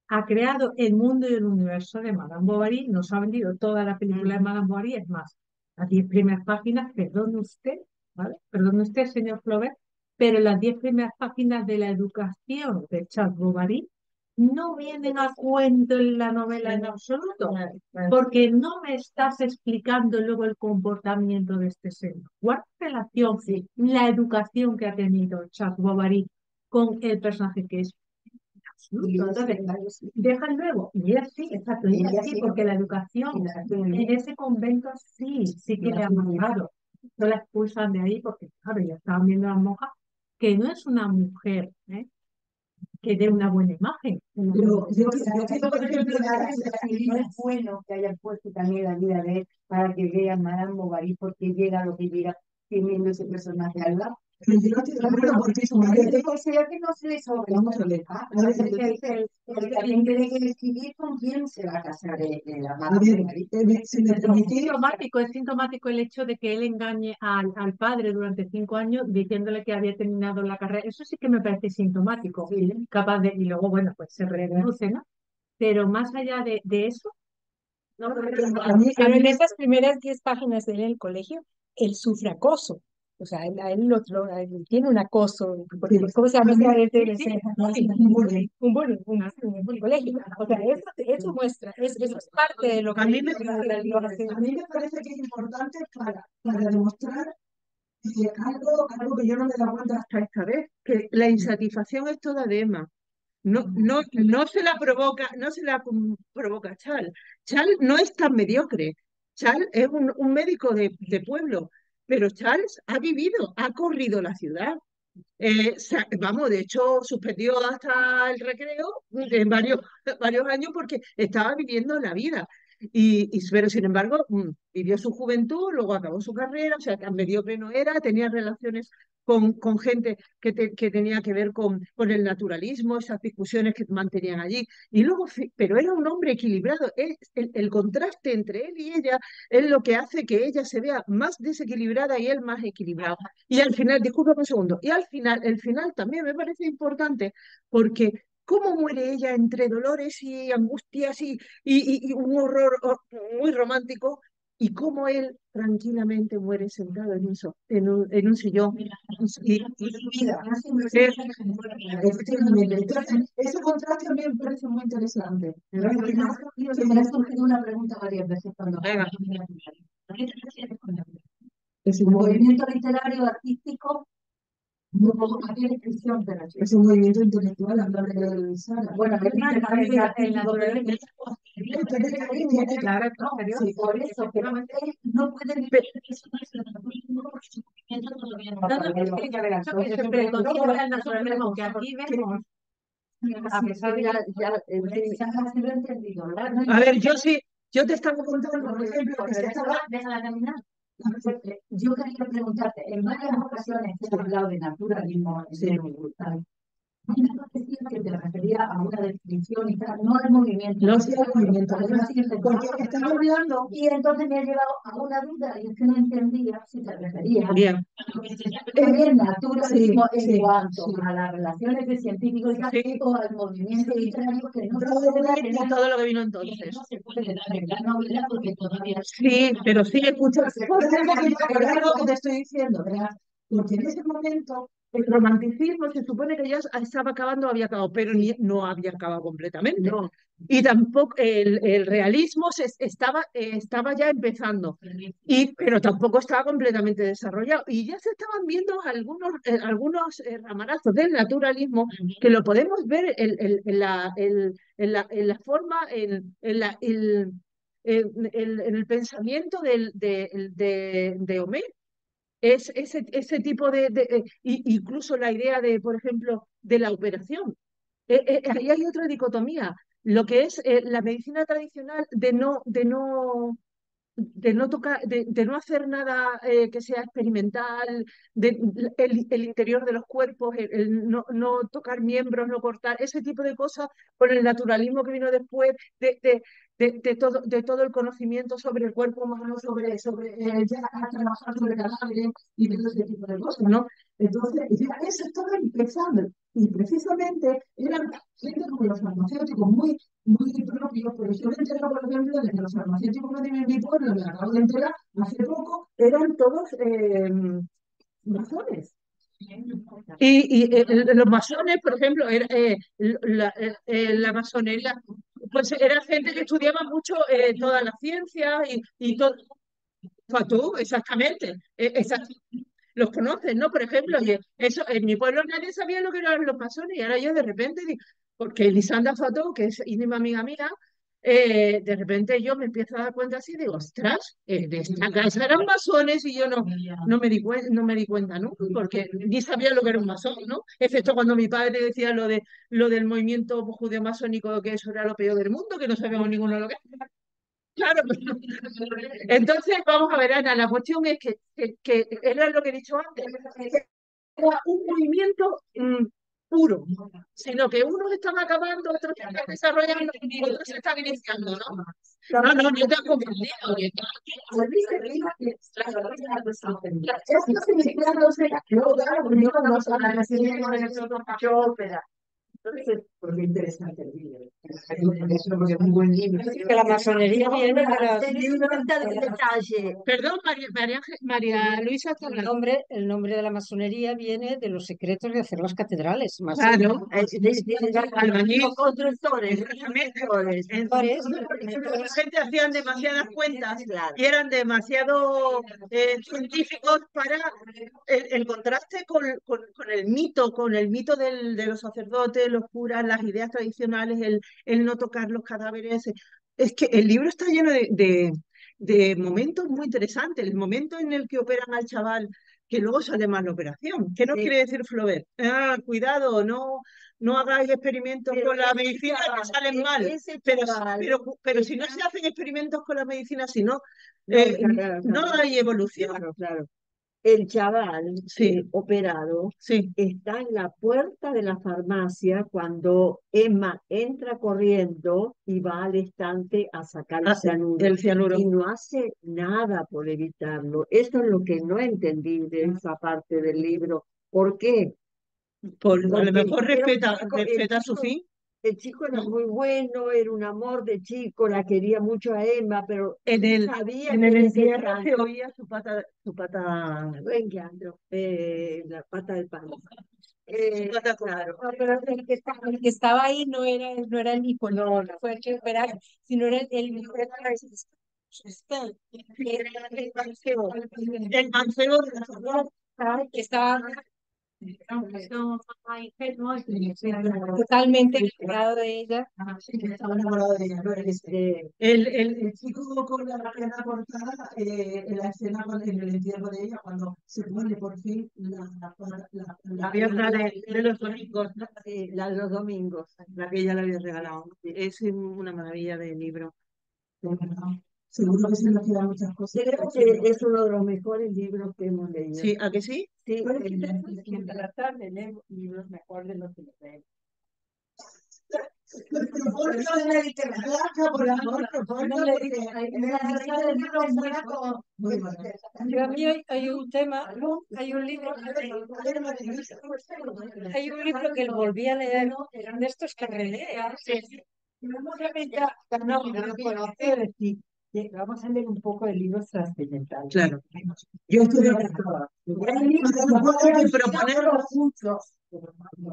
[SPEAKER 2] ha creado el mundo y el universo de Madame Bovary, nos ha vendido toda la película de Madame Bovary, es más, las 10 primeras páginas, perdone usted, ¿vale? Perdone usted, señor Flaubert, pero las 10 primeras páginas de la educación de Charles Bovary no vienen a cuento en la novela en absoluto, porque no me estás explicando luego el comportamiento de este señor. ¿Cuál relación la educación que ha tenido Charles Bovary con el personaje que es? Entonces, deja luego, y es sí, exacto, y es sí, porque la educación en ese convento sí que le ha marcado. No la expulsan de ahí porque, claro, ya estaban viendo a la monja que no es una mujer que dé una buena imagen.
[SPEAKER 5] Pero yo creo, por ejemplo, no es bueno que hayan puesto también la vida de él para que vean Madame Bovary porque llega lo que llega teniendo ese personaje al lado. Pero yo no estoy de acuerdo porque su marido considera que no se le sobra. Vamos a ver. También tiene que decidir con quién se va a casar la madre.
[SPEAKER 2] Es sintomático el hecho de que él engañe al padre durante 5 años diciéndole que había terminado la carrera. Eso sí que me parece sintomático. Capaz de, y luego, bueno, pues se reduce, ¿no? Pero más allá de eso, no,
[SPEAKER 7] Pero en esas primeras 10 páginas de él en el colegio, él sufre acoso. O sea, a él tiene un acoso, porque, ¿cómo se llama ese? Un bullying, un colegio. O sea, eso muestra, eso es parte de lo que
[SPEAKER 1] A mí me,
[SPEAKER 5] A mí me parece que es importante para demostrar algo que yo no me he dado cuenta hasta esta vez,
[SPEAKER 1] que la insatisfacción es toda de Emma. No se la provoca, no se la provoca Chal. Chal no es tan mediocre. Chal es un médico de pueblo, pero Charles ha vivido, ha corrido la ciudad. Vamos, de hecho, suspendió hasta el recreo en varios años porque estaba viviendo la vida. Pero sin embargo, vivió su juventud, luego acabó su carrera, o sea, tan mediocre no era, tenía relaciones con gente que tenía que ver con el naturalismo, esas discusiones que mantenían allí. Y luego, pero era un hombre equilibrado. El contraste entre él y ella es lo que hace que ella se vea más desequilibrada y él más equilibrado. Y al final, disculpa un segundo, y al final, el final también me parece importante porque cómo muere ella entre dolores y angustias y un horror muy romántico, y cómo él tranquilamente muere sentado en un sillón. Y su vida.
[SPEAKER 5] Efectivamente. Entonces, ese contraste a mí me parece muy interesante.
[SPEAKER 2] Se me ha surgido una pregunta varias veces cuando
[SPEAKER 1] Venga.
[SPEAKER 2] ¿A qué te refieres con es un movimiento literario artístico? ¿A qué descripción te refieres?
[SPEAKER 5] Es un movimiento intelectual, hablar de Sara.
[SPEAKER 2] Bueno, el naturaleza
[SPEAKER 5] Claro,
[SPEAKER 2] sí, por eso, pero no puede vivir eso no es el naturalismo porque su movimiento todavía no
[SPEAKER 3] que aquí vemos,
[SPEAKER 2] a pesar de ya lo he entendido, ¿verdad?
[SPEAKER 1] A ver, yo te estaba contando, por ejemplo, que se estaba...
[SPEAKER 2] Déjala caminar. Yo quería preguntarte, en varias ocasiones te he hablado de naturalismo brutal. Me parecía que te refería a una descripción y tal, no al movimiento.
[SPEAKER 5] No sea el movimiento,
[SPEAKER 2] Porque estaba hablando y entonces me ha llevado a una duda y es que no entendía si te referías.
[SPEAKER 1] Bien.
[SPEAKER 2] El naturalismo en cuanto a las relaciones de científicos o al movimiento literario que no
[SPEAKER 1] Todo lo que vino entonces.
[SPEAKER 2] no se puede dar en la novela porque todavía
[SPEAKER 1] Sí, pero sí, escucha.
[SPEAKER 5] lo que te estoy diciendo, ¿verdad? Porque en ese momento
[SPEAKER 1] El romanticismo se supone que ya estaba acabando, había acabado, pero no había acabado completamente.
[SPEAKER 5] no.
[SPEAKER 1] Y tampoco el realismo estaba ya empezando, pero tampoco estaba completamente desarrollado. Y ya se estaban viendo algunos ramarazos del naturalismo que lo podemos ver en la forma, en el pensamiento de Homero. Es ese tipo incluso la idea de, por ejemplo, de la operación. Ahí hay otra dicotomía. Lo que es la medicina tradicional de no tocar, de no hacer nada que sea experimental, el interior de los cuerpos, el no tocar miembros, no cortar, ese tipo de cosas, con el naturalismo que vino después, de todo el conocimiento sobre el cuerpo humano, sobre ya a trabajar sobre cadáveres y todo ese tipo de cosas, ¿no? Entonces, ya eso estaba empezando. Y precisamente eran gente como los farmacéuticos muy propios, pero yo me entero, por ejemplo, de que los farmacéuticos que tienen mi pueblo, me acabo de enterar hace poco, eran todos masones. Los masones, por ejemplo, la masonería, pues era gente que estudiaba mucho toda la ciencia y todo. Fatú, exactamente. Los conocen, ¿no? Por ejemplo, eso, en mi pueblo nadie sabía lo que eran los masones y ahora yo de repente, porque Lisandra Fató, que es íntima amiga mía, de repente yo me empiezo a dar cuenta así, digo, ostras, de esta casa eran masones y yo no me di cuenta nunca, porque ni sabía lo que era un masón, ¿no? Excepto cuando mi padre decía lo del movimiento judeo-masónico, que eso era lo peor del mundo, que no sabíamos ninguno lo que era. Claro, entonces vamos a ver, Ana, la cuestión es que era lo que he dicho antes, era un movimiento puro, sino que unos están acabando, otros están desarrollando, otros se están iniciando, ¿no? No te has confundido.
[SPEAKER 5] Porque es interesante el vídeo. Porque es un buen libro.
[SPEAKER 3] Que la masonería viene de
[SPEAKER 1] Perdón, María Luisa, ¿qué habla?
[SPEAKER 3] el nombre de la masonería viene de los secretos de hacer las catedrales.
[SPEAKER 1] Claro, albañil.
[SPEAKER 5] Constructores,
[SPEAKER 1] La gente hacían demasiadas cuentas y eran demasiado científicos para el contraste con el mito de los sacerdotes, los curas, las ideas tradicionales, el no tocar los cadáveres. Es que el libro está lleno de momentos muy interesantes. El momento en el que operan al chaval, que luego sale mal la operación. ¿Qué nos quiere decir Flaubert? Ah, cuidado, no hagáis experimentos con la medicina que salen mal. Pero si no se hacen experimentos con la medicina, si no, no hay evolución.
[SPEAKER 5] Claro. El chaval
[SPEAKER 1] Sí.
[SPEAKER 5] operado
[SPEAKER 1] Sí,
[SPEAKER 5] está en la puerta de la farmacia cuando Emma entra corriendo y va al estante a sacar el cianuro.
[SPEAKER 1] el cianuro.
[SPEAKER 5] Y no hace nada por evitarlo. Eso es lo que no entendí de esa parte del libro. ¿Por qué?
[SPEAKER 1] A
[SPEAKER 5] Porque
[SPEAKER 1] lo mejor
[SPEAKER 5] era un
[SPEAKER 1] respeta su fin.
[SPEAKER 5] El chico era muy bueno, era un amor de chico, la quería mucho a Emma, pero sabía
[SPEAKER 1] En
[SPEAKER 5] que
[SPEAKER 1] el
[SPEAKER 5] ese
[SPEAKER 1] entierro
[SPEAKER 5] plan-
[SPEAKER 1] se oía su pata,
[SPEAKER 5] la pata del pan. Claro.
[SPEAKER 3] No, pero el que estaba ahí no era el hijo, no fue el que operaron, sino era el hijo de
[SPEAKER 1] El mancebo de la sociedad.
[SPEAKER 3] que estaba totalmente enamorado de ella.
[SPEAKER 1] Estaba enamorado de ella. El chico con la pierna cortada, en la escena en el entierro de ella, cuando se pone por fin la pierna de los domingos, ¿no?
[SPEAKER 5] La de los domingos.
[SPEAKER 1] La que ella le había regalado. Es una maravilla de libro. Seguro que se nos quedan muchas cosas.
[SPEAKER 5] Creo que es uno de los mejores libros que hemos leído.
[SPEAKER 1] Sí, ¿a que sí?
[SPEAKER 5] Sí, en la tarde leo libros mejor de los que leemos.
[SPEAKER 3] A mí hay un tema, hay un libro que volví a leer, de estos que releas.
[SPEAKER 5] Vamos a leer un poco de libros trascendentales.
[SPEAKER 1] Claro. Yo estoy de acuerdo. Puedo proponerlo juntos.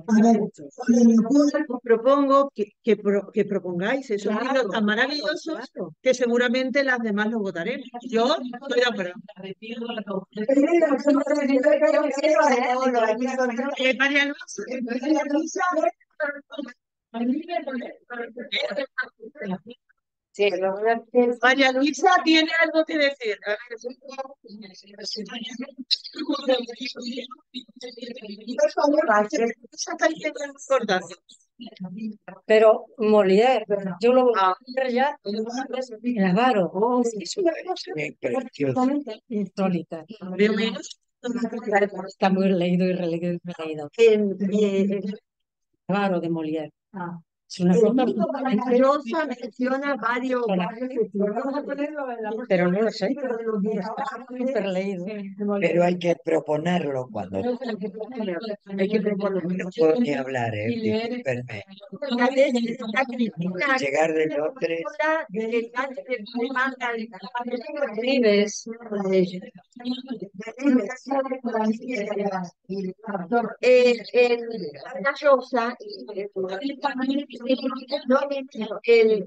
[SPEAKER 1] A ver, os propongo que propongáis esos libros tan maravillosos que seguramente las demás los votaremos. Yo estoy de acuerdo. María Luisa.
[SPEAKER 3] Sí,
[SPEAKER 1] María Luisa tiene algo que decir. A ver.
[SPEAKER 3] pero Molière, yo lo voy a ver ya en Avaro. Es una cosa absolutamente insólita. Está muy leído y releído y releído. Avaro de Molière. Es una cosa
[SPEAKER 5] Maravillosa, menciona varios
[SPEAKER 3] pero no lo sé. Súper leído.
[SPEAKER 8] Pero hay que proponerlo cuando
[SPEAKER 5] hay que proponerlo.
[SPEAKER 8] no puedo ni hablar, discúlpenme. Llegar de Londres.
[SPEAKER 3] Vives.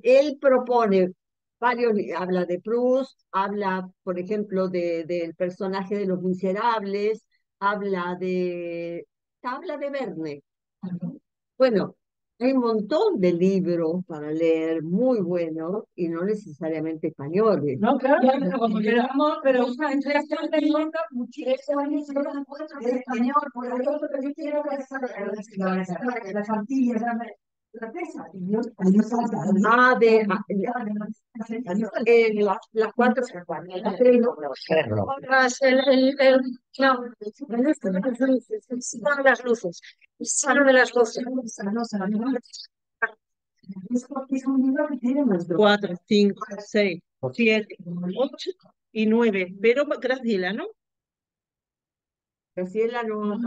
[SPEAKER 5] Él propone varios, habla de Proust, habla, por ejemplo, del personaje de Los Miserables, habla de Verne. Bueno, hay un montón de libros para leer muy buenos y no necesariamente españoles.
[SPEAKER 2] No, claro, como queramos, pero entre estas de mundo, muchísimo español, por eso que yo quiero que las Antillas, la pesa, y yo
[SPEAKER 5] Las cuatro
[SPEAKER 3] Las luces. Sano de las luces.
[SPEAKER 2] es un libro que tiene más
[SPEAKER 1] 4, 5, 6, 7, 8 y 9. Pero Graciela, ¿no?
[SPEAKER 5] Graciela no.